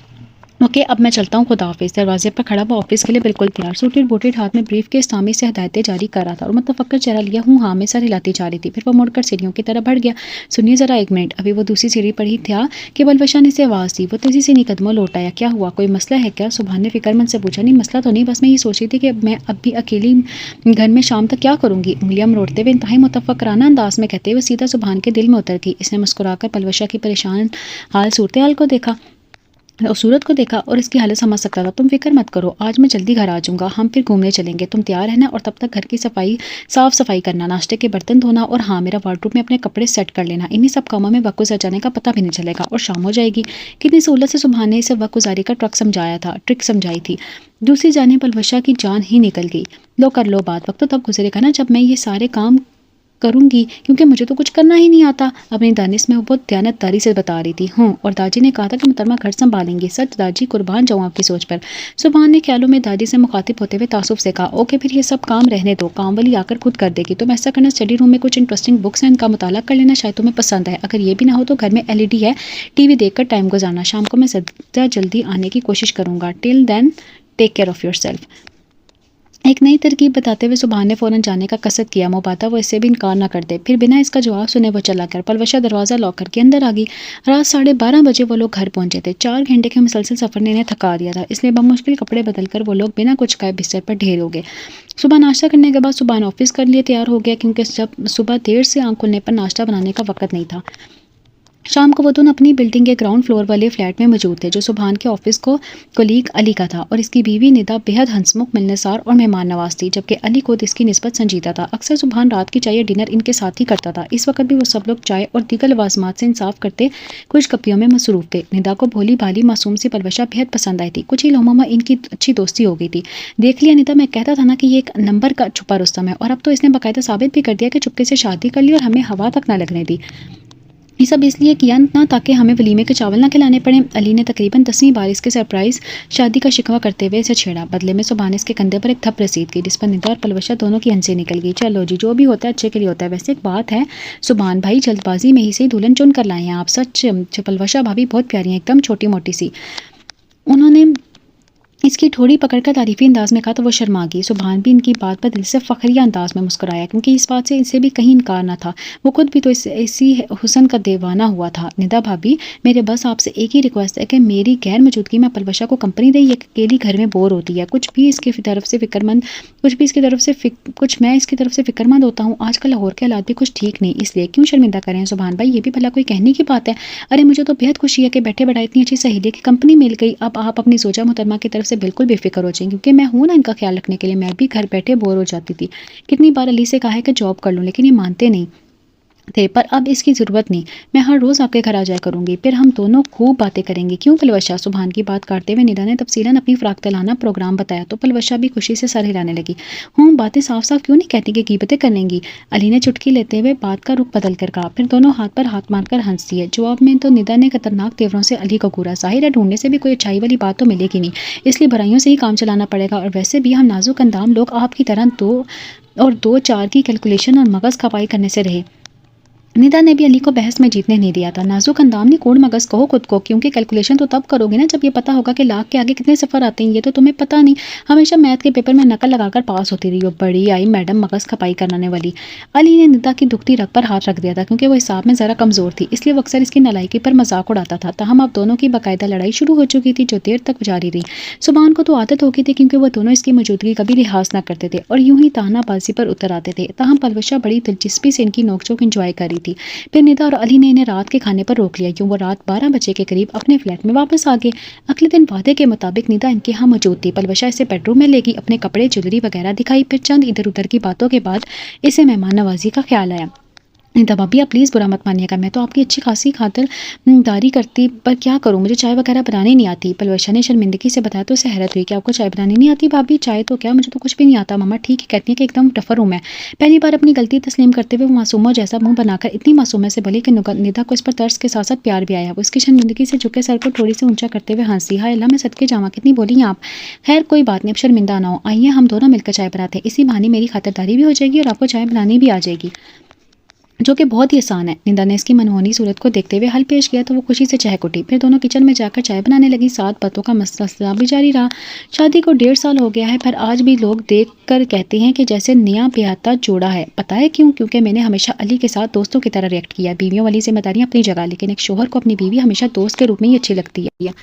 ओके, अब मैं चलता हूँ, खुदा हाफिज़। दरवाजे पर खड़ा हुआ ऑफिस के लिए बिल्कुल तैयार, सूटेड बूटेड, हाथ में ब्रीफ के सामी से हदायतें जारी कर रहा था और मुतफक्कर चेहरा लिया हूँ हाँ में सर हिलाती जा रही थी। फिर वो मुड़कर सीढ़ियों की तरफ बढ़ गया। सुनिए ज़रा एक मिनट। अभी वो दूसरी सीढ़ी पर ही था कि पलवशा ने से आवाज़ दी। वो तेज़ी से नहीं कदमों लौट आया। क्या हुआ, कोई मसला है क्या? सुबहान ने फिक्रमंद से पूछा। नहीं मसला तो नहीं, बस मैं ये सोच रही थी कि मैं अब भी अकेली घर में शाम तक क्या करूँगी। उंगलियां मरोड़ते हुए इंतहाई मुतफक्राना अंदाज में कहते हुए सीधा सुबहान के दिल में उतर गई। इसने मुस्कुराकर पलवशा की परेशान हाल सूरत हाल को देखा और सूरत को देखा और इसकी हालत समझ सकता था। तुम फिक्र मत करो, आज मैं जल्दी घर आ जाऊंगा, हम फिर घूमने चलेंगे। तुम तैयार है ना? और तब तक घर की साफ सफाई करना, नाश्ते के बर्तन धोना और हाँ मेरा वार्डरोब में अपने कपड़े सेट कर लेना। इन्हीं सब कामों में वक्त गुजर जाने का पता भी नहीं चलेगा और शाम हो जाएगी। कितनी सहूलत से सुबह ने इसे वक्त गुजारी का ट्रिक समझाई थी। दूसरी जाने पलवशा की जान ही निकल गई। लो कर लो बात, वक्त तो तब गुजरेगा ना जब मैं ये सारे काम करूंगी, क्योंकि मुझे तो कुछ करना ही नहीं आता। अपनी दानिश में वो बहुत दयानतदारी से बता रही थी। हूँ, और दादी ने कहा था कि मुहतरमा घर संभालेंगी। सच दादी, कुर्बान जाऊँ आपकी सोच पर। सुबहान ने ख्यालों में दादी से मुखातिब होते हुए तासुफ से कहा। ओके, फिर ये सब काम रहने दो, काम वाली आकर खुद कर देगी। तुम ऐसा करना, स्टडी रूम में कुछ इंटरेस्टिंग बुक्स हैं, इनका मुताला कर लेना, शायद तुम्हें पसंद है। अगर ये भी ना हो तो घर में LED है, TV देखकर टाइम गुजारना। शाम को मैं ज़्यादा जल्दी आने की कोशिश करूँगा। Till then take care of your self. एक नई तरकीब बताते हुए सुबहान ने फ़ौरन जाने का कसद किया। मुबाता वो इससे भी इनकार न कर दे। फिर बिना इसका जवाब सुने वो चला कर पलवशा दरवाज़ा लॉक करके अंदर आ गई। रात 12:30 बजे वो लोग घर पहुंचे थे। 4 घंटे के मुसलसल सफ़र ने इन्हें थका दिया था, इसलिए बमुश्किल कपड़े बदलकर वो लोग बिना कुछ खाए बिस्तर पर ढेर हो गए। सुबह नाश्ता करने के बाद सुबहान ऑफिस कर लिए तैयार हो गया, क्योंकि जब सुबह देर से आंख खुलने पर नाश्ता बनाने का वक्त नहीं था। शाम को वो दोनों अपनी बिल्डिंग के ग्राउंड फ्लोर वाले फ्लैट में मौजूद थे, जो सुबहान के ऑफिस को कोलीग अली का था और इसकी बीवी निदा बेहद हंसमुख, मिलनसार और मेहमान नवाज थी, जबकि अली खुद इसकी निस्बत संजीदा था। अक्सर सुबहान रात की चाय या डिनर इनके साथ ही करता था। इस वक्त भी वो सब लोग चाय और दीगर लवाजमात से इंसाफ करते कुछ गप्पियों में मसरूफ थे। निदा को भोली भाली मासूम सी पलवशा बेहद पसंद आई थी। कुछ ही लम्हों में इनकी अच्छी दोस्ती हो गई थी। देख लिया निदा, मैं कहता था ना कि ये एक नंबर का छुपा रुस्तम है, और अब तो इसने बाकायदा साबित भी कर दिया कि चुपके से शादी कर ली और हमें हवा तक ना लगने दी। ये सब इसलिए किया ना ताकि हमें वलीमे के चावल ना खिलाने पड़े। अली ने तकरीबन 10वीं बार इसके सरप्राइज शादी का शिकवा करते हुए इसे छेड़ा। बदले में सुबहान इसके कंधे पर एक थप रसीद की, जिस पर निदा और पलवशा दोनों की हंसी निकल गई। चलो जी, जो भी होता है अच्छे के लिए होता है। वैसे एक बात है सुबहान भाई, जल्दबाजी में ही से दुल्हन चुन कर लाए हैं आप। सच पलवशा भाभी बहुत प्यारी हैं, एकदम छोटी मोटी सी। उन्होंने इसकी ठोड़ी पकड़कर तारीफी अंदाज में कहा तो वो शर्मा गई। सुबहान भी इनकी बात पर दिल से फखरिया अंदाज में मुस्कुराया, क्योंकि इस बात से इसे भी कहीं इनकार ना था। वो खुद भी तो इसी हुसन का दीवाना हुआ था। निदा भाभी, मेरे बस आपसे एक ही रिक्वेस्ट है कि मेरी गैर मौजूदगी में पलवशा को कंपनी दे। ये अकेली घर में बोर होती है। कुछ मैं इसकी तरफ से फिक्रमंद होता हूँ। आजकल लाहौर के हालात भी कुछ ठीक नहीं, इसलिए क्यों शर्मिंदा करें सुबहान भाई, ये भी भला कोई कहने की बात है। अरे मुझे तो बेहद खुशी है कि बैठे बैठा इतनी अच्छी सहेली की कंपनी मिल गई। अब आप अपनी सोचा मुहतरमा की तरफ से बिल्कुल बेफिक्र हो जाएं, क्योंकि मैं हूं ना इनका ख्याल रखने के लिए। मैं भी घर बैठे बोर हो जाती थी। कितनी बार अली से कहा है कि जॉब कर लूं, लेकिन ये मानते नहीं थे। पर अब इसकी ज़रूरत नहीं, मैं हर रोज़ आपके घर आ जाया करूंगी, फिर हम दोनों खूब बातें करेंगे। क्यों पलवशा? सुबहान की बात काटते हुए निदा ने तफसीलन अपनी फ़राक तलाना प्रोग्राम बताया तो पलवशा भी खुशी से सर हिलाने लगी। बातें साफ साफ क्यों नहीं कहती कि ग़ीबतें करेंगी? अली ने चुटकी लेते हुए बात का रुख बदल कर कहा। फिर दोनों हाथ पर हाथ मारकर हंस दिए। जवाब में तो निदा ने खतरनाक तेवरों से अली को घूरा। ज़ाहिर है ढूंढने से भी कोई अच्छाई वाली बात तो मिलेगी नहीं, इसलिए बुराइयों से ही काम चलाना पड़ेगा। और वैसे भी हम नाजुक अंदाम लोग आपकी तरह 2 और 2 4 की कैलकुलेशन और मगज़ खपाई करने से रहे। निदा ने भी अली को बहस में जीतने नहीं दिया था। नाजुक अंदाम नहीं, कोड मगज कहो खुद को, क्योंकि कैलकुलेशन तो तब करोगे ना जब ये पता होगा कि लाख के आगे कितने सफ़र आते हैं। ये तो तुम्हें पता नहीं। हमेशा मैथ के पेपर में नकल लगाकर पास होती रही हो। बड़ी आई मैडम मगज खपाई कराने वाली। अली ने निदा की दुखती रग पर हाथ रख दिया था, क्योंकि वो हिसाब में ज़रा कमज़ोर थी, इसलिए वो अक्सर इसकी नालायकी पर मजाक उड़ाता था। तहम अब दोनों की बाकायदा लड़ाई शुरू हो चुकी थी, जो देर तक जारी रही। सुबहान को तो आदत हो गई थी, क्योंकि वो दोनों इसकी मौजूदगी कभी लिहाज न करते थे और यूं ही तानाबाजी पर उतर आते थे। तहम पलवशा बड़ी दिलचस्पी से इनकी नोकझोंक इंजॉय कर रही थी। फिर निदा और अली ने इन्हें रात के खाने पर रोक लिया, क्यों वो रात 12 बजे के करीब अपने फ्लैट में वापस आ गए। अगले दिन वादे के मुताबिक निदा इनके यहाँ मौजूद थी। पलवशा इसे बेडरूम में लेगी, अपने कपड़े ज्वेलरी वगैरह दिखाई। फिर चंद इधर उधर की बातों के बाद इसे मेहमान नवाजी का ख्याल आया। निदा भाभी आप प्लीज़ बुरा मत मानिएगा, मैं तो आपकी अच्छी खासी खातिरदारी करती, पर क्या करूँ, मुझे चाय वगैरह बनानी नहीं आती। पलवशा ने शर्मिंदगी से बताया तो उसे हैरत हुई कि आपको चाय बनानी नहीं आती भाभी? चाय तो क्या, मुझे तो कुछ भी नहीं आता। मम्मा ठीक है कहती है कि एकदम टफ़र हूँ मैं। पहली बार अपनी गलती तस्लीम करते हुए वो मासूमों जैसा मुँह बनाकर इतनी मासूमियत से बोली कि निदा को इस पर तर्स के साथ-साथ प्यार भी आया। वो उसकी शर्मिंदगी से झुके सर को थोड़ी सी ऊँचा करते हुए हँसी। हाय अल्लाह! मैं सदके जावां, कितनी बोली हैं आप। खैर कोई बात नहीं, अब शर्मिंदा ना हो। आइए हम दोनों मिलकर चाय बनाते हैं। इसी बहाने मेरी खातिरदारी भी हो जाएगी और आपको चाय बनानी भी आ जाएगी। जो कि बहुत ही आसान है। निदा ने इसकी मनमोहनी सूरत को देखते हुए हल पेश किया तो वो खुशी से चहक उठी। फिर दोनों किचन में जाकर चाय बनाने लगी। साथ बातों का मसला भी जारी रहा। शादी को 1.5 साल हो गया है, पर आज भी लोग देख कर कहते हैं कि जैसे नया ब्याहता जोड़ा है। पता है क्यों? क्योंकि मैंने हमेशा अली के साथ दोस्तों की तरह रिएक्ट किया। बीवियों वाली जिम्मेदारी अपनी जगह, लेकिन एक शोहर को अपनी बीवी हमेशा दोस्त के रूप में ही अच्छी लगती है।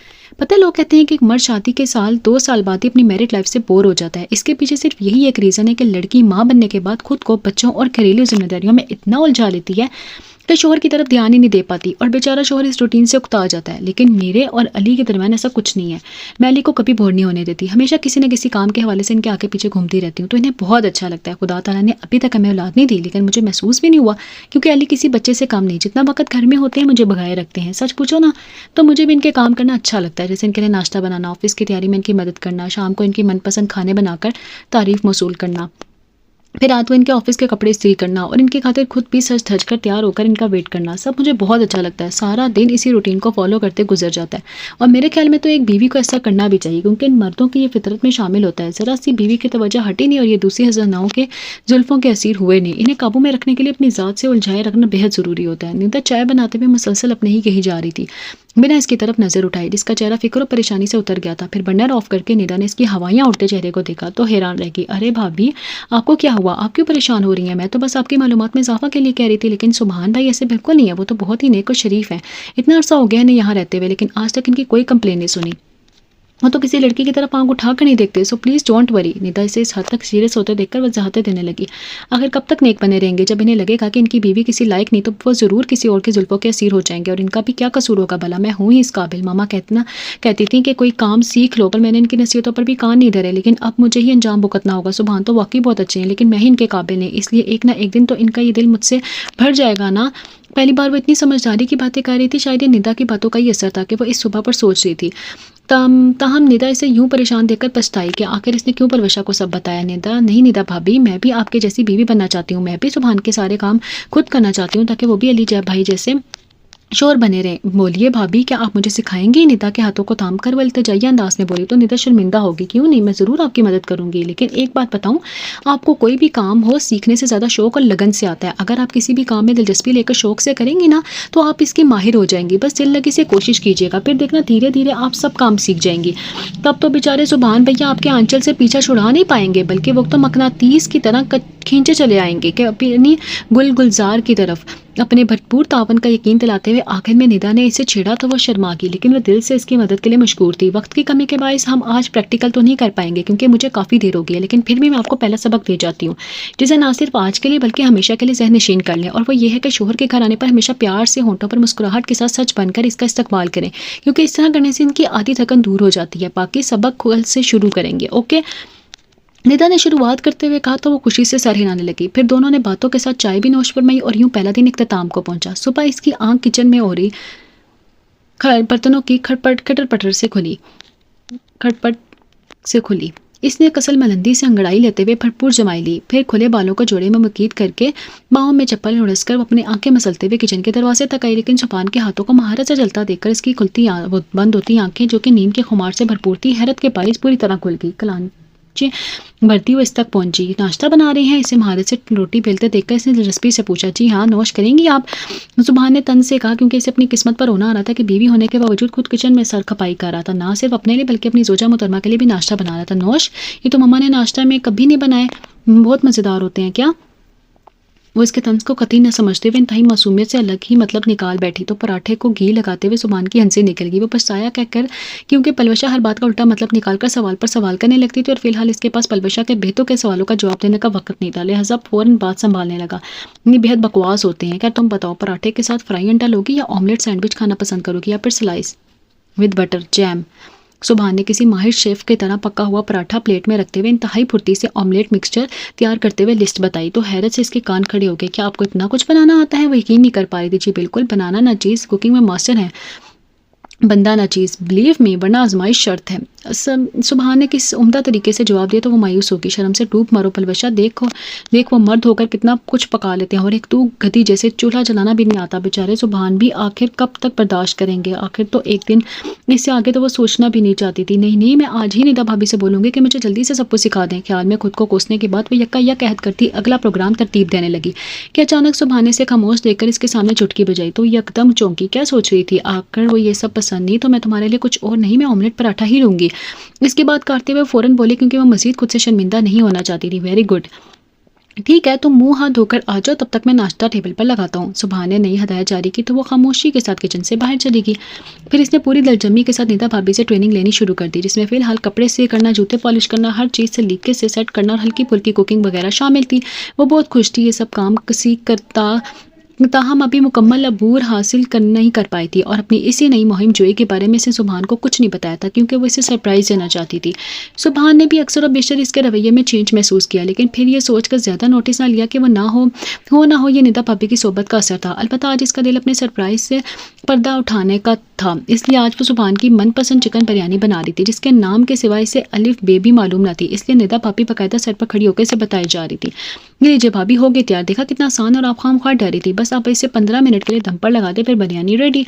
पता है, लोग कहते हैं कि एक मर्द शादी के 2 साल बाद ही अपनी मैरिड लाइफ से बोर हो जाता है। इसके पीछे सिर्फ यही एक रीज़न है कि लड़की माँ बनने के बाद खुद को बच्चों और घरेलू जिम्मेदारियों में इतना उलझा लेती है कि शोहर की तरफ ध्यान ही नहीं दे पाती और बेचारा शोहर इस रूटीन से उकता जाता है। लेकिन मेरे और अली के दरमियान ऐसा कुछ नहीं है। मैं अली को कभी बोर नहीं होने देती, हमेशा किसी न किसी काम के हवाले से इनके आगे पीछे घूमती रहती हूँ, तो इन्हें बहुत अच्छा लगता है। खुदा ताला ने अभी तक हमें औलाद नहीं दी, लेकिन मुझे महसूस भी नहीं हुआ, क्योंकि अली किसी बच्चे से कम नहीं। जितना वक्त घर में होते हैं मुझे भगाए रखते हैं। सच पूछो ना तो मुझे भी इनके काम करना अच्छा लगता है, जैसे इनके लिए नाश्ता बनाना, ऑफिस की तैयारी में इनकी मदद करना, शाम को इनकी मनपसंद खाने बनाकर तारीफ मौसूल करना, फिर रात को इनके ऑफिस के कपड़े इस्त्री करना और इनके खातिर खुद भी सज धज कर तैयार होकर इनका वेट करना, सब मुझे बहुत अच्छा लगता है। सारा दिन इसी रूटीन को फॉलो करते गुजर जाता है। और मेरे ख्याल में तो एक बीवी को ऐसा करना भी चाहिए, क्योंकि इन मर्दों की ये फितरत में शामिल होता है। ज़रा सी बीवी की तवज्जो हटी नहीं और ये दूसरी हज़रनाओं के जुल्फ़ों के असीर हुए नहीं। इन्हें काबू में रखने के लिए अपनी ज़ात से उलझाए रखना बेहद ज़रूरी होता है। निदा चाय बनाते हुए मुसलसल अपने ही कही जा रही थी, बिना इसकी तरफ नजर उठाई, जिसका चेहरा फिक्र और परेशानी से उतर गया था। फिर बर्नर ऑफ करके निदा ने इसकी हवाइयाँ उड़ते चेहरे को देखा तो हैरान रह गई। अरे भाभी, आपको क्या हुआ? आप क्यों परेशान हो रही हैं? मैं तो बस आपकी मालूमात में इजाफा के लिए कह रही थी। लेकिन सुभान भाई ऐसे बिल्कुल नहीं है, वो तो बहुत ही नेक और शरीफ हैं। इतना अरसा हो गया इन्हें यहाँ रहते हुए, लेकिन आज तक इनकी कोई कंप्लेन नहीं सुनी। वो तो किसी लड़की की तरफ आंख उठा कर नहीं देखते। So please don't worry. Nida इसे इस हद तक सीरियस होते देखकर वजाहतें देने लगी। आखिर कब तक नेक बने रहेंगे? जब इन्हें लगेगा कि इनकी बीवी किसी लायक नहीं, तो वो ज़रूर किसी और के जुल्फों के असीर हो जाएंगे। और इनका भी क्या कसूर होगा भला? मैं हूँ ही इस काबिल। मामा कहती थी कि कोई काम सीख लो, पर मैंने इनकी नसीहतों पर भी कान नहीं धरे। लेकिन अब मुझे ही अंजाम भुगतना होगा। सुभान तो वाकई बहुत अच्छे हैं, लेकिन मैं ही इनके काबिल नहीं। इसलिए एक ना एक दिन तो इनका ये दिल मुझसे भर जाएगा ना। पहली बार वो इतनी समझदारी की बातें कर रही थी। शायद ये निदा की बातों का ही असर था कि वो इस सुबह पर सोच रही थी। ताहम निदा इसे यूं परेशान देखकर पछताई कि आखिर इसने क्यों परवशा को सब बताया। निदा, नहीं निदा भाभी, मैं भी आपके जैसी बीवी बनना चाहती हूँ। मैं भी सुभान के सारे काम खुद करना चाहती हूँ, ताकि वो भी अली जैब भाई जैसे शोर बने रहे। बोलिए भाभी, क्या आप मुझे सिखाएंगी? निदा के हाथों को थाम कर वो इल्तिजाई अंदाज में बोली तो निदा शर्मिंदा होगी। क्यों नहीं, मैं ज़रूर आपकी मदद करूंगी। लेकिन एक बात बताऊं, आपको कोई भी काम हो सीखने से ज़्यादा शौक और लगन से आता है। अगर आप किसी भी काम में दिलचस्पी लेकर शौक से करेंगी ना, तो आप इसकी माहिर हो जाएंगी। बस दिल लगी से कोशिश कीजिएगा, फिर देखना धीरे धीरे आप सब काम सीख जाएंगी। तब तो बेचारे सुभान भैया आपके आंचल से पीछा छुड़ा नहीं पाएंगे, बल्कि वो तो मकनातीस की तरह खींचे चले आएंगे कि अपनी गुलजार की तरफ। अपने भरपूर तावन का यकीन दिलाते हुए आखिर में निदा ने इसे छेड़ा तो वो शर्मा गई, लेकिन वह दिल से इसकी मदद के लिए मशकूर थी। वक्त की कमी के बायस हम आज प्रैक्टिकल तो नहीं कर पाएंगे, क्योंकि मुझे काफ़ी देर हो गई है, लेकिन फिर भी मैं आपको पहला सबक दे जाती हूँ, जिसे ना सिर्फ आज के लिए बल्कि हमेशा के लिए जहन नशीन कर लें। और वो ये है कि शोहर के घर आने पर हमेशा प्यार से होंठों पर मुस्कुराहट के साथ सच बनकर इसका इस्तकबाल करें, क्योंकि इस तरह करने से इनकी आधी थकन दूर हो जाती है। बाकी सबक कल से शुरू करेंगे, ओके? निदा ने शुरुआत करते हुए कहा तो वो खुशी से सर हिलाने लगी। फिर दोनों ने बातों के साथ चाय भी नोश फरमाई और यूं पहला दिन इख्तिताम को पहुंचा। सुबह इसकी आंख किचन में हो रही बर्तनों की खटपट से खुली। इसने कसल मलंदी से अंगड़ाई लेते हुए भरपूर जमाई ली। फिर खुले बालों को जोड़े में मकीद करके बाहों में चप्पल उड़सकर वो अपनी आंखें मसलते हुए किचन के दरवाजे तक आई। लेकिन सुभान के हाथों को महारत से जलता देखकर इसकी बंद होती आंखें, जो कि नींद के खुमार से भरपूर थी, हैरत के बारिश पूरी तरह खुल गई। भरती हुए इस तक पहुंची। नाश्ता बना रही हैं? इसे महारत से रोटी बेलते देखकर इसने दिलचस्पी से पूछा। जी हाँ, नोश करेंगी आप? सुभान ने तन से कहा, क्योंकि इसे अपनी किस्मत पर रोना आ रहा था कि बीवी होने के बावजूद खुद किचन में सर खपाई कर रहा था। ना सिर्फ अपने लिए बल्कि अपनी जोजा मोहतरमा के लिए भी नाश्ता बना रहा था। नोश, ये तो मम्मा ने नाश्ता में कभी नहीं बनाए, बहुत मज़ेदार होते हैं। क्या? वो इसके तंज को कतई न समझते हुए इंतहाई मासूमियत से अलग ही मतलब निकाल बैठी तो पराठे को घी लगाते हुए सुभान की हंसी निकल गई। वो पछताया कहकर, क्योंकि पलवशा हर बात का उल्टा मतलब निकालकर सवाल पर सवाल करने लगती थी और फिलहाल इसके पास पलवशा के बेहतों के सवालों का जवाब देने का वक्त नहीं था। लिहाजा फौरन बात संभालने लगा। ये बेहद बकवास होते हैं। क्या तुम बताओ, पराठे के साथ फ्राई अंडा लोगी या ऑमलेट सैंडविच खाना पसंद करोगी, या फिर स्लाइस विद बटर जैम? सुभान ने किसी माहिर शेफ की तरह पका हुआ पराठा प्लेट में रखते हुए इंतहाई फुर्ती से ऑमलेट मिक्सचर तैयार करते हुए लिस्ट बताई तो हैरत से इसके कान खड़े हो गए। क्या आपको इतना कुछ बनाना आता है? वो यकीन नहीं कर पा रही थी। जी बिल्कुल, बनाना ना चीज़, कुकिंग में मास्टर है, बंदा ना चीज़, बिलीव मी, वरना आजमाइश शर्त है। सुभान ने किस उम्दा तरीके से जवाब दिया तो वो मायूस होगी। शर्म से डूब मरो पलवशा, देख वो मर्द होकर कितना कुछ पका लेते हैं और एक तू गधी जैसे चूल्हा जलाना भी नहीं आता। बेचारे सुभान भी आखिर कब तक बर्दाश्त करेंगे? आखिर तो एक दिन, इससे आगे तो वो सोचना भी नहीं चाहती थी। नहीं, मैं आज ही निदा भाभी से बोलूँगी कि मुझे जल्दी से सब कुछ सिखा दें। ख्याल में खुद को कोसने के बाद वो यक्का यक्का कहत करती अगला प्रोग्राम तरतीब देने लगी कि अचानक सुभान ने से खामोश देखकर इसके सामने चुटकी बजाई तो यकदम चौंकी। क्या सोच रही थी? आकर वो ये सब पसंद नहीं तो मैं तुम्हारे लिए कुछ और नहीं, मैं ऑमलेट पराठा ही लूँगी। इसके बाद काटते हुए फौरन बोली क्योंकि वो मजीद खुद से शर्मिंदा नहीं होना चाहती थी। वेरी गुड, ठीक है, तुम मुंह हाथ धोकर आ जाओ, तब तक मैं नाश्ता टेबल पर लगाता हूँ। सुभान ने नई हदायत जारी की तो वो खामोशी के साथ किचन से बाहर चली गई। फिर इसने पूरी दिलजमी के साथ निदा भाभी से ट्रेनिंग लेनी शुरू कर दी, जिसमें फिलहाल कपड़े से करना, जूते पॉलिश करना, हर चीज़ से लीके से सेट करना और हल्की फुल्की कुकिंग वगैरह शामिल थी। वो बहुत खुश थी ये सब काम सीख करता, ताहम अभी मुकम्मल अबूर हासिल नहीं कर पाई थी और अपनी इसी नई मुहिम जोई के बारे में इसे सुभान को कुछ नहीं बताया था क्योंकि वो इसे सरप्राइज देना चाहती थी। सुभान ने भी अक्सर और बेशर इसके रवैये में चेंज महसूस किया, लेकिन फिर ये सोचकर ज़्यादा नोटिस ना लिया कि वो ना हो ये निदा भाभी की सोबत का असर था। अलबत्ता आज इसका दिल अपने सरप्राइज से पर्दा उठाने का था, इसलिए आज वो सुभान की मनपसंद चिकन बिरयानी बना रही थी जिसके नाम के सिवाय इसे अलिफ बे भी मालूम ना थी। इसलिए निदा भाभी बाकायदा सर पर खड़ी होकर इसे बताई जा रही थी। लीजिए भाभी, हो गई तैयार, देखा कितना आसान और आप खामख्वाह डरी थी, बस आप इसे 15 मिनट के लिए दम पर लगा दे, फिर बिरयानी रेडी।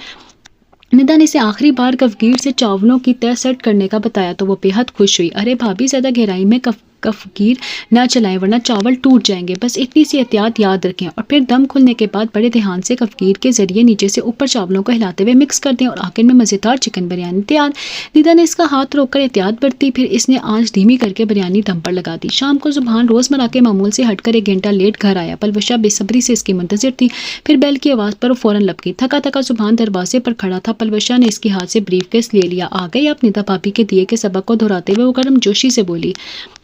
निदा ने इसे आखिरी बार कफगीर से चावलों की तय सेट करने का बताया तो वो बेहद खुश हुई। अरे भाभी, ज़्यादा गहराई में कफगीर ना चलाएं वरना चावल टूट जाएंगे, बस इतनी सी एहतियात याद रखें। और फिर दम खुलने के बाद बड़े ध्यान से कफगीर के जरिए नीचे से ऊपर चावलों को हिलाते हुए मिक्स कर दें और आखिर में मज़ेदार चिकन बिरयानी तैयार। निदा ने इसका हाथ रोककर एहतियात बरती, फिर इसने आंच धीमी करके बिरयानी दम पर लगा दी। शाम को सुभान रोज़मर्रा के मामूल से हटकर 1 घंटा लेट घर आया। पलवशा बेसब्री से इसकी मुंतजिर थी। फिर बेल की आवाज़ पर वो फ़ौरन लपकी। थका थका सुभान दरवाजे पर खड़ा था। पलवशा ने इसके हाथ से ब्रीफकेस ले लिया। आ गई आप? निदा भाभी के दिए के सबक को दोहराते हुए वो गर्म जोशी से बोली।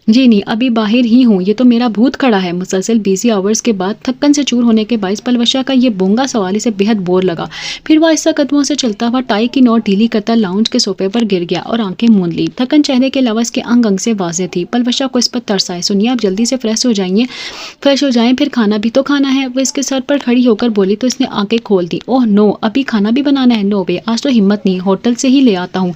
जी नहीं, अभी बाहर ही हूँ, ये तो मेरा भूत खड़ा है। मुसलसल बिजी आवर्स के बाद थक्कन से चूर होने के बायस पलवशा का ये बोंगा सवाल इसे बेहद बोर लगा। फिर वह आहिस्ता कदमों से चलता हुआ टाई की नोट ढीली करता लाउंज के सोफे पर गिर गया और आंखें मूंद ली। थकन चेहरे के अलावा इसके अंग अंग से वाज़ेह थी। पलवशा को इस पर तरस आए। सुनिए, आप जल्दी से फ्रेश हो जाएं, फिर खाना भी तो खाना है। वो इसके सर पर खड़ी होकर बोली तो इसने आंखें खोल दी। ओह नो, अभी खाना भी बनाना है? नो वे, आज तो हिम्मत नहीं, होटल से ही ले आता हूँ।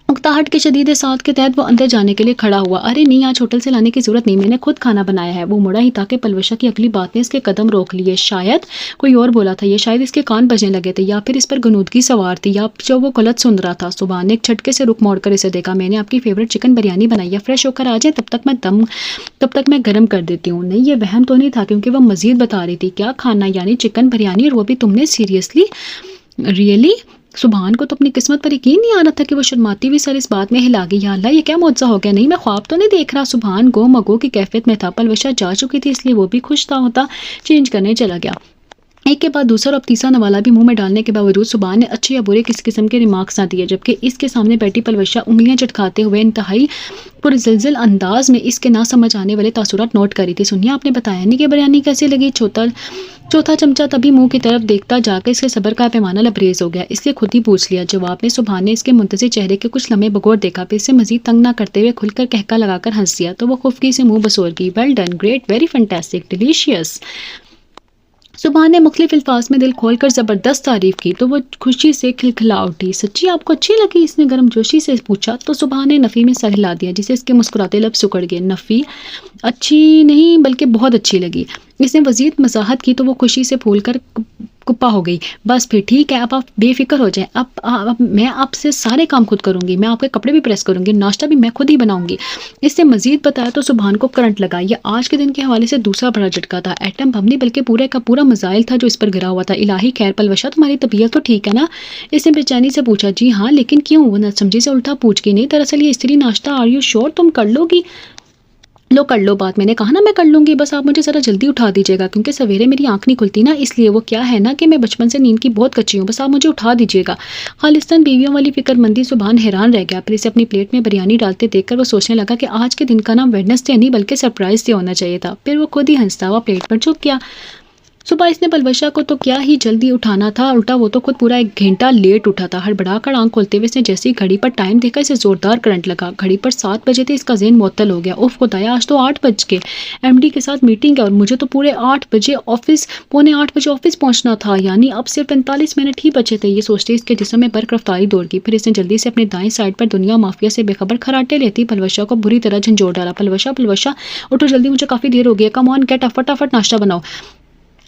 उकताहट के शदीद साथ के तहत वो अंदर जाने के लिए खड़ा हुआ। अरे नहीं, आज होटल से लाने की जरूरत नहीं, मैंने खुद खाना बनाया है। वो मुड़ा ही था कि पलवशा की अगली बात ने इसके कदम रोक लिए। शायद कोई और बोला था ये, शायद इसके कान बजने लगे थे या फिर इस पर गनूदगी सवार थी या जो वो गलत सुन रहा था। सुभान ने एक झटके से रुख मोड़कर इसे देखा। मैंने आपकी फेवरेट चिकन बिरयानी बनाई है, फ्रेश होकर आ जाए, तब तक मैं गर्म कर देती हूँ। नहीं, ये वहम तो नहीं था क्योंकि वह मजीद बता रही थी। क्या खाना? यानी चिकन बिरयानी, और वो भी तुमने? सीरियसली? रियली? सुभान को तो अपनी किस्मत पर यकीन नहीं आ रहा था कि वो शर्माती हुई सर इस बात में हिला गई। या अल्लाह, ये क्या मौजज़ा हो गया? नहीं, मैं ख्वाब तो नहीं देख रहा। सुभान गो मगो की कैफियत में था। पलवशा जा चुकी थी इसलिए वो भी खुश था होता चेंज करने चला गया। एक के बाद दूसरा और अब तीसरा नवाला भी मुंह में डालने के बावजूद सुभान ने अच्छे या बुरे किसी किस्म के रिमार्क्स ना दिए, जबकि इसके सामने बैठी पलवशा उंगलियां चटकाते हुए इंतहाई पुरजलजल अंदाज में इसके ना समझ आने वाले तासुरात नोट करी थी। सुनिए, आपने बताया नहीं कि बिरयानी कैसी लगी? चौथा चमचा तभी मुंह की तरफ देखता जाकर इसके सब्र का पैमाना लबरेज हो गया। इसलिए खुद ही पूछ लिया। जवाब में सुभान ने इसके मुंतज़िर चेहरे के कुछ लम्हे बगौर देखा, फिर इसे मजीद तंग ना करते हुए खुलकर कहका लगाकर हंस दिया तो वो खुफकी से मुंह बसोर गई। Well done, great, very fantastic, delicious. सुभान ने मुख्तलिफ अल्फाज में दिल खोलकर ज़बरदस्त तारीफ़ की तो वो खुशी से खिलखिला उठी। सच्ची आपको अच्छी लगी? इसने गर्मजोशी से पूछा तो सुभान ने नफ़ी में सर हिला दिया जिसे इसके मुस्कुराते लब सिकुड़ गए। नफ़ी? अच्छी नहीं बल्कि बहुत अच्छी लगी। इसने मज़ीद मज़ाहत की तो वो खुशी से फूल कर कुप्पा हो गई। बस फिर ठीक है, अब आप बेफिक्र हो जाएं। अब मैं आपसे सारे काम खुद करूंगी, मैं आपके कपड़े भी प्रेस करूंगी, नाश्ता भी मैं खुद ही बनाऊंगी। इससे मजीद बताया तो सुभान को करंट लगा। यह आज के दिन के हवाले से दूसरा बड़ा झटका था। एटम बम नहीं बल्कि पूरे का पूरा मिसाइल था जो इस पर गिरा हुआ था। इलाही खैर, पलवशा तुम्हारी तबीयत तो ठीक है ना? इसने बेचैनी से पूछा। जी हाँ, लेकिन क्यों? वो न समझी से उल्टा पूछ की। नहीं, दरअसल ये स्त्री नाश्ता, आर यू श्योर तुम कर लोगी? लो कर लो बात, मैंने कहा ना मैं कर लूँगी, बस आप मुझे ज़रा जल्दी उठा दीजिएगा क्योंकि सवेरे मेरी आंख नहीं खुलती ना, इसलिए। वो क्या है ना कि मैं बचपन से नींद की बहुत कच्ची हूँ, बस आप मुझे उठा दीजिएगा। खालिस्तान बीवियों वाली फिक्रमंदी। सुभान हैरान रह गया। फिर इसे अपनी प्लेट में बिरयानी डालते देखकर वो सोचने लगा कि आज के दिन का नाम वेडनेसडे नहीं बल्कि सरप्राइज डे होना चाहिए था। फिर वो खुद ही हंसता हुआ प्लेट पर झुक गया। सुबह इसने पलवशा को तो क्या ही जल्दी उठाना था, उल्टा वो तो खुद पूरा 1 घंटा लेट उठा था। हड़बड़ाकर आँख खोलते हुए इसने जैसे ही घड़ी पर टाइम देखा, इसे ज़ोरदार करंट लगा। घड़ी पर 7 बजे थे, इसका ज़हन मुअत्तल हो गया। उफ़ खुदाया, आज तो 8 बज गए। एमडी के साथ मीटिंग है और मुझे तो पूरे 8 बजे ऑफ़िस पौने 8 बजे ऑफ़िस पहुँचना था, यानी अब सिर्फ 45 मिनट ही बचे थे। ये सोचते इसके जिस्म में बर्क़ रफ़्तारी दौड़ गई। फिर इसने जल्दी से अपनी दाएँ साइड पर दुनिया माफिया से बेखबर खर्राटे लेती पलवशा को बुरी तरह झंझोड़ डाला। पलवशा पलवशा उठो जल्दी, मुझे काफ़ी देर हो गई है, कम ऑन गेट अप, फटाफट नाश्ता बनाओ।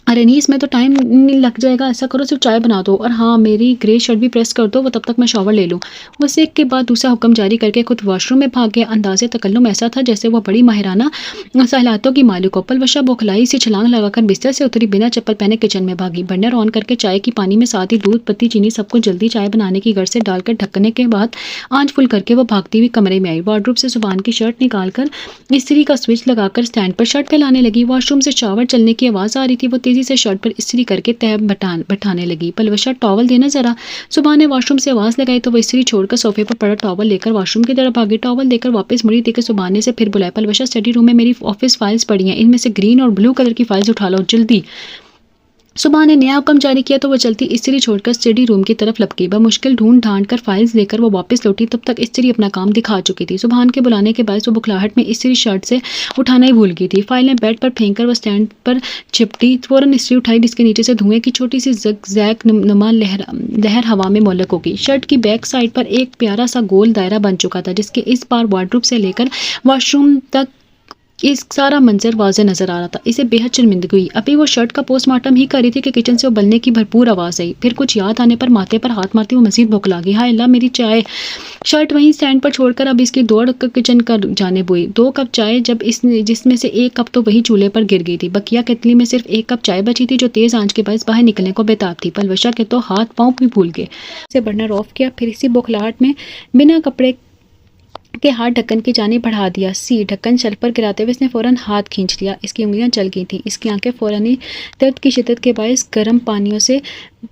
अरे नहीं, इसमें तो टाइम नहीं लग जाएगा, ऐसा करो सिर्फ चाय बना दो, और हाँ मेरी ग्रे शर्ट भी प्रेस कर दो, वो तब तक मैं शॉवर ले लूँ। वो एक के बाद दूसरा हुक्म जारी करके खुद वॉशरूम में भाग गया। अंदाज़े तकल्लुम ऐसा था जैसे वो बड़ी माहिराना सलाहियतों की मालिक हो। पलवशा बौखलाई से छलांग लगाकर बिस्तर से उतरी, बिना चप्पल पहने किचन में भागी। बर्नर ऑन करके चाय की पानी में साथ ही दूध, पत्ती, चीनी सबको जल्दी चाय बनाने की गर्ज से डालकर ढकने के बाद आंच फुल करके वो भागती हुई कमरे में आई। वार्डरोब से सुभान की शर्ट निकालकर इस्त्री का स्विच लगाकर स्टैंड पर शर्ट फैलाने लगी। वॉशरूम से शावर चलने की आवाज़ आ रही थी। वो तेज़ी से शर्ट पर इस्त्री करके तह बैठाने लगी। पलवशा, टॉवल देना ज़रा। सुबह ने वॉशरूम से आवाज़ लगाई तो वो इस्त्री छोड़कर सोफे पर पड़ा टॉवल लेकर वॉशरूम की तरफ भागी। टॉवल देकर वापस मुड़ी, देखकर सुबह ने से फिर बुलाया, पलवशा स्टडी रूम में मेरी ऑफिस फाइल्स पड़ी हैं, इनमें से ग्रीन और ब्लू कलर की फाइल्स उठा लो जल्दी। सुबह ने नया हुक्म जारी किया तो वो चलती इस्त्री छोड़कर स्टडी रूम की तरफ लपकी। बमुश्किल ढूंढ ढांड कर फाइल्स लेकर वो वापस लौटी, तब तक इस्त्री अपना काम दिखा चुकी थी। सुबहान के बुलाने के बाद वो बुखलाहट में इस्त्री शर्ट से उठाना ही भूल गई थी। फाइलें बेड पर फेंक कर वो स्टैंड पर चिपटी, फौरन इस्त्री उठाई जिसके नीचे से धुएं की छोटी सी जैक नुमा लहर हवा में मोलक हो गई। शर्ट की बैक साइड पर एक प्यारा सा गोल दायरा बन चुका था, जिसके इस पार वार्डरोब से लेकर वॉशरूम तक इस सारा मंजर वाज़े नजर आ रहा था। इसे बेहद शर्मिंदगी हुई। अभी वो शर्ट का पोस्टमार्टम ही कर रही थी कि किचन से उबलने की भरपूर आवाज़ आई। फिर कुछ याद आने पर माथे पर हाथ मारती वो मजीद भूख लगी। हाय अल्लाह, मेरी चाय। शर्ट वहीं स्टैंड पर छोड़कर अब इसकी दौड़ किचन का जाने बोई। 2 कप चाय जब इसने जिसमें से 1 कप तो वही चूल्हे पर गिर गई थी। बकिया केतली में सिर्फ 1 कप चाय बची थी जो तेज़ आंच के बायस बाहर निकलने को बेताब थी। पलवशा के तो हाथ पाँव भी भूल गए। से बर्नर ऑफ किया, फिर इसी बुखलाहट में बिना कपड़े के हाथ ढक्कन की जानिब बढ़ा दिया। ढक्कन शल पर गिराते हुए इसने फ़ौरन हाथ खींच लिया। इसकी उंगलियां जल गई थीं। इसकी आंखें फ़ौरन ही दर्द की शिद्दत के बायस गर्म पानियों से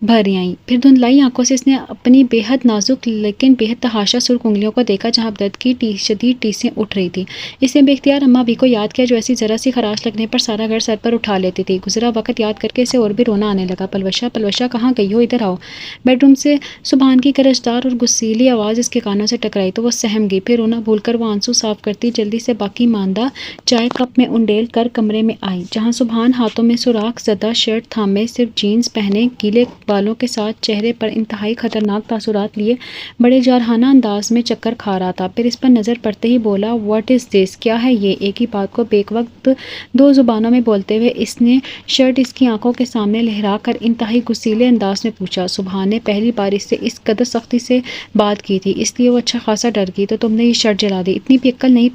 भर आईं। फिर धुंधलाई आंखों से इसने अपनी बेहद नाजुक लेकिन बेहद तहाशा सुर्ख उंगलियों को देखा जहां दर्द की शदीद टीसें उठ रही थी। इसने बेख्तियार अम्मा भी को याद किया जो ऐसी ज़रा सी खराश लगने पर सारा घर सर पर उठा लेती थी। गुजरा वक्त याद करके इसे और भी रोना आने लगा। पलवशा पलवशा, कहाँ गई हो, इधर आओ। बेडरूम से सुबहान की करजदार और गुस्सीली आवाज़ इसके कानों से टकराई तो वो सहम गई। फिर रोना भूलकर वो आंसू साफ करती जल्दी से बाकी मांदा चाय कप में उंडेल कर कमरे में आई, जहाँ सुबहान हाथों में सुराख ज़दा शर्ट थामे सिर्फ जीन्स पहने गीले बालों के साथ चेहरे पर इंतहाई खतरनाक तासुरात लिए बड़े जारहाना अंदाज में चक्कर खा रहा था। फिर इस पर नज़र पड़ते ही बोला, व्हाट इज़ दिस, क्या है ये। एक ही बात को बेवक्त 2 जुबानों में बोलते हुए इसने शर्ट इसकी आंखों के सामने लहरा कर इंतहाई गुस्सीले अंदाज में पूछा। सुबहान ने पहली बार इससे इस कदर सख्ती से बात की थी, इसलिए वो अच्छा खासा डर गई। तो तुमने ये शर्ट जला दी, इतनी भी अक्ल नहीं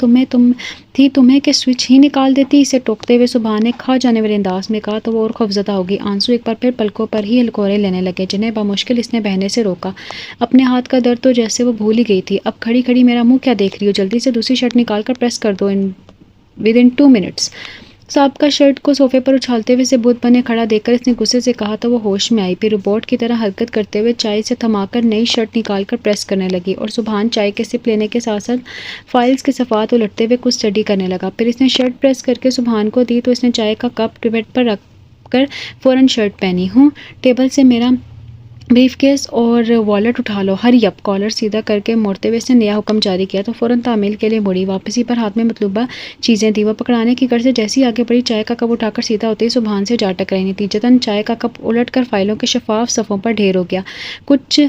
तुम्हें कि स्विच ही निकाल देती। इसे टोकते हुए सुबहान ने खा जाने वाले अंदाज में कहा तो वो और खौफजदा होगी। आंसू एक बार फिर पलकों पर ही हलकोरे लेने लगे, जिन्हें बामुश्किल इसने बहने से रोका। अपने हाथ का दर्द तो जैसे वो भूल ही गई थी। अब खड़ी खड़ी मेरा मुंह क्या देख रही हो, जल्दी से दूसरी शर्ट निकाल कर प्रेस कर दो विदिन 2 मिनट्स। साहब का शर्ट को सोफे पर उछालते हुए से बुत बने खड़ा देखकर इसने गुस्से से कहा तो वो होश में आई। फिर रोबोट की तरह हरकत करते हुए चाय से थमाकर नई शर्ट निकालकर प्रेस करने लगी और सुबहान चाय के सिप लेने के साथ साथ फाइल्स के सफ़ात उलटते हुए कुछ स्टडी करने लगा। फिर इसने शर्ट प्रेस करके सुबहान को दी तो इसने चाय का कप टिबेट पर रख कर फ़ौरन शर्ट पहनी। हूँ, टेबल से मेरा ब्रीफकेस और वॉलेट उठा लो, हरी अप। कॉलर सीधा करके मोड़ते हुए इसने नया हुक्म जारी किया तो फ़ौरन तामील के लिए मुड़ी। वापसी पर हाथ में मतलूबा चीज़ें दी। वह पकड़ाने की गर्ज से जैसी आगे बढ़ी, चाय का कप उठाकर सीधा होते ही सुबहान से जा टकराई। नतीजतन चाय का कप उलटकर फाइलों के शफाफ सफ़ों पर ढेर हो गया। कुछ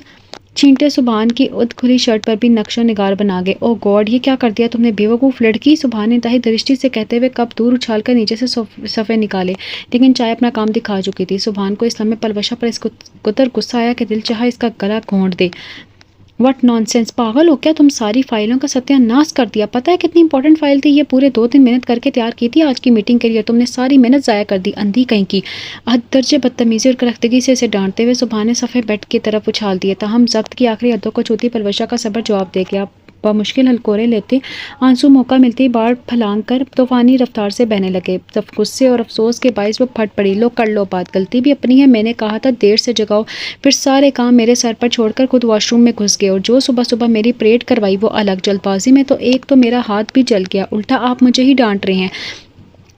छींटे सुबहान की उद खुली शर्ट पर भी नक्शो निगार बना गए। ओह गॉड, ये क्या कर दिया तुमने बेवकूफ़ लड़की। सुबहान ने इंतहाई दरिश्ती से कहते हुए कप दूर उछालकर नीचे से सफ़े निकाले, लेकिन चाय अपना काम दिखा चुकी थी। सुबहान को इस समय पलवशा पर इसको कुतर गुस्सा आया कि दिल चाहा इसका गला घोंट दे। व्हाट नॉनसेंस, पागल हो क्या तुम, सारी फाइलों का सत्यानाश कर दिया। पता है कितनी इंपॉर्टेंट फाइल थी, ये पूरे 2 दिन मेहनत करके तैयार की थी आज की मीटिंग के लिए, तुमने सारी मेहनत ज़ाया कर दी, अंधी कहीं की। हद दर्जे बदतमीजी और करख्तगी से इसे डांटते हुए सुबहान ने सफ़े बेड की तरफ उछाल दिए। ताहम जब्त की आखिरी हदों को छूती पलवशा का सबर जवाब दे गया। मुश्किल हलकोरे लेते आंसू मौका मिलते ही बाढ़ फलांग कर तूफानी रफ्तार से बहने लगे। तब गुस्से और अफसोस के बायस वो फट पड़ी। लो कर लो बात, गलती भी अपनी है, मैंने कहा था देर से जगाओ, फिर सारे काम मेरे सर पर छोड़कर खुद वॉशरूम में घुस गए और जो सुबह सुबह मेरी परेड करवाई वो अलग। जल्दबाजी में तो एक तो मेरा हाथ भी जल गया, उल्टा आप मुझे ही डांट रहे हैं।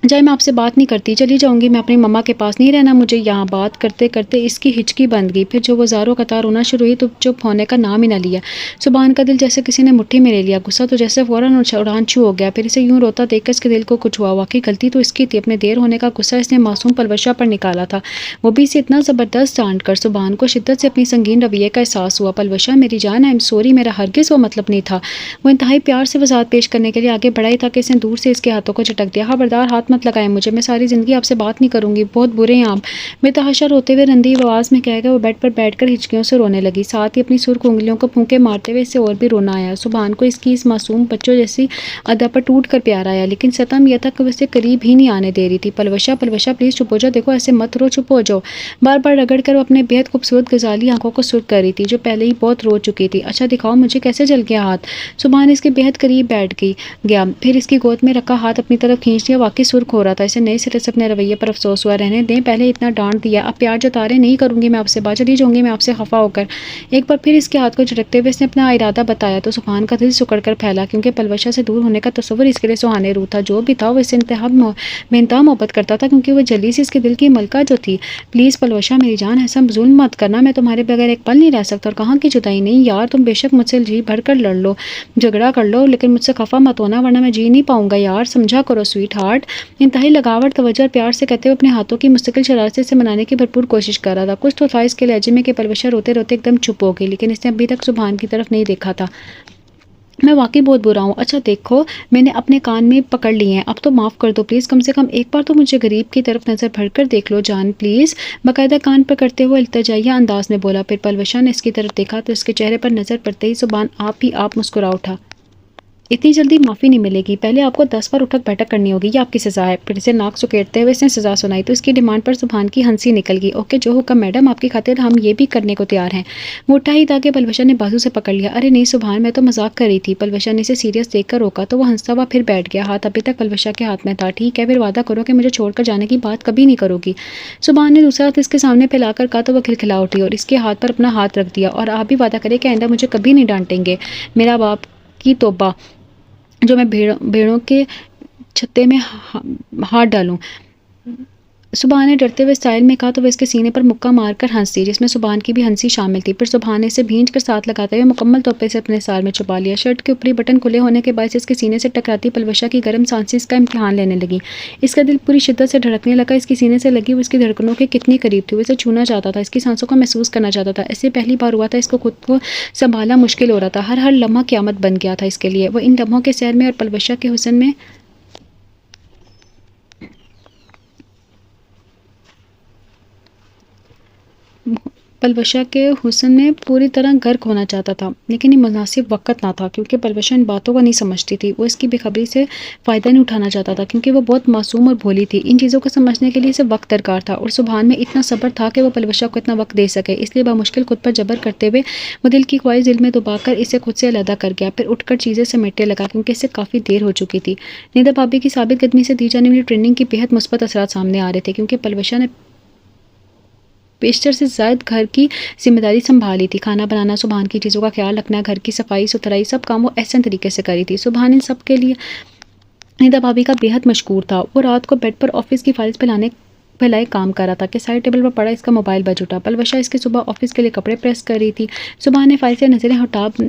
चाहे मैं आपसे बात नहीं करती, चली जाऊँगी, मैं अपनी मम्मा के पास नहीं रहना मुझे यहाँ। बात करते-करते इसकी हिचकी बंद गई। फिर जो वो ज़ारों कतार रोना शुरू हुई तो चुप होने का नाम ही ना लिया। सुभान का दिल जैसे किसी ने मुट्ठी में ले लिया। गुस्सा तो जैसे फ़ौरन उड़ान-छू हो गया। फिर इसे यूँ रोता देखकर इसके दिल को कुछ हुआ। वाक़ई गलती तो इसकी थी। अपने देर होने का गुस्सा इसने मासूम पलवशा पर निकाला था। वो भी इसे इतना ज़बरदस्त डाँट कर। सुभान को शिद्दत से अपनी संगीन रवैये का एहसास हुआ। पलवशा मेरी जान, आई एम सॉरी, मेरा हरगिज़ वो मतलब नहीं था। वो इंतहाई प्यार से वज़ाहत पेश करने के लिए आगे बढ़ा ही था कि इसने दूर से इसके हाथों को झटक दिया। खबरदार हाथ मत लगाएँ मुझे, मैं सारी ज़िंदगी आपसे बात नहीं करूँगी, बहुत बुरे हैं आप। बेतहाशा रोते हुए रंधी आवाज़ में कह कर वो बेड पर बैठकर हिचकियों से रोने लगी। साथ ही अपनी सुर्ख उंगलियों को फूंके मारते हुए इससे और भी रोना आया। सुभान को इसकी इस मासूम बच्चों जैसी अदा पर टूट कर प्यार आया, लेकिन सतम यह था कि वैसे करीब ही नहीं आने दे रही थी। पलवशा पलवशा प्लीज़ चुप हो जाओ, देखो ऐसे मत रो, चुप हो जाओ। बार बार रगड़ कर वो अपने बेहद खूबसूरत गजाली आंखों को सुर्ख कर रही थी, जो पहले ही बहुत रो चुकी थी। अच्छा दिखाओ मुझे कैसे जल गया हाथ। सुभान इसके बेहद करीब बैठ गया, फिर इसकी गोद में रखा हाथ अपनी तरफ खींच लिया। वाकई सुर्ख हो रहा था। इसे नए सिरे से अपने रवैये पर अफसोस हुआ। रहने दें, पहले इतना डांट दिया, अब प्यार जतारे नहीं करूंगी मैं आपसे, बात चली जाऊंगी मैं आपसे खफा होकर। एक बार फिर इसके हाथ को झटकते हुए इसने अपना इरादा बताया तो सुभान का दिल सिकुड़ कर फैला, क्योंकि पलवशा से दूर होने का तस्वर इसके लिए सुहाने रूह था। जो भी था वो इससे बेइंतहा मोहब्बत करता था, क्योंकि वो जली सी इसके दिल की मलका जो थी। प्लीज़ पलवशा मेरी जान, ऐसा जुल्म मत करना, मैं तुम्हारे बगैर एक पल नहीं रह सकता। और कहाँ की जुदाई नहीं यार, तुम बेशक मुझसे जी भर कर लड़ लो, झगड़ा कर लो, लेकिन मुझसे खफा मत होना, वरना मैं जी नहीं पाऊंगा यार, समझा करो स्वीट हार्ट। इंतहाई लगावट तवज्जो और प्यार से कहते हुए अपने हाथों की मुस्तकिल शरारत से मनाने की भरपूर कोशिश कर रहा था। कुछ तो था इसके लहजे में कि पलवशा रोते रोते एकदम चुप हो गई, लेकिन इसने अभी तक सुभान की तरफ नहीं देखा था। मैं वाकई बहुत बुरा हूँ। अच्छा देखो, मैंने अपने कान में पकड़ लिए हैं, अब तो माफ़ कर दो प्लीज़, कम से कम एक बार तो मुझे गरीब की तरफ नज़र भरकर देख लो जान प्लीज़। बाकायदा कान पकड़ते हुए इल्तिजाइया अंदाज में बोला। फिर पलवशा ने इसकी तरफ देखा तो इसके चेहरे पर नज़र पड़ते ही सुभान आप ही आप मुस्कुरा उठा। इतनी जल्दी माफ़ी नहीं मिलेगी, पहले आपको 10 बार उठक बैठक करनी होगी, ये आपकी सज़ा है। फिर इसे नाक सुकेड़ते हुए इसने सज़ा सुनाई तो इसकी डिमांड पर सुभान की हंसी निकल गई। ओके जो हुक्म मैडम, आपकी खातिर हम ये भी करने को तैयार हैं। वो उठा ही था कि पलवशा ने बाजू से पकड़ लिया। अरे नहीं सुभान, मैं तो मजाक कर रही थी। पलवशा ने इसे सीरियस देखकर रोका तो वो हंसता हुआ फिर बैठ गया। हाथ अभी तक पलवशा के हाथ में था। ठीक है, फिर वादा करो कि मुझे छोड़कर जाने की बात कभी नहीं करोगी। सुभान ने दूसरा हाथ इसके सामने फैलाकर कहा तो वह खिलखिला उठी और इसके हाथ पर अपना हाथ रख दिया। और आप भी वादा करें कि आइंदा मुझे कभी नहीं डांटेंगे। मेरा बाप की तौबा, जो मैं भेड़ों के छत्ते में हाथ डालूं। सुभान ने डरते हुए स्टाइल में कहा तो वह इसके सीने पर मुक्का मारकर हंस दी, जिसमें सुभान की भी हंसी शामिल थी। फिर सुभान ने इसे भींच कर साथ लगाते हुए मुकम्मल तौर पर इसे अपने सार में छुपा लिया। शर्ट के ऊपरी बटन खुले होने के बाद इसके सीने से टकराती पलवशा की गर्म सांसें इसका इम्तिहान लेने लगी। इसका दिल पूरी शिद्दत से धड़कने लगा। इसकी सीने से लगी वो इसकी धड़कनों के कितनी करीब थी। वो इसे छूना चाहता था, इसकी सांसों को महसूस करना चाहता था। ऐसे पहली बार हुआ था, इसको खुद को संभालना मुश्किल हो रहा था। हर लम्हा क़यामत बन गया था इसके लिए। वो इन लम्हों के सैर में और पलवशा के हुस्न में पलवशा के हुस्न में पूरी तरह गर्क होना चाहता था, लेकिन ये मुनासिब वक़्त ना था, क्योंकि पलवशा इन बातों को नहीं समझती थी। वो इसकी बेखबरी से फ़ायदा नहीं उठाना चाहता था, क्योंकि वो बहुत मासूम और भोली थी। इन चीज़ों को समझने के लिए इसे वक्त दरकार था, और सुभान में इतना सब्र था कि वो पलवशा को इतना वक्त दे सके। इसलिए बामुश्किल खुद पर जबर करते हुए वो दिल की ख्वाहिश दिल में दबाकर इसे खुद से अलहदा कर गया। फिर उठकर चीज़ें समेटने लगा, क्योंकि इससे काफ़ी देर हो चुकी थी। निदा भाभी की साबित कदमी से दी जाने वाली ट्रेनिंग की बेहद मुस्बत असरात सामने आ रहे थे, क्योंकि पलवशा ने पेशतर से ज़ायद घर की जिम्मेदारी संभाली थी। खाना बनाना, सुभान की चीज़ों का ख्याल रखना, घर की सफाई सुथराई, सब काम वो एहसन तरीके से करी थी। सुभान इन सब के लिए निदा भाभी का बेहद मशकूर था। वो रात को बेड पर ऑफिस की फाइल्स फैलाए काम कर रहा था कि साइड टेबल पर पड़ा इसका मोबाइल बज उठा। पलवशा इसके सुबह ऑफिस के लिए कपड़े प्रेस कर रही थी। सुभान ने फाइल से नज़रें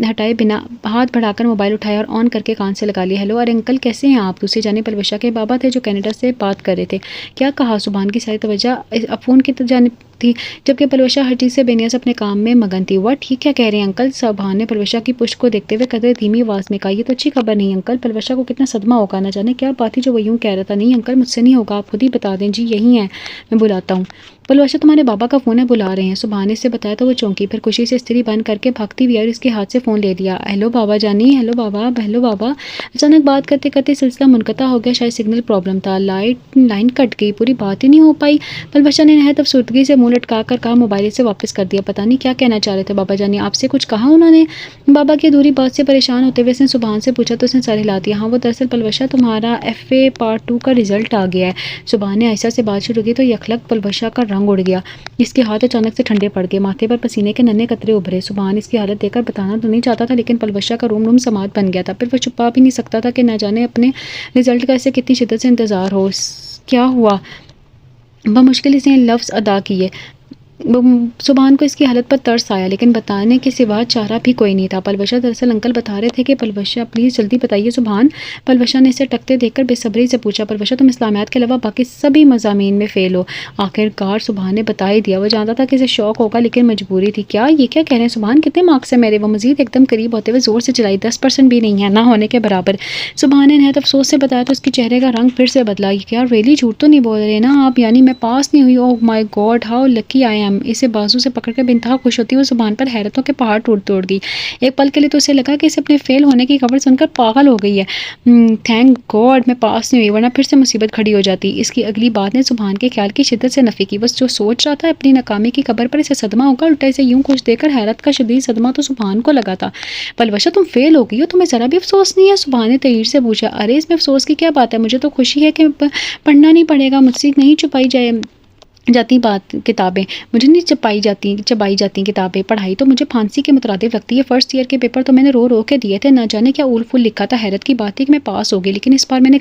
हटाए बिना हाथ बढ़ाकर मोबाइल उठाया और ऑन करके कान से लगा लिया। हेलो, अरे अंकल कैसे हैं आप? दूसरी जाने पलवशा के बाबा थे, जो कनाडा से बात कर रहे थे। क्या कहा? सुभान की सारी तवज्जो फ़ोन की जानिब थी, जबकि पलवशा हर चीज़ से बेनियाज अपने काम में मगन थी। वह ठीक क्या कह रहे हैं अंकल? सुभान ने पलवशा की पुष्ट को देखते हुए कदर धीमी आवाज़ में कहा। ये तो अच्छी खबर नहीं अंकल। पलवशा को कितना सदमा होगा, ना जाने क्या बात थी जो वो यूँ कह रहा था। नहीं अंकल, मुझसे नहीं होगा, आप खुद ही बता दें। जी यही है, मैं बुलाता हूँ। पलवशा तुम्हारे बाबा का फ़ोन है, बुला रहे हैं। सुभान ने इससे बताया तो वो चौंकी, फिर खुशी से स्त्री बंद करके भागती हुई और इसके हाथ से फ़ोन ले लिया। हेलो बाबा जानी, हेलो बाबा, हेलो बाबा। अचानक बात करते करते सिलसिला मुनक़ता हो गया। शायद सिग्नल प्रॉब्लम था, लाइन कट गई, पूरी बात ही नहीं हो पाई। पलवशा ने नहायत अफसुर्दगी से मुंह लटका कर कहा, मोबाइल से वापस कर दिया। पता नहीं क्या कहना चाह रहे थे बाबा जानी, आपसे कुछ कहा उन्होंने? बाबा की अधूरी बात से परेशान होते हुए उसने सुबहान से पूछा तो उसने सर हिला दिया। हाँ वो दरअसल पलवशा तुम्हारा FA पार्ट 2 का रिजल्ट आ गया है। सुबहान ने आयशा से बात शुरू की तो यखलक पलवशा का रंग उड़ गया। इसके हाथ अचानक से ठंडे पड़ गए, माथे पर पसीने के नन्हे कतरे उभरे। सुबहान इसकी हालत देखकर बताना तो नहीं चाहता था, लेकिन पलवशा का रोम रोम समात बन गया था। फिर वह छुपा भी नहीं सकता था कि न जाने अपने रिजल्ट का इसे कितनी शिद्दत से इंतजार हो। क्या हुआ? वह मुश्किल से लफ्ज़ अदा किए। सुबहान को इसकी हालत पर तरस आया, लेकिन बताने के सिवा चारा भी कोई नहीं था। पलवशा दरअसल अंकल बता रहे थे कि पलवशा प्लीज़ जल्दी बताइए सुबहान। पलवशा ने इसे टकते देखकर बेसब्री से पूछा। पलवशा तुम इस्लामियात के अलावा बाकी सभी मज़ामीन में फ़ेल हो। आखिरकार सुबहान ने बता ही दिया। वो जानता था कि इसे शौक होगा, लेकिन मजबूरी थी। क्या ये क्या कह रहे हैं सुबहान, कितने मार्क्स है मेरे? वो मजीद एकदम करीब होते हुए ज़ोर से चिल्लाई, 10% भी नहीं है, ना होने के बराबर। सुबहान ने नहायत अफसोस से बताया तो उसके चेहरे का रंग फिर से बदला। क्या रियली झूठ तो नहीं बोल रहे ना आप? यानी मैं पास नहीं हुई? Oh my god how lucky I am. इसे बाजू से पकड़कर बेइंतहा खुश होती वो सुबहान पर हैरतों के पहाड़ तोड़ गई। एक पल के लिए तो उसे लगा कि इसे अपने फेल होने की खबर सुनकर पागल हो गई है। थैंक गॉड मैं पास नहीं हुई, वरना फिर से मुसीबत खड़ी हो जाती। इसकी अगली बात ने सुबहान के ख्याल की शिद्दत से नफी की। बस जो सोच रहा था अपनी नाकामी की खबर पर इसे सदमा होगा, उल्टा इसे यूं खुश देकर हैरत का शदीद सदमा तो सुबहान को लगा था। पलवशा तुम फेल हो गई हो, तुम्हें ज़रा भी अफसोस नहीं है? सुबहान ने तईर से पूछा। अरे इसमें अफसोस की क्या बात है, मुझे तो खुशी है कि पढ़ना नहीं पड़ेगा, मुझसे नहीं छुपाई जाती बात किताबें, मुझे नहीं चबाई जाती किताबें। पढ़ाई तो मुझे फांसी के मुतरादिफ लगती है। फर्स्ट ईयर के पेपर तो मैंने रो के दिए थे, ना जाने क्या उल फुल लिखा था। हैरत की बात थी कि मैं पास हो गई, लेकिन इस बार मैंने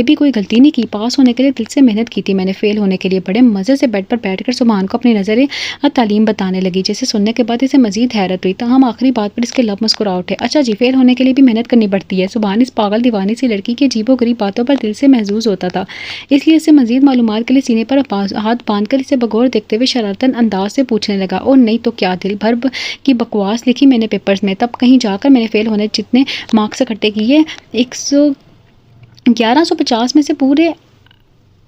भी कोई गलती नहीं की। पास होने के लिए दिल से मेहनत की थी मैंने, फेल होने के लिए बड़े मज़े से बेड पर बैठकर सुबहान को अपनी नज़रें तालीम बताने लगी। जैसे सुनने के बाद इसे मजीद हैरत हुई। तमाम आखिरी बात पर इसके लब मुस्कुरा उठे। अच्छा जी, फेल होने के लिए भी मेहनत करनी पड़ती है? सुबहान इस पागल दीवानी सी लड़की की अजीबो गरीब बातों पर दिल से महजूज होता था, इसलिए इसे मजीद मालूमात के लिए सीने पर हाथ बांधकर इसे गौर देखते हुए शरारतन अंदाज से पूछने लगा। और नहीं तो क्या, दिल भर की बकवास लिखी मैंने पेपर्स में, तब कहीं जाकर मैंने फेल होने जितने मार्क्स इकट्ठे किए 1150 में से पूरे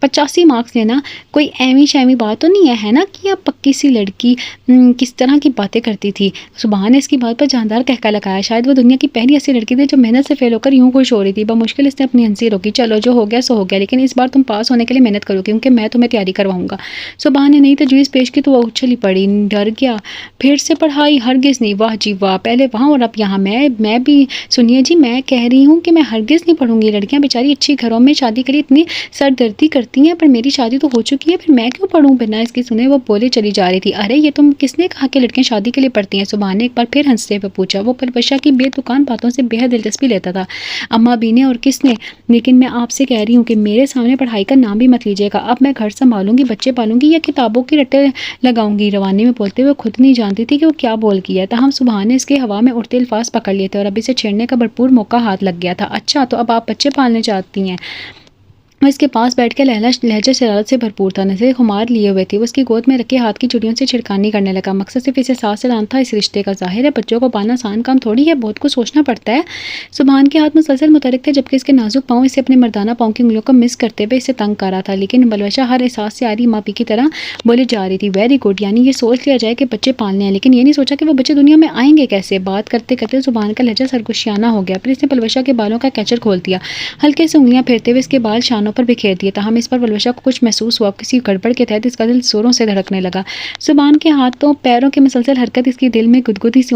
85 मार्क्स लेना कोई ऐवी शैवी बात तो नहीं है ना? कि आप पक्की सी लड़की किस तरह की बातें करती थी। सुबहान ने इसकी बात पर जानदार कहका लगाया। शायद वो दुनिया की पहली ऐसी लड़की थी जो मेहनत से फेल होकर यूं खुश हो रही थी। बमुश्किल इसने अपनी हंसी रोकी। चलो जो हो गया सो हो गया, लेकिन इस बार तुम पास होने के लिए मेहनत करो, क्योंकि मैं तुम्हें तैयारी करवाऊंगा। सुबहान ने नई तजवीज़ पेश की तो वह उछली पड़ी, डर गया। फिर से पढ़ाई? हरगिज़ नहीं। वाह जी वाह, पहले वहाँ और अब यहाँ। मैं भी सुनिए जी, मैं कह रही हूँ कि मैं हरगिज़ नहीं पढ़ूंगी। लड़कियाँ बेचारी अच्छी घरों में शादी के लिए इतनी सरदर्दी करती हैं, पर मेरी शादी तो हो चुकी है, फिर मैं क्यों पढ़ूं? बिना इसकी सुने वो बोले चली जा रही थी। अरे ये तुम किसने कहा कि लड़कियां शादी के लिए पढ़ती हैं? सुबहान ने एक बार फिर हंसते हुए पूछा। वो पलवशा की बेतुकान बातों से बेहद दिलचस्पी लेता था। अम्मा भी ने और किसने? लेकिन मैं आपसे कह रही हूँ कि मेरे सामने पढ़ाई का नाम भी मत लीजिएगा। अब मैं घर संभालूंगी, बच्चे पालूंगी या किताबों की रट्टे लगाऊंगी। रवानी में बोलते हुए खुद नहीं जानती थी कि वो क्या बोल गया था। हम सुबहान ने इसके हवा में उड़ते अल्फाज पकड़ लिए थे और अभी से छेड़ने का भरपूर मौका हाथ लग गया था। अच्छा तो अब आप बच्चे पालने चाहती हैं? वो इसके पास बैठ के लहजा शरारत से भरपूर था, नजरें खुमार लिए हुए थी। वो उसकी गोद में रखे हाथ की चुड़ियों से छिड़कानी करने लगा। मकसद सिर्फ इसे साथ से लाना था इस रिश्ते का। जाहिर है बच्चों को पालना आसान काम थोड़ी है, बहुत कुछ सोचना पड़ता है। सुबहान के हाथ मुसलसल मुतहरिक थे, जबकि इसके नाजुक पाँव इसे अपने मर्दाना पाँव की उंगलियों को मिस करते हुए इसे तंग कर रहा था। लेकिन बलवशा हर एहसास से आ रही मापी की तरह बोले जा रही थी। वेरी गुड, यानी ये सोच लिया जाए कि बच्चे पालने हैं, लेकिन ये नहीं सोचा कि वो बच्चे दुनिया में आएंगे कैसे। बात करते करते सुबहान का लहजा सरगुशियाना हो गया। फिर इसने बलवशा के बालों का कैचर खोल दिया, हल्के से उंगलियां फेरते हुए इसके बाल शानों पर बिखेर दिए। हम इस पर बलवशा को कुछ महसूस हुआ। किसी गड़बड़ के तहत इसका दिल जोरों से धड़कने लगा। सुबहान के हाथों पैरों की मुसलसल हरकत इसके दिल में गुदगुदी सी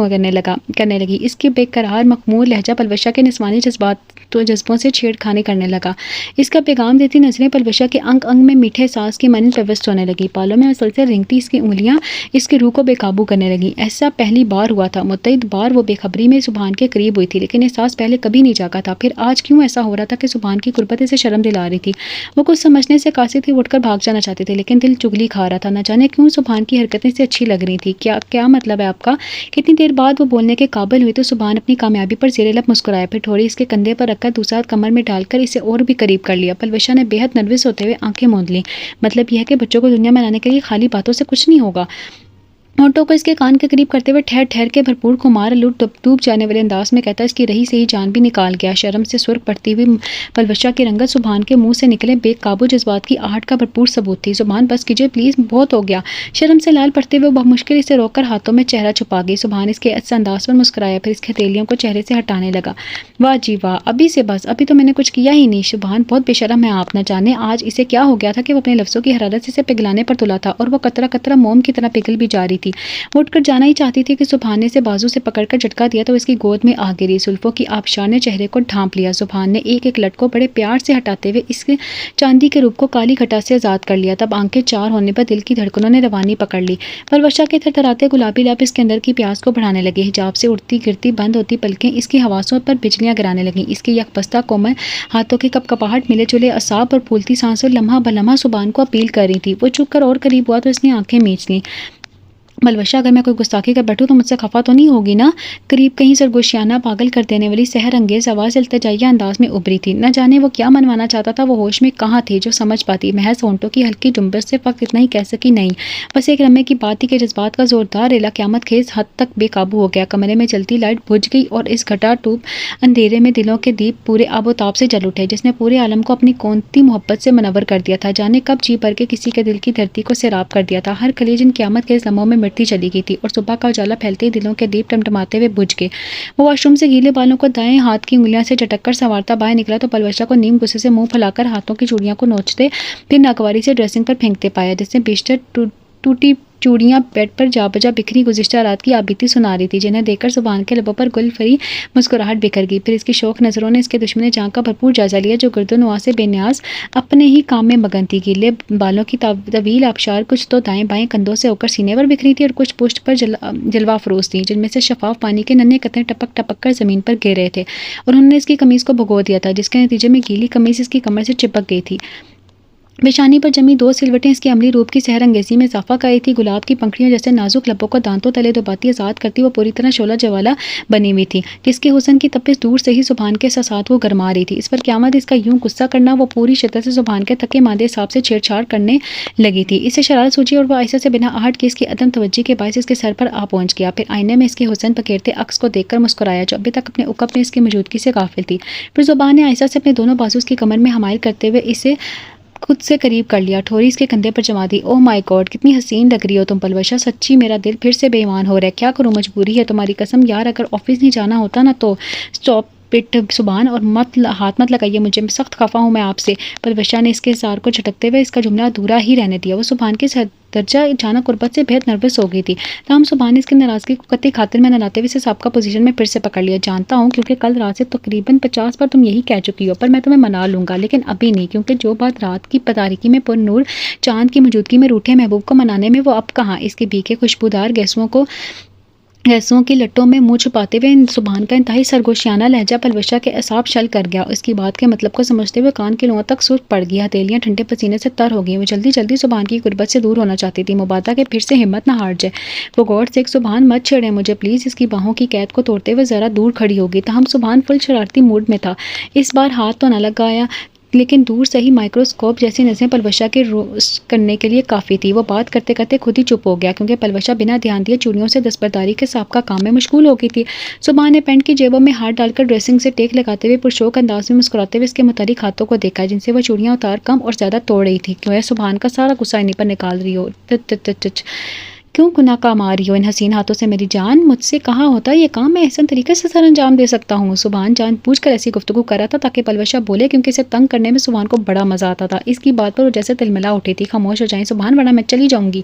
करने लगी। इसके बेकरार मखमूर लहजा बलवशा के निस्वानी जज्बों से छेड़खानी करने लगा। इसका पैगाम देती नजरें बलवशा के अंग अंग में मीठे सांस की मानिंद पेवस्त होने लगी। बालों में मुसलसल रेंगती इसकी उंगलियां इसके रूह को बेकाबू करने लगी। ऐसा पहली बार हुआ था। मुतअद्दिद बार वो बेखबरी में सुबहान के करीब हुई थी, लेकिन एहसास पहले कभी नहीं जागा था। फिर आज क्यों ऐसा हो रहा था कि सुबहान की कुर्बत इसे शर्म दिला रही थी। वो कुछ समझने से कासिर थी, उठकर भाग जाना चाहते थे, लेकिन दिल चुगली खा रहा था। न जाने क्यों सुबहान की हरकतें से अच्छी लग रही थी। क्या मतलब है आपका? कितनी देर बाद वो बोलने के काबिल हुई तो सुबहान अपनी कामयाबी पर ज़ेरे लब मुस्कुराया। फिर थोड़ी इसके कंधे पर रखकर दूसरा हाथ कमर में डालकर इसे और भी करीब कर लिया। बलवशा ने बेहद नर्वस होते हुए आंखें मूंद ली। मतलब यह है कि बच्चों को दुनिया में लाने के लिए खाली बातों से कुछ नहीं होगा। होठों को इसके कान के करीब करते हुए ठहर ठहर के भरपूर खुमार लुट डूब जाने वाले अंदाज में कहता है, इसकी रही से ही जान भी निकाल गया। शर्म से सुर्ख पड़ती हुई पलवशा की रंगत सुभान के मुंह से निकले बेकाबू जज्बात की आहट का भरपूर सबूत थी। सुभान बस कीजिए प्लीज, बहुत हो गया। शर्म से लाल पड़ते हुए बहुमुश्किल इसे रोककर हाथों में चेहरा छुपा गई। सुभान इसके अच्छे अंदाज पर मुस्कुराया, फिर इसके हथेलियों को चेहरे से हटाने लगा। वाह जी वाह, अभी से बस, अभी तो मैंने कुछ किया ही नहीं। सुभान बहुत बेशरम है आप, न जाने आज इसे क्या हो गया था कि वो अपने लफ्जों की हरारत से इसे पिघलाने पर तुला था और वो कतरा कतरा मोम की तरह पिघल भी जा रही थी। वो उठकर जाना ही चाहती थी कि सुभान ने इसे बाजू से पकड़कर झटका दिया तो इसकी गोद में आ गिरी। जुल्फों की आबशार ने चेहरे को ढांप लिया। सुभान ने एक एक लट को बड़े प्यार से हटाते हुए इसके चांदी के रूप को काली घटा से आजाद कर लिया। तब आंखें चार होने पर दिल की धड़कनों ने रवानी पकड़ ली। पलवशा के थरथराते गुलाबी लब इसके अंदर की प्यास को बढ़ाने लगे। हिजाब से उठती गिरती बंद होती पलकें इसकी हवासों पर बिजलियां गिराने लगीं। इसके यकबस्ता कोमल हाथों की कपकपाहट मिले जुले असाब और फूलती सांसों लम्हा बलम्हा सुभान को अपील कर रही थी। वो चुप कर और करीब हुआ तो इसने आंखें मींच लीं। पलवशा, अगर मैं कोई गुस्ताखी कर बैठूं तो मुझसे खफा तो नहीं होगी ना? करीब कहीं सरगोशियाना पागल कर देने वाली सहर अंगेज आवाज़ इल्तिजाइया अंदाज में उभरी थी। न जाने वो क्या मनवाना चाहता था। वो होश में कहाँ थी जो समझ पाती। महज होंठों की हल्की जुम्बश से फक्त इतना ही कह सकी, नहीं। बस एक लम्हे की बात थी कि जज्बात का जोरदार रेला क़यामत खेज हद तक बेकाबू हो गया। कमरे में जलती लाइट बुझ गई और इस घटा टूब अंधेरे में दिलों के दीप पूरे आबोताब से जल उठे, जिसने पूरे आलम को अपनी कौनती मोहब्बत से मनवर कर दिया था। जाने कब जी भर के किसी के दिल की धरती को सैराब कर दिया था। हर खलीज इन क़यामत खेज लम्हों में मिटती चली गई थी और सुबह का उजाला फैलते ही दिलों के दीप टमटमाते हुए बुझ गए। वो वॉशरूम से गीले बालों को दाएं हाथ की उंगलियां से चटककर संवारता बाहर निकला तो पलवशा को नीम गुस्से से मुंह फैलाकर हाथों की चूड़ियां को नोचते फिर नाकवारी से ड्रेसिंग पर फेंकते पाया, जिससे बेशतर टूटी चूड़ियां बेड पर जा बजा बिखरी गुज़िश्ता रात की आबीती सुना रही थी, जिन्हें देखकर सुभान के लबों पर गुलफरी मुस्कुराहट बिखर गई। फिर इसकी शौक नज़रों ने इसके दुश्मन जान का भरपूर जायजा लिया, जो गर्दनवा से बेन्याज अपने ही काम में मगन थी। गीले बालों की तवील आबशार कुछ तो दाएं बाएं कंधों से होकर सीने पर बिखरी थी और कुछ पुष्ट पर जलवा फरोज थी, जिनमें से शफाफ पानी के नन्हे कतरे टपक टपक कर जमीन पर गिर रहे थे। और उन्होंने इसकी कमीज़ को भगो दिया था, जिसके नतीजे में गीली कमीज़ इसकी कमर से चिपक गई थी। पेशानी पर जमी दो सिलवटें इसकी अमली रूप की सहर अंगेजी में इजाफा कर रही थी। गुलाब की पंखड़ियों जैसे नाजुक लबों को दांतों तले दबाती आजाद करती वो पूरी तरह शोला जवाला बनी हुई थी, जिसके हुस्न की तपिश दूर से ही सुभान के साथ वो गरमा रही थी। इस पर क़यामत इसका यूं गुस्सा करना, वो पूरी शिद्दत से सुभान के थके मांदे हिसाब से छेड़छाड़ करने लगी थी। इसे शरारत सूझी और वह आयशा से बिना आहट के इसकी अदम तवज्जी के बायस इसके सर पर आ पहुंच गया। फिर आईने में इसके हुस्न पकेरते अक्स को देखकर मुस्कुराया, जो अभी तक अपने उकब में इसकी मौजूदगी से गाफिल थी। फिर जुबान ने आयशा से अपने दोनों बाजू उसकी कमर में हमायल करते हुए इसे खुद से करीब कर लिया, ठोरी इसके कंधे पर जमा दी। ओह माय गॉड, कितनी हसीन लग रही हो तुम पलवशा, सच्ची मेरा दिल फिर से बेईमान हो रहा है। क्या करूं, मजबूरी है, तुम्हारी कसम यार, अगर ऑफिस नहीं जाना होता ना तो स्टॉप पिट सुभान और हाथ मत लगाइए मुझे, मैं सख्त खफा हूँ मैं आपसे। पलवशा ने इसके सार को झटकते हुए इसका जुमला अधूरा ही रहने दिया। वो सुभान के दर्जा जाना कुर्बत से बेहद नर्वस हो गई थी। तमाम सुभान ने इसकी नाराज़गी को कतई खातिर में न लाते हुए इसे सबका पोजीशन में फिर से पकड़ लिया। जानता हूँ क्योंकि कल रात से तकरीबन 50 बार तुम यही कह चुकी हो, पर मैं तुम्हें मना लूँगा, लेकिन अभी नहीं, क्योंकि जो बात रात की तारीकी में पुरनूर चांद की मौजूदगी में रूठे महबूब को मनाने में, वो अब कहाँ। इसके भीखे खुशबूदार गैसों की लट्टों में मुंह छुपाते हुए सुभान का इंतहाई सरगोशियाना लहजा पलवशा के असाब छल कर गया। इसकी बात के मतलब को समझते हुए कान के लोगों तक सुर पड़ गई, हथेलियां ठंडे पसीने से तर हो गई। वो जल्दी जल्दी सुभान की गुर्बत से दूर होना चाहती थी, मुबादा के फिर से हिम्मत ना हार जाए। वो गौर से सुभान मत छेड़े मुझे प्लीज़, इसकी बाहों की कैद को तोड़ते हुए ज़रा दूर खड़ी होगी। तहम सुभान फुल शरारती मूड में था। इस बार हाथ तो न लगाया, लेकिन दूर से ही माइक्रोस्कोप जैसी नज़रें पलवशा के रोज करने के लिए काफ़ी थी। वो बात करते करते खुद ही चुप हो गया, क्योंकि पलवशा बिना ध्यान दिए चूड़ियों से दस्तबरदारी के साहब का काम में मशगूल हो गई थी। सुबह ने पैंट की जेबों में हाथ डालकर ड्रेसिंग से टेक लगाते हुए पुरशौक अंदाज में मुस्कुराते हुए इसके मुतालिक हाथों को देखा, जिनसे वह चूड़ियाँ उतार कम और ज़्यादा तोड़ रही थी। क्यों है सुभान का सारा गुस्सा इन्हीं पर निकाल रही हो, क्यों गुनाह का मार रही हो इन हसीन हाथों से मेरी जान। मुझसे कहाँ होता ये काम, मैं ऐसा तरीके से सर अंजाम दे सकता हूँ। सुभान जानबूझकर ऐसी गुफ्तगू कर रहा था ताकि पलवशा बोले, क्योंकि इसे तंग करने में सुभान को बड़ा मजा आता था। इसकी बात पर वो जैसे तिलमिला उठी थी। खामोश हो जाएं सुभान, वरना मैं चली जाऊंगी।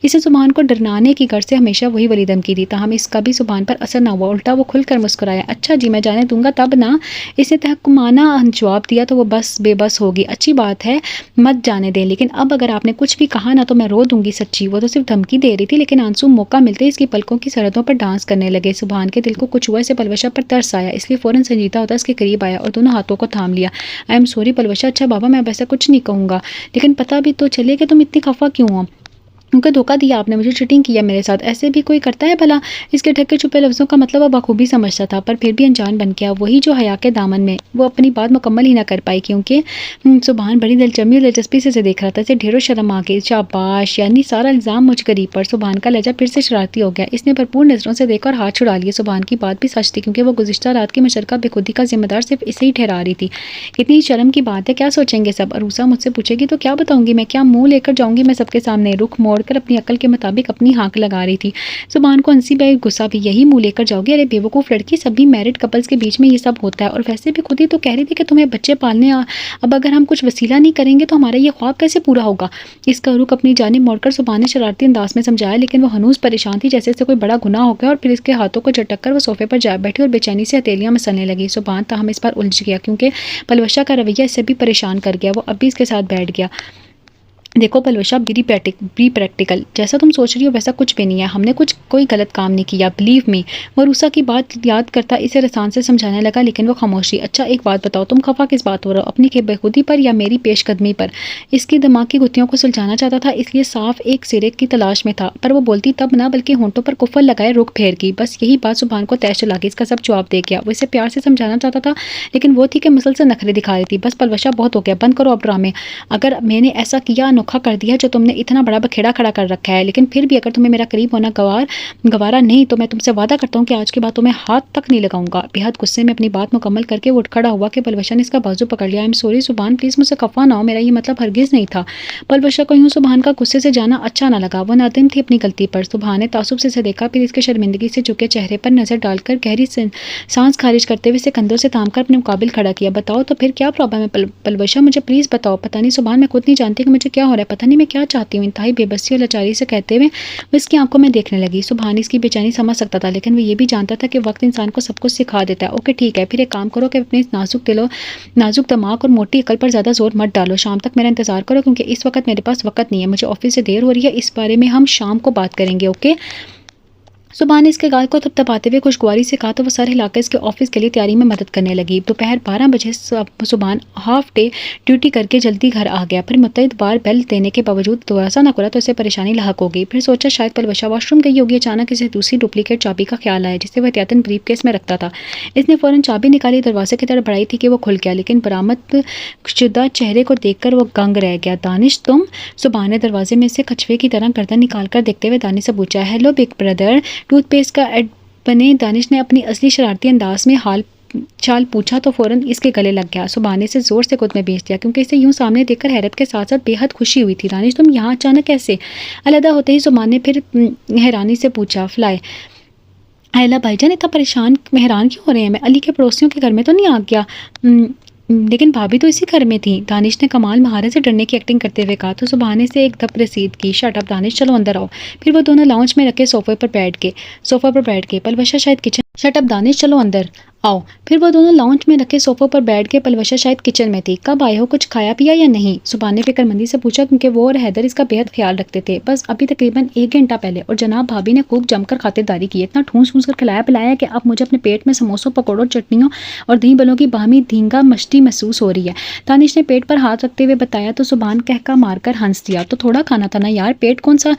इसे सुभान को डरनाने की घर से हमेशा वही वली धमकी थी, ताहम इसका भी सुभान पर असर न हुआ। उल्टा वो खुलकर मुस्कुराया, अच्छा जी मैं जाने दूंगा तब ना। इसने तहकुमाना जवाब दिया तो वो बस बेबस होगी। अच्छी बात है, मत जाने दें, लेकिन अब अगर आपने कुछ भी कहा ना तो मैं रो दूंगी सच्ची। वो तो सिर्फ धमकी दे रही थी, लेकिन आंसू मौका मिलते इसकी पलकों की सरहदों पर डांस करने लगे। सुभान के दिल को कुछ हुआ, से पलवशा पर तरस आया, इसलिए फौरन संजीदा होता इसके करीब आया और दोनों हाथों को थाम लिया। आई एम सॉरी पलवशा, अच्छा बाबा मैं अब ऐसा कुछ नहीं कहूँगा, लेकिन पता भी तो चले कि तुम इतनी खफा क्यों हो। उनको धोखा दिया आपने, मुझे चीटिंग किया मेरे साथ, ऐसे भी कोई करता है भला? इसके ढके छुपे लफ्ज़ों का मतलब वो बखूबी समझता था, पर फिर भी अनजान बन गया। वही जो हया के दामन में वो अपनी बात मुकम्मल ही ना कर पाई, क्योंकि सुबहान बड़ी दिलचस्पी और दिलचस्पी से इसे देख रहा था। इसे ढेरों शर्म आ गई। शाबाश, यानी सारा इल्ज़ाम मुझ गरीब पर। सुबहान का लहजा फिर से शरारती हो गया। इसने भरपूर नज़रों से देखा और हाथ छुड़ा लिए। सुबहान की बात भी सच थी, क्योंकि वो गुज़िश्ता रात की मुशतरका बेखुदी का ज़िम्मेदार सिर्फ इसे ही ठहरा रही थी। कितनी शर्म की बात है, क्या सोचेंगे सब? अरूसा मुझसे पूछेगी तो क्या बताऊंगी मैं? क्या मुंह लेकर जाऊंगी मैं सबके सामने? रुख मोड़कर अपनी अकल के मुताबिक अपनी हाँक लगा रही थी। सुबहान को हंसी पे गुस्सा भी। यही मुंह लेकर जाओगी? अरे बेवकूफ़ लड़की, सभी मैरिड कपल्स के बीच में ये सब होता है। और वैसे भी खुद ही तो कह रही थी कि तुम्हें बच्चे पालने अब अगर हम कुछ वसीला नहीं करेंगे तो हमारा ये ख्वाब कैसे पूरा होगा? इसका रुख अपनी जानिब मोड़कर सुबहान ने शरारती अंदाज में समझाया, लेकिन वो हनूज परेशान थी, जैसे से कोई बड़ा गुनाह हो गया। और फिर इसके हाथों को झटक कर वो सोफे पर जा बैठी और बेचैनी से हथेलियां मसलने लगी। सुबहान ताहम इस पर उलझ गया, क्योंकि पलवशा का रवैया इससे भी परेशान कर गया। वो अब भी इसके साथ बैठ गया। देखो पलवशा, बी प्रैक्टिकल, जैसा तुम सोच रही हो वैसा कुछ भी नहीं है। हमने कोई गलत काम नहीं किया, बिलीव मी। वो रूसा की बात याद करता इसे रसान से समझाने लगा, लेकिन वो खामोशी। अच्छा एक बात बताओ, तुम खफा किस बात हो रहा हो? अपनी बेखुदी पर या मेरी पेशकदमी पर? इसकी दिमाग की गुत्थियों को सुलझाना चाहता था, इसलिए साफ एक सिरे की तलाश में था। पर वो बोलती तब ना, बल्कि होंठों पर कुफल लगाए रुख फेर की। बस यही बात सुबहान को तैश चला गई। इसका सब जवाब दे गया। वो इसे प्यार से समझाना चाहता था, लेकिन वो थी कि मुसलसल नखरे दिखा रही थी। बस पलवशा, बहुत हो गया, बंद करो अब ड्रामे। अगर मैंने ऐसा किया, अनोखा कर दिया जो तुमने इतना बड़ा बखेड़ा खड़ा कर रखा है, लेकिन फिर भी अगर तुम्हें मेरा करीब होना गवारा नहीं, तो मैं तुमसे वादा करता हूँ कि आज के बाद तुम्हें हाथ तक नहीं लगाऊंगा। बेहद गुस्से में अपनी बात मुकम्मल करके वो उठ खड़ा हुआ कि पलवशा ने इसका बाजू पकड़ लिया। आई एम सॉरी सुबहान, प्लीज मुझसे खफा ना हो, मेरा ये मतलब हरगिज नहीं था। पलवशा को यूं सुबहान का गुस्से से जाना अच्छा ना लगा। वो नादिम थी अपनी गलती पर। सुबहान ने तासुब से इसे देखा, फिर इसके शर्मिंदगी से झुके चेहरे पर नजर डालकर गहरी सांस खारिज करते हुए इसे कंधों से थामकर अपने मुकाबिल खड़ा किया। बताओ तो फिर क्या प्रॉब्लम है पलवशा, मुझे प्लीज बताओ। पता नहीं सुबहान, मैं खुद नहीं जानती कि मुझे क्या हो रहा है। पता नहीं मैं क्या चाहती हूँ। इंतहाई बेबसी और लाचारी से कहते हुए वो इसकी आंखों में देखने लगी। सुबहान इसकी बेचैनी समझ सकता था, लेकिन वो ये भी जानता था कि वक्त इंसान को सब कुछ सिखा देता है। ओके ठीक है, फिर एक काम करो कि अपने नाजुक दिमाग और मोटी अकल पर ज़्यादा जोर मत डालो। शाम तक मेरा इंतजार करो, क्योंकि इस वक्त मेरे पास वक्त नहीं है। मुझे ऑफिस से देर हो रही है। इस बारे में हम शाम को बात करेंगे, ओके? सुबहान ने इसके गाल को थपथपाते हुए खुशगवारी से कहा, तो वो सर हिलाकर इसके ऑफिस के लिए तैयारी में मदद करने लगी। दोपहर 12 बजे सुबहान हाफ डे ड्यूटी करके जल्दी घर आ गया। फिर मुत्तईद बार बेल देने के बावजूद दरवाज़ा न खुला तो इसे परेशानी लाहक हो गई। फिर सोचा शायद पलवशा वॉशरूम गई होगी। अचानक इसे दूसरी डुप्लीकेट चाबी का ख्याल आया, जिसे वह एहतियातन ब्रीफ केस में रखता था। इसने फ़ौरन चाबी निकाली, दरवाजे की तरफ बढ़ाई थी कि वो खुल गया, लेकिन बरामद शुदा चेहरे को देखकर वो गंग रह गया। दानिश तुम? सुबहान ने दरवाजे में से कछुए की तरह गर्दन निकाल कर देखते हुए दानिश से पूछा। Hello big brother. टूथपेस्ट का एड बने दानिश ने अपनी असली शरारती अंदाज में हाल चाल पूछा तो फौरन इसके गले लग गया। सुबहान ने इसे जोर से खुद में भेज दिया, क्योंकि इसे यूं सामने देखकर हैरत के साथ साथ बेहद खुशी हुई थी। दानिश तुम यहाँ अचानक कैसे? अलहदा होते ही सुबहान ने फिर हैरानी से पूछा, फ्लाई आयला भाईजान इतना परेशान हैरान क्यों हो रहे हैं? मैं अली के पड़ोसियों के घर में तो नहीं आ गया? लेकिन भाभी तो इसी घर में थी। दानिश ने कमाल महारत से डरने की एक्टिंग करते हुए कहा। तो सुबहान ने से एक धप रसीद की। शट अप दानिश, चलो अंदर आओ। फिर वो दोनों लाउंज में रखे सोफा पर बैठ गए। पलवशा शायद किचन शट अप दानिश, चलो अंदर आओ। फिर वो दोनों लाउंज में रखे सोफों पर बैठ के। पलवशा शायद किचन में थी। कब आए हो, कुछ खाया पिया या नहीं? सुबहान ने फिक्रमंदी से पूछा, क्योंकि वो और हैदर इसका बेहद ख्याल रखते थे। बस अभी तकरीबन 1 घंटा पहले। और जनाब भाभी ने खूब जमकर खातिरदारी की, इतना ठूस कर खिलाया पिलाया कि अब मुझे अपने पेट में समोसों, पकौड़ों, चटनियों और दही बलों की बाहमी धींगा मस्ती महसूस हो रही है। दानिश ने पेट पर हाथ रखते हुए बताया। तो सुबहान कहका मारकर हंस दिया। तो थोड़ा खाना था ना यार, पेट कौन सा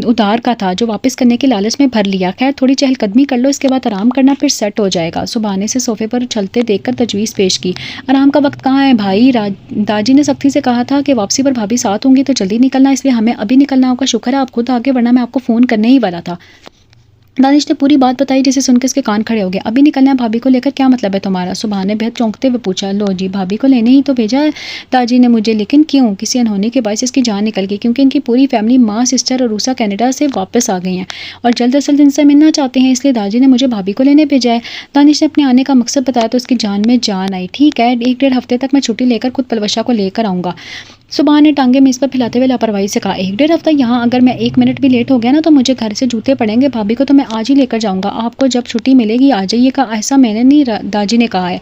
उधार का था जो वापस करने के लालच में भर लिया। खैर थोड़ी चहलकदमी कर लो, इसके बाद आराम करना, फिर सेट हो जाएगा। सुबहान ने इसे सोफे पर चलते देखकर तजवीज़ पेश की। आराम का वक्त कहाँ है भाई? दाजी ने सख्ती से कहा था कि वापसी पर भाभी साथ होंगी तो जल्दी निकलना, इसलिए हमें अभी निकलना होगा। शुक्र है आप खुद आगे, वरना मैं आपको फ़ोन करने ही वाला था। दानिश ने पूरी बात बताई, जिसे सुनकर इसके कान खड़े हो गए। अभी निकलना है भाभी को लेकर? क्या मतलब है तुम्हारा? सुबहान ने बेहद चौंकते हुए पूछा। लो जी, भाभी को लेने ही तो भेजा है दाजी ने मुझे। लेकिन क्यों? किसी अनहोनी के बायस इसकी जान निकल गई, क्योंकि इनकी पूरी फैमिली, माँ, सिस्टर और रूसा कनाडा से वापस आ गई हैं और जल्द अज जल्द इनसे मिलना चाहते हैं, इसलिए दाजी ने मुझे भाभी को लेने भेजा है। दानिश ने अपने आने का मकसद बताया तो उसकी जान में जान आई। ठीक है, 1-1.5 हफ्ते तक मैं छुट्टी लेकर खुद पलवशा को लेकर आऊँगा। सुबहान ने टांगे मेज़ पर फैलाते हुए लापरवाही से कहा। 1-1.5 हफ्ता यहाँ? अगर मैं 1 मिनट भी लेट हो गया ना तो मुझे घर से जूते पड़ेंगे। भाभी को तो मैं आज ही लेकर जाऊँगा। आपको जब छुट्टी मिलेगी आ जाइएगा। ऐसा मैंने नहीं, दाजी ने कहा है।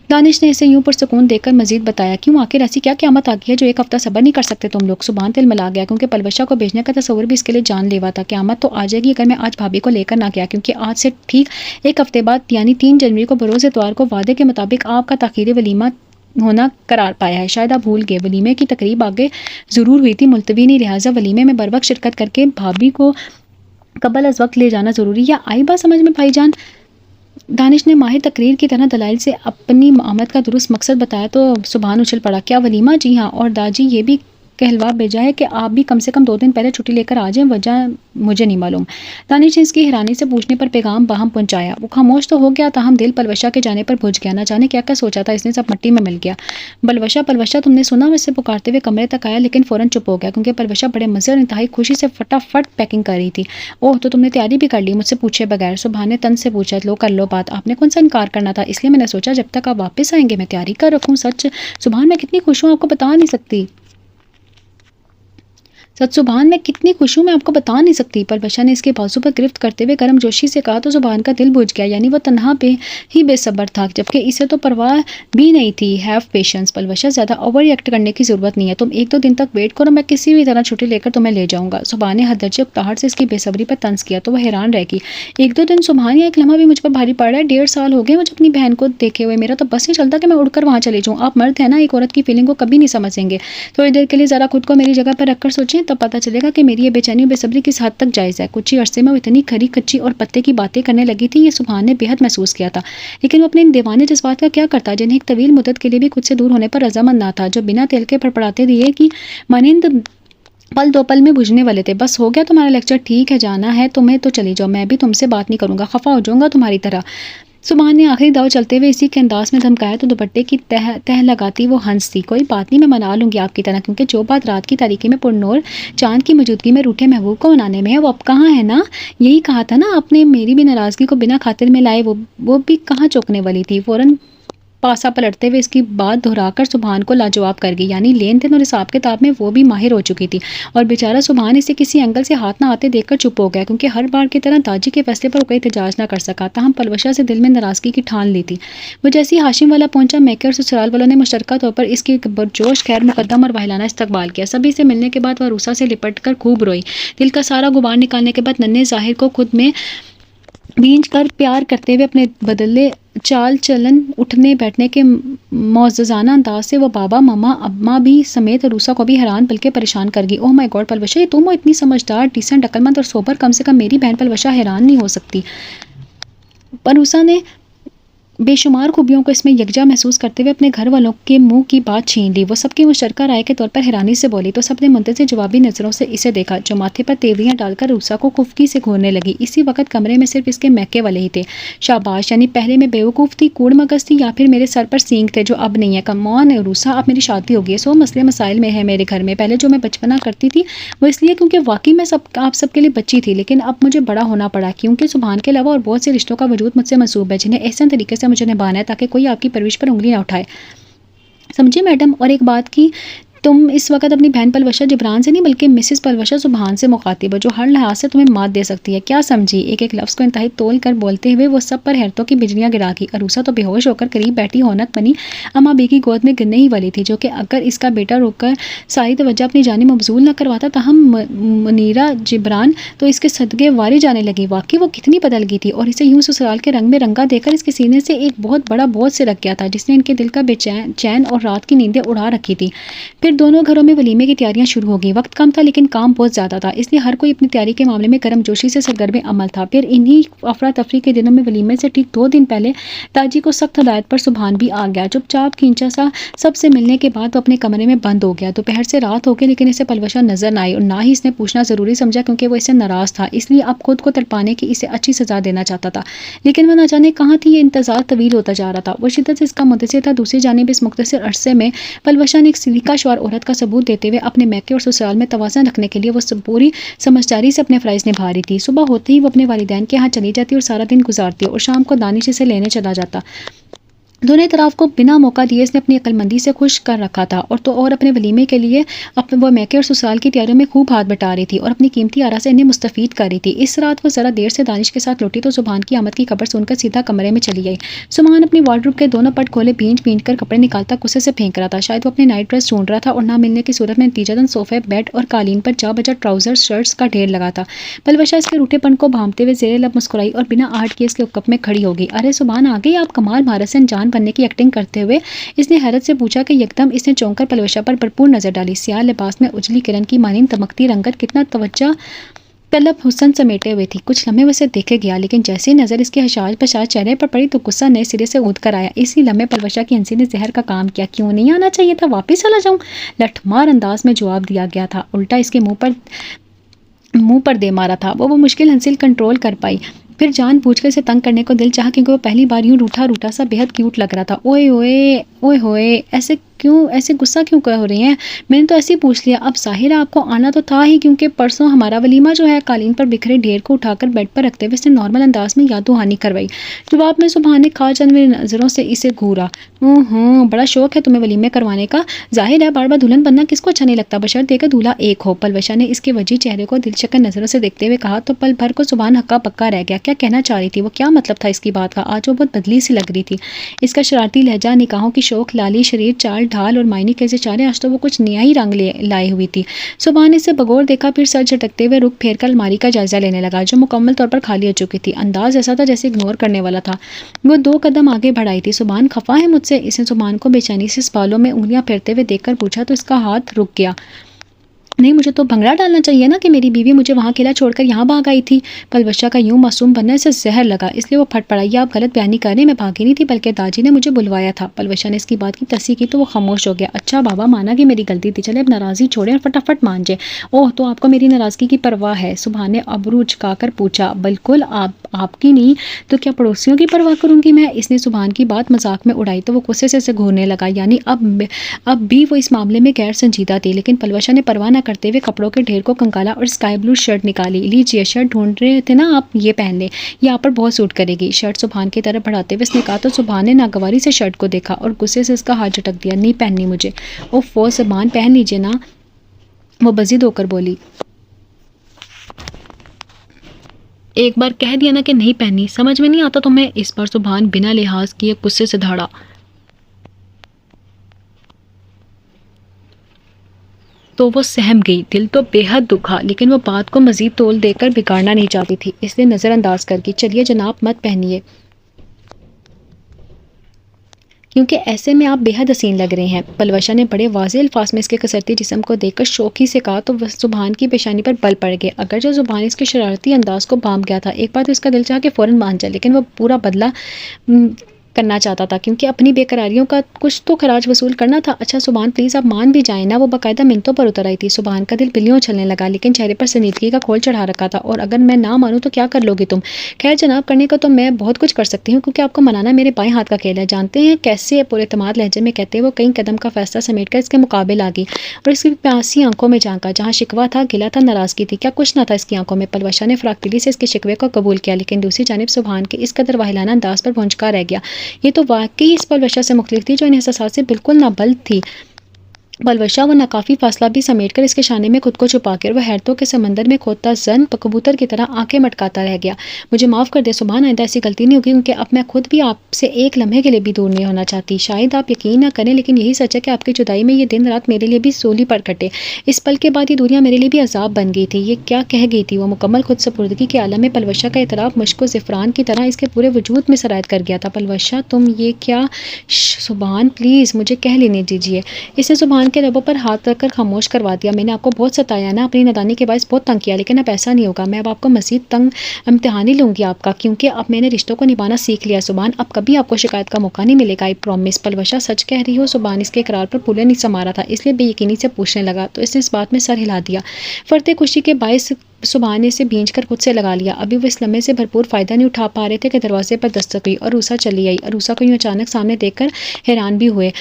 दानिश ने इसे यूं पुरसुकून देखकर मजीद बताया। क्यों, आखिर ऐसी क्या क़यामत आ गई है जो 1 हफ्ता सब्र नहीं कर सकते तुम लोग? सुबहान तिलमिला गया, क्योंकि पलवशा को भेजने का तस्वर भी इसके लिए जानलेवा था। क़यामत तो आ जाएगी अगर मैं आज भाभी को लेकर ना गया, क्योंकि आज से ठीक 1 हफ्ते बाद यानी 3 जनवरी को बरोज़ इतवार को वादे के मुताबिक आपका ताख़ीरी वलीमा होना करार पाया है। शायद आप भूल गए, वलीमे की तकरीब आगे ज़रूर हुई थी, मुलतवी नहीं, लिहाजा वलीमे में बर वक्त शिरकत करके भाभी को कबल अज़ वक्त ले जाना ज़रूरी है। आई बात समझ में भाईजान? दानिश ने माहिर तकरीर की तरह दलाइल से अपनी आमद का दुरुस्त मकसद बताया तो सुभान उछल पड़ा। क्या वलीमा? जी हाँ, और दाजी ये भी कहलवा भेजा है कि आप भी कम से कम 2 दिन पहले छुट्टी लेकर आ जाएं, वजह मुझे नहीं मालूम। दानिश ने इसकी हैरानी से पूछने पर पैगाम बाहम पहुंचाया। वो खामोश तो हो गया, ताहम दिल पलवशा के जाने पर बुझ गया। ना जाने क्या क्या सोचा था इसने, सब मिट्टी में मिल गया। बलवशा पलवशा तुमने सुना? वैसे पुकारते हुए कमरे तक आया, लेकिन फ़ौरन चुप हो गया क्योंकि पलवशा बड़े मज़े और इंतहाई खुशी से फटाफट पैकिंग कर रही थी। ओह, तो तुमने तैयारी भी कर ली मुझसे पूछे बगैर? सुभान ने तन से पूछा। लो कर लो बात, आपने कौन सा इनकार करना था, इसलिए मैंने सोचा जब तक आप वापस आएंगे मैं तैयारी कर रखूँ। सच सुभान मैं कितनी खुश हूँ आपको बता नहीं सकती। सच सुभान मैं कितनी खुश हूँ मैं आपको बता नहीं सकती। पलवशा ने इसके बाजू पर गिरफ्त करते हुए गर्म जोशी से कहा तो सुभान का दिल बुझ गया। यानी वो तन्हा पे ही बेसब्र था, जबकि इसे तो परवाह भी नहीं थी। हैव पेशेंस पलवशा, ज़्यादा ओवर रिएक्ट करने की ज़रूरत नहीं है। तुम 1-2 दिन तक वेट करो, मैं किसी भी तरह छुट्टी लेकर तुम्हें ले जाऊँगा। सुभान ने हदर्जे उकताहट से इसकी बेसब्री पर तंज किया तो वह हैरान रह गई। 1-2 दिन सुभान, या एक लम्हा भी मुझ पर भारी पड़ रहा है। 1.5 साल हो गए मुझे अपनी बहन को देखे हुए, मेरा तो बस नहीं चलता कि मैं उड़कर वहाँ चले जाऊँ। आप मर्द हैं ना, एक औरत की फीलिंग को कभी नहीं समझेंगे। थोड़ी देर के लिए ज़रा खुद को मेरी जगह पर रखकर सोचें, तब पता चलेगा कि मेरी ये बेचैनी और बेसब्री किस हद तक जायज़ है। कुछ ही अरसे में वो इतनी खरी कच्ची और पत्ते की बातें करने लगी थी, ये सुभान ने बेहद महसूस किया था। लेकिन वो अपने इन दीवाने जज्बात का क्या करता, जिन्हें एक तवील मुद्दत के लिए भी खुद से दूर होने पर रजामंद ना था, जो बिना तेल के फड़फड़ाते दिए कि मानिंद पल 2 पल में बुझने वाले थे। बस हो गया तुम्हारा लेक्चर, ठीक है जाना है तुम्हें तो चली जाओ, मैं भी तुमसे बात नहीं करूँगा, खफा हो जाऊँगा तुम्हारी तरह। सुभान ने आखिरी दाव चलते हुए इसी के अंदाज में धमकाया तो दुपट्टे की तह लगाती वो हंस थी। कोई बात नहीं, मैं मना लूँगी आपकी तरह, क्योंकि जो बात रात की तारीकी में पुरनूर चांद की मौजूदगी में रूठे महबूब को मनाने में है, वो अब कहाँ है ना। यही कहा था ना आपने, मेरी भी नाराज़गी को बिना खातिर में लाए वो भी कहाँ चौंकने वाली थी। फ़ौरन पासा पलटते हुए इसकी बात दोहराकर सुभान को लाजवाब कर गई। यानी लेन देन और हिसाब किताब में वो भी माहिर हो चुकी थी। और बेचारा सुभान इसे किसी एंगल से हाथ ना आते देखकर चुप हो गया, क्योंकि हर बार की तरह दाजी के फैसले पर कोई एहतजाज ना कर सका। ताहम पलवशा से दिल में नाराज़गी की ठान ली थी। वो जैसे ही हाशिम वाला पहुंचा, मैके और ससुराल वालों ने मुश्तरका तौर पर इसकी बरजोश खैर मुकद्दम और वाहिलाना इस्तकबाल किया। सभी से मिलने के बाद वह रूसा से लिपट कर खूब रोई। दिल का सारा गुबार निकालने के बाद नन्हे ज़ाहिर को खुद में भींच कर प्यार करते हुए अपने बदले चाल चलन, उठने बैठने के मौजज़ाना अंदाज से वो बाबा मम्मा अम्मा भी समेत रूसा को भी हैरान बल्कि परेशान कर गई। ओह माय गॉड पलवशा, ये तुम हो इतनी समझदार, डिसेंट, अक्लमंद और सोबर। कम से कम मेरी बहन पलवशा हैरान नहीं हो सकती। परूसा ने बेशुमार खूबियों को इसमें यकजा महसूस करते हुए अपने घर वालों के मुंह की बात छीन ली। वो सबकी मुश्तरका राय के तौर पर हैरानी से बोली तो सबने मुंतज़िर जवाबी नज़रों से इसे देखा, जो माथे पर तेवरियां डालकर रूसा को कुफ्की से घूरने लगी। इसी वक्त कमरे में सिर्फ इसके मैके वाले ही थे। शाबाश, यानी पहले मैं बेवकूफ़ थी, कूड़ मगज़ थी, या फिर मेरे सर पर सींग थे जो अब नहीं है। कमॉन रूसा, अब मेरी शादी हो गई, 100 मसले मसाइल में है मेरे घर में। पहले जो मैं बचपना करती थी वो इसलिए क्योंकि वाकई में आप सबके लिए बच्ची थी, लेकिन अब मुझे बड़ा होना पड़ा, क्योंकि सुभान के अलावा और बहुत से रिश्तों का वजूद मुझसे मंसूब है, जिन्हें एहसन तरीके से मुझे निभाना है ताकि कोई आपकी परवरिश पर उंगली ना उठाए। समझे मैडम? और एक बात की, तुम इस वक्त अपनी बहन पलवशा जिब्रान से नहीं बल्कि मिसेस पलवशा सुभान से मुखातिब हो, जो हर लिहाज से तुम्हें मात दे सकती है। क्या समझी? एक एक लफ्ज़ को इंतहाई तोल कर बोलते हुए वो सब पर हैरतों की बिजलियां गिरा गई। अरूसा तो बेहोश होकर करीब बैठी होनक बनी अम्मा बी की गोद में गिरने ही वाली थी, जो कि अगर इसका बेटा रोककर सारी तवज्जो अपनी जानिब मबजूल न करवाता तहम मुनीरा जिब्रान तो इसके सदके वारी जाने लगी। वाकई वो कितनी बदल गई थी, और इसे यूं ससुराल के रंग में रंगा देकर इसके सीने से एक बहुत बड़ा बोझ से रख गया था, जिसने इनके दिल का बेचैन और रात की नींदें उड़ा रखी थी। फिर दोनों घरों में वलीमे की तैयारियां शुरू हो गई। वक्त कम था लेकिन काम बहुत ज़्यादा था, इसलिए हर कोई अपनी तैयारी के मामले में गर्मजोशी से सरगर्म अमल था। फिर इन्हीं अफरा तफरी के दिनों में वलीमे से ठीक 2 दिन पहले ताजी को सख्त हदायत पर सुभान भी आ गया। चुपचाप खींचा सा सबसे मिलने के बाद वो अपने कमरे में बंद हो गया। दोपहर से रात हो गई, लेकिन इसे पलवशा नजर न आई और ना ही इसने पूछना ज़रूरी समझा, क्योंकि वो इससे नाराज़ था। इसलिए अब खुद को तड़पाने की इसे अच्छी सजा देना चाहता था, लेकिन वह न जाने कहाँ थी। ये इंतजार तवील होता जा रहा था। वो शिद्दत से इसका मुंतज़िर था। दूसरी जानिब इस मुख्तसर अरसे में पलवशा ने एक सलीकाशवार औरत का सबूत देते हुए अपने मैके और ससुराल में तवाज़ुन रखने के लिए वो सब पूरी समझदारी से अपने फ़राइज़ निभा रही थी। सुबह होते ही वो अपने वालिदैन के यहाँ चली जाती और सारा दिन गुजारती और शाम को दानिश से लेने चला जाता। दोनों तरफ को बिना मौका दिए इसने अपनी अक्लमंदी से खुश कर रखा था, और अपने वलीमे के लिए अपने वो मैके और ससुराल की तैयारियों में खूब हाथ बटा रही थी और अपनी कीमती आरा से इन्हें मुस्तफ़ीद कर रही थी। इस रात वो ज़रा देर से दानिश के साथ लौटी तो सुभान की आमद की खबर सुनकर सीधा कमरे में चली गई। सुभान अपनी वार्डरोब के दोनों पट खोले भींच कर कपड़े निकालता गुस्से से फेंक रहा था। शायद वो अपनी नाइट ड्रेस ढूंढ रहा था और ना मिलने की सूरत में नतीजतन सोफे, बेड और कालीन पर जा बजा ट्राउजर्स, शर्ट्स का ढेर लगा था। पलवशा इसके रूठेपन को भांपते हुए ज़ेरे लब मुस्कुराई और बिना आहट किए इसके उकप में खड़ी हो गई। अरे सुभान, आ गई आप? कमाल, भारत से अनजान सुभान बनने की एक्टिंग करते हुए इसने हैरत से पूछा कि यकदम इसने चौंक कर पलवशा पर भरपूर नजर डाली। सियाह लिबास में उजली किरण की मानिंद तमकती रंगत कितना तवज्जो तलब हुस्न समेटे हुए थी। कुछ लम्हे वैसे देखे गया, लेकिन जैसे ही नजर इसके हशाश बशाश चेहरे पर पड़ी तो गुस्सा नए सिरे से उठ कर आया। इसी लम्हे पलवशा की हंसी ने जहर का काम किया। क्यों नहीं आना चाहिए था, वापस चला जाऊं, लठमार अंदाज में जवाब दिया गया था। उल्टा इसके मुंह पर दे मारा था। वो मुश्किल हंसी कंट्रोल कर पाई। फिर जानबूझकर इसे तंग करने को दिल चाहा, क्योंकि वो पहली बार यूं रूठा रूठा सा बेहद क्यूट लग रहा था। ओए ओए ओए होए, ऐसे गुस्सा क्यों कर हो रही हैं? मैंने तो ऐसे ही पूछ लिया। अब ज़ाहिर है आपको आना तो था ही, क्योंकि परसों हमारा वलीमा जो है, कालीन पर बिखरे ढेर को उठाकर बेड पर रखते हुए इसने नॉर्मल अंदाज में याद दहानी करवाई। जवाब में सुभान ने खा चंद मेरी नज़रों से इसे घूरा। बड़ा शौक है तुम्हें वलीमे करवाने का। जाहिर है बार बार दुल्हन बनना किसको अच्छा नहीं लगता, बशर्ते कि दूल्हा एक हो। पलवशा ने इसके वजी चेहरे को दिलचकन नज़रों से देखते हुए कहा। तो पल भर को सुभान हक्का पक्का रह गया। क्या कहना चाह रही थी वो? क्या मतलब था इसकी बात का? आज वो बहुत बदली सी लग रही थी। इसका शरारती लहजा, निकाहों की शौक, लाली शरीर, चाल ढाल और मायने कैसे चारे, आज तो वो कुछ नया ही रंग लाए हुई थी। सुभान ने इसे बगौर देखा, फिर सर झटकते हुए रुक फेर कर अलमारी का जायजा लेने लगा, जो मुकम्मल तौर पर खाली हो चुकी थी। अंदाज ऐसा था जैसे इग्नोर करने वाला था। वो 2 कदम आगे बढ़ाई थी। सुभान खफा है मुझसे? इसने सुभान को बेचैनी से बालों में उंगलियां फेरते हुए देखकर पूछा, तो इसका हाथ रुक गया। नहीं, मुझे तो भंगड़ा डालना चाहिए ना कि मेरी बीवी मुझे वहाँ अकेला छोड़कर यहाँ भाग आई थी। पलवशा का यूं मासूम बनने से जहर लगा, इसलिए वो फट पड़ा। ये आप गलत बयानी कर रहे हैं, मैं भागी नहीं थी, बल्कि दाजी ने मुझे बुलवाया था। पलवशा ने इसकी बात की तस्दीक की तो वो खामोश हो गया। अच्छा बाबा, माना कि मेरी गलती थी, चले अब नाराज़गी छोड़ें और फटाफट मान जाए। ओह, तो आपको मेरी नाराज़गी की परवाह है? सुभान ने अबरू उचकाकर पूछा। बिल्कुल, आपकी नहीं तो क्या पड़ोसियों की परवाह करूंगी मैं? इसने सुभान की बात मजाक में उड़ाई तो वो गुस्से से घूरने लगा। यानी अब भी वो इस मामले में गैर संजीदा थी। लेकिन पलवशा ने परवाह न करते हुए कपड़ों के ढेर को कंकाला और स्काई ब्लू शर्ट निकाली। लीजिए, शर्ट ढूंढ रहे थे ना आप, ये पहन ले, ये आप पर बहुत सूट करेगी। शर्ट सुभान की तरफ बढ़ाते हुए उसने कहा तो सुभान ने नागवारी से शर्ट को देखा और गुस्से से उसका हाथ झटक दिया। नहीं पहननी मुझे। ओफो सुभान, पहन लीजिए ना, वो बजिद होकर बोली। एक बार कह दिया ना कि नहीं पहननी, समझ में नहीं आता तुम्हें? इस बार सुभान बिना लिहाज किए गुस्से से धाड़ा। तो वो सहम गई। दिल तो बेहद दुखा, लेकिन वो बात को मजीद तोल देकर बिगाड़ना नहीं चाहती थी, इसलिए नज़रअंदाज करके चलिए जनाब, मत पहनिए, क्योंकि ऐसे में आप बेहद हसीन लग रहे हैं। पलवशा ने बड़े वाज़ेह अल्फाज में इसके कसरती जिस्म को देखकर शौकी से कहा तो सुभान की पेशानी पर बल पड़ गए। अगर जो सुभान इसके शरारती अंदाज को भांप गया था, एक बार तो इसका दिल चाह के फ़ौरन मान जाए, लेकिन वो पूरा बदला करना चाहता था, क्योंकि अपनी बेकरारियों का कुछ तो खराज वसूल करना था। अच्छा सुभान, प्लीज़ आप मान भी जाए ना। वो बाकायदा मिनटों पर उतर आई थी। सुभान का दिल बिल्लियों उछलने लगा, लेकिन चेहरे पर संजीदगी का खोल चढ़ा रखा था। और अगर मैं ना मानूं तो क्या कर लोगी तुम? खैर जनाब, करने को तो मैं बहुत कुछ कर सकती हूँ, क्योंकि आपको मनाना मेरे बाएं हाथ का खेल है। जानते हैं कैसे? पूरे एतमाद लहजे में कहते वो कई कदम का फैसला समेट कर इसके मुकाबले आ गई और इसकी प्यासी आंखों में झांका। जहाँ शिकवा था, गिला था, नाराज़गी थी, क्या कुछ ना था इसकी आंखों में। पलवशा ने फराकदिली से इसके शिकवे को कबूल किया, लेकिन दूसरी जानिब सुभान के इस कदर वाहिलाना अंदाज पर भौंचका रह गया। ये तो वाकई इस पलवशा से मुख्तलिफ थी, जो इन एहसास से बिल्कुल नाबल्द थी। पलवशा वो नाकाफ़ी फासला भी समेटकर इसके शाने में खुद को छुपा कर वह हैरतों के समंदर में खोदता जन कबूतर की तरह आंखें मटकाता रह गया। मुझे माफ़ कर दे सुभान, आइंदा ऐसी गलती नहीं होगी, क्योंकि अब मैं खुद भी आपसे एक लम्हे के लिए भी दूर नहीं होना चाहती। शायद आप यकीन ना करें, लेकिन यही सच है कि आपकी जुदाई में ये दिन रात मेरे लिए भी सोली पर कटे। इस पल के बाद ये दूरियाँ मेरे लिए भी अजाब बन गई थी। ये क्या कह गई थी? वो मुकम्मल खुद सपुर्दगी के आलम में पलवशा का इतराफ़ मुश्क ज़िफ़रान की तरह इसके पूरे वजूद में सरायत कर गया था। पलवशा, तुम ये क्या? सुभान प्लीज़ मुझे कह लेने दीजिए। इसने सुभान के लबों पर हाथ रखकर खामोश करवा दिया। मैंने आपको बहुत सताया ना, अपनी नादानी के बायस बहुत तंग किया, लेकिन अब ऐसा नहीं होगा। मैं अब आपको मज़ीद तंग इम्तिहान ही लूँगी आपका, क्योंकि अब मैंने रिश्तों को निभाना सीख लिया। सुभान, अब कभी आपको शिकायत का मौका नहीं मिलेगा, आई प्रॉमिस। पलवशा, सच कह रही हो? सुभान इसके इकरार पर पुले नहीं समा रहा था, इसलिए बेयकीनी से पूछने लगा, तो इसने इस बात में सर हिला दिया। फरते खुशी के बायस सुभान ने इसे भींच कर खुद से लगा लिया। अभी वो इस लम्हे से भरपूर फ़ायदा नहीं उठा पा रहे थे कि दरवाजे पर दस्तक हुई और रूसा चली आई। रूसा को यूँ अचानक सामने देखकर हैरान भी हुए।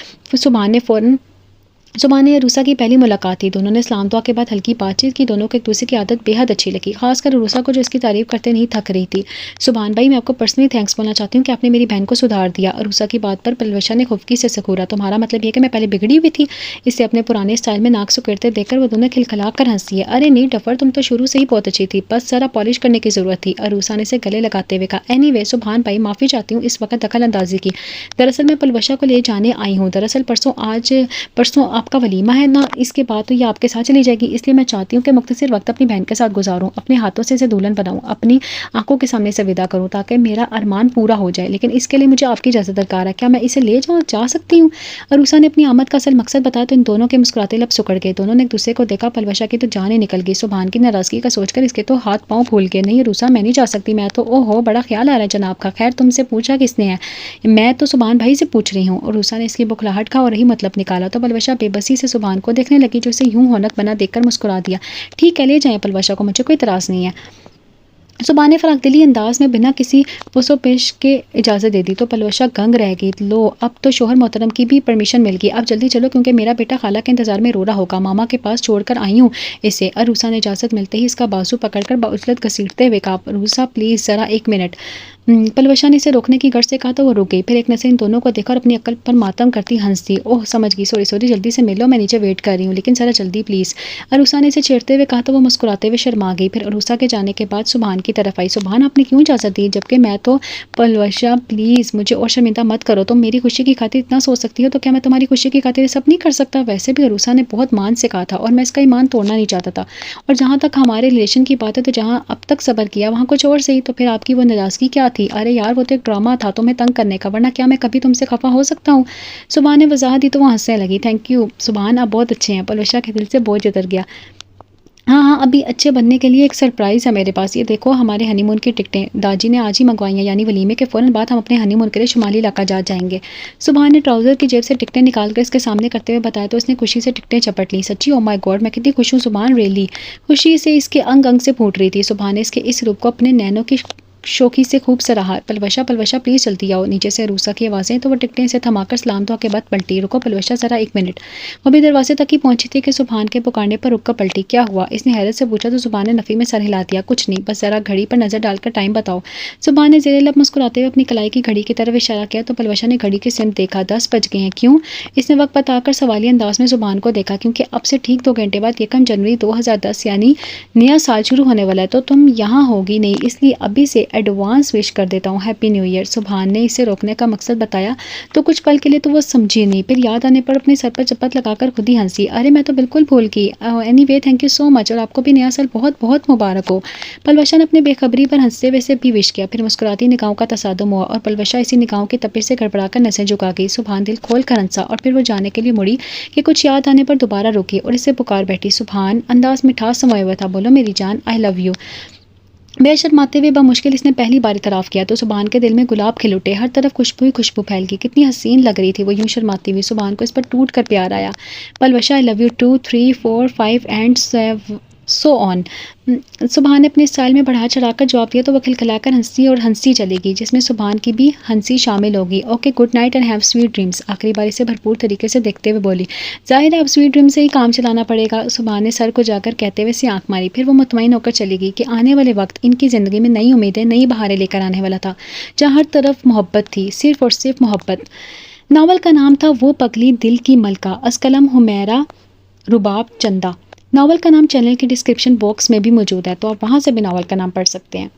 सुभान ने रूसा की पहली मुलाकात थी। दोनों ने सलाम दुआ के बाद हल्की बातचीत की। दोनों को एक दूसरे की आदत बेहद अच्छी लगी, खासकर रूसा को, जो इसकी तारीफ करते नहीं थक रही थी। सुभान भाई, मैं आपको पर्सनली थैंक्स बोलना चाहती हूँ कि आपने मेरी बहन को सुधार दिया। रूसा की बात पर पलवशा ने खुफकी से सकूरा। तुम्हारा मतलब यह कि मैं पहले बिगड़ी हुई थी? इसे अपने पुराने स्टाइल में नाक सुकड़ते देखकर वो दोनों खिलखिला कर हंसी है। अरे नहीं डफर, तुम तो शुरू से ही बहुत अच्छी थी, बस जरा पॉलिश करने की ज़रूरत थी। रूसा ने इसे गले लगाते हुए कहा। एनीवे सुभान भाई, माफ़ी चाहती हूँ इस वक्त दखल अंदाजी की। दरअसल मैं पलवशा को ले जाने आई हूँ। दरअसल परसों आपका वलीमा है ना, इसके बाद तो ये आपके साथ चली जाएगी, इसलिए मैं चाहती हूँ कि मुख्तसर वक्त अपनी बहन के साथ गुजारूँ, अपने हाथों से इसे दुल्हन बनाऊँ, अपनी आंखों के सामने से विदा करूँ ताकि मेरा अरमान पूरा हो जाए। लेकिन इसके लिए मुझे आपकी इजाज़त दरकार है, क्या मैं इसे ले जाऊँ, जा सकती हूँ? अरूसा ने अपनी आमद का असल मकसद बताया तो इन दोनों के मुस्कुराते लब सिकुड़ गए। दोनों ने एक दूसरे को देखा। पलवशा की तो जान ही निकल गई। सुभान की नाराज़गी का सोचकर इसके तो हाथ पाँव फूल गए। नहीं अरूसा, मैं नहीं जा सकती, मैं तो, ओहो बड़ा ख्याल आ रहा है जनाब का। खैर तुमसे पूछा किसने है? मैं तो सुभान भाई से पूछ रही हूँ। अरूसा ने इसकी बुखलाहट का और ही मतलब निकाला तो पलवशा बेबसी से सुभान को देखने लगी, जो उसे यूं हौनक बना देखकर मुस्कुरा दिया। ठीक है, ले जाएं पलवशा को, मुझे कोई इतराज़ नहीं है। सुबह ने फ़राख-दिली अंदाज में बिना किसी पुसो-पेश के इजाज़त दे दी तो पलवशा गंग रह गई। लो, अब तो शोहर मोहतरम की भी परमिशन मिल गई, अब जल्दी चलो क्योंकि मेरा बेटा खाला के इंतज़ार में रो रहा होगा। मामा के पास छोड़कर आई हूँ इसे। अरूसा ने इजाज़त मिलते ही इसका बाजू पकड़कर बाउजलत घसीटते हुए कहा, अरूसा प्लीज़ ज़रा 1 मिनट। पलवशा ने इसे रोकने की गर्ज से कहा तो वो रुक गई। फिर एक नज़र इन दोनों को देखा और अपनी अक्ल पर मातम करती हंस दी। ओह समझ गई, सॉरी सॉरी, जल्दी से मिलो, मैं नीचे वेट कर रही हूँ, लेकिन ज़रा जल्दी प्लीज़। अरूसा ने इसे छेड़ते हुए कहा तो वो मुस्कुराते हुए शर्मा गई। फिर अरूसा के जाने के बाद सुभान की तरफ आई। सुभान आपने क्यों इजाज़त दी, जबकि मैं तो। पलवशा प्लीज़ मुझे और शर्मिंदा मत करो, तुम मेरी खुशी की खातिर इतना सोच सकती हो तो क्या मैं तुम्हारी खुशी की खातिर सब नहीं कर सकता? वैसे भी अरूसा ने बहुत मान से कहा था और मैं इसका ईमान तोड़ना नहीं चाहता था। और जहाँ तक हमारे रिलेशन की बात है तो जहाँ अब तक सब्र किया वहाँ कुछ और सही, तो फिर आपकी वो नाराज़गी क्या थी? अरे यार वो तो एक ड्रामा था तुम्हें तंग करने का, वरना क्या मैं कभी तुमसे खफा हो सकता हूँ? सुभान ने वजाहत दी तो वो हंसने लगी। थैंक यू सुभान, आप बहुत अच्छे हैं। पलवशा के दिल से बोझ उतर गया। हाँ हाँ, अभी अच्छे बनने के लिए एक सरप्राइज़ है मेरे पास, ये देखो हमारे हनीमून की टिकटें दाजी ने आज ही मंगवाई हैं, यानी वलीमे के फ़ौरन बाद हम अपने हनीमून के लिए शुमाली इलाका जा जाएंगे। सुभान ने ट्राउज़र की जेब से टिकटें निकाल कर इसके सामने करते हुए बताया तो इसने खुशी से टिकटें चपट ली। सच्ची, ओ माय गॉड, मैं कितनी खुश हूँ सुभान, रियली। खुशी से इसके अंग अंग से फूट रही थी। सुभान ने इसके इस रूप को अपने नैनों की शौकी से खूब सराहा। पलवशा पलवशा प्लीज़ जल्दी आओ। नीचे से अरूसा की आवाज़ें तो वो टिकटें से थमाकर सलाम दुआ के बाद पलटी। रुको पलवशा, ज़रा 1 मिनट। वो भी दरवाजे तक ही पहुंची थी कि सुभान के पुकारने पर रुककर पलटी। क्या हुआ, इसने हैरत से पूछा तो सुभान ने नफ़ी में सर हिला दिया। कुछ नहीं, बस ज़रा घड़ी पर नज़र डालकर टाइम बताओ। सुभान ने ज़ेरे लब मुस्कुराते हुए अपनी कलाई की घड़ी की तरफ इशारा किया तो पलवशा ने घड़ी की सिमत देखा। 10 बज गए हैं। क्यों? इसने वक्त बताकर सवालिया अंदाज में सुभान को देखा। क्योंकि अब से ठीक 2 घंटे बाद 1 जनवरी 2010 यानी नया साल शुरू होने वाला है, तो तुम यहाँ होगी नहीं, इसलिए अभी से एडवांस विश कर देता हूँ, हैप्पी न्यू ईयर। सुभान ने इसे रोकने का मकसद बताया तो कुछ पल के लिए तो वो समझी नहीं, फिर याद आने पर अपने सर पर चप्पत लगाकर खुद ही हंसी। अरे मैं तो बिल्कुल भूल गई। Anyway thank you so much, और आपको भी नया साल बहुत बहुत मुबारक हो। पलवशा ने अपनी बेखबरी पर हंसते हुए से भी विश किया। फिर मुस्कुराती निगाहों का तसादुम हुआ और पलवशा इसी निगाहों की तपिश से गड़बड़ाकर नसें झुका गई। सुभान दिल खोल कर हंसा और फिर वो जाने के लिए मुड़ी कि कुछ याद आने पर दोबारा रुकी और इसे पुकार बैठी। सुभान अंदाज मिठास समाया हुआ था। बोलो मेरी जान, आई लव यू। बेशर्माते हुए बमुश्किल इसने पहली बार इतराफ़ किया तो सुभान के दिल में गुलाब खिल उठे। हर तरफ खुशबू ही खुशबू फैल गई। कितनी हसीन लग रही थी वो यूं शर्माती हुई। सुभान को इस पर टूट कर प्यार आया। Palwasha I love you 2 3 4 5 and so on. सुभान ने अपने स्टाइल में बढ़ा चढ़ाकर जवाब दिया तो वह खिलखिलाकर हंसी और हंसी चलेगी, जिसमें सुभान की भी हंसी शामिल होगी। Okay good night and have sweet dreams. आखिरी बार इसे भरपूर तरीके से देखते हुए बोली। जाहिर है अब स्वीट ड्रीम से ही काम चलाना पड़ेगा। सुभान ने सर को जाकर कहते हुए से आंख मारी। फिर वो मुतमईन होकर चली गई कि आने वाले वक्त इनकी ज़िंदगी में नई उम्मीदें नई बहारें लेकर आने वाला था, जहाँ हर तरफ मोहब्बत थी, सिर्फ और सिर्फ मोहब्बत। नावल का नाम था वो पगली दिल की मलका, अस्कलम हुमैरा रुबाब चंदा। नावल का नाम चैनल के डिस्क्रिप्शन बॉक्स में भी मौजूद है, तो आप वहाँ से भी नावल का नाम पढ़ सकते हैं।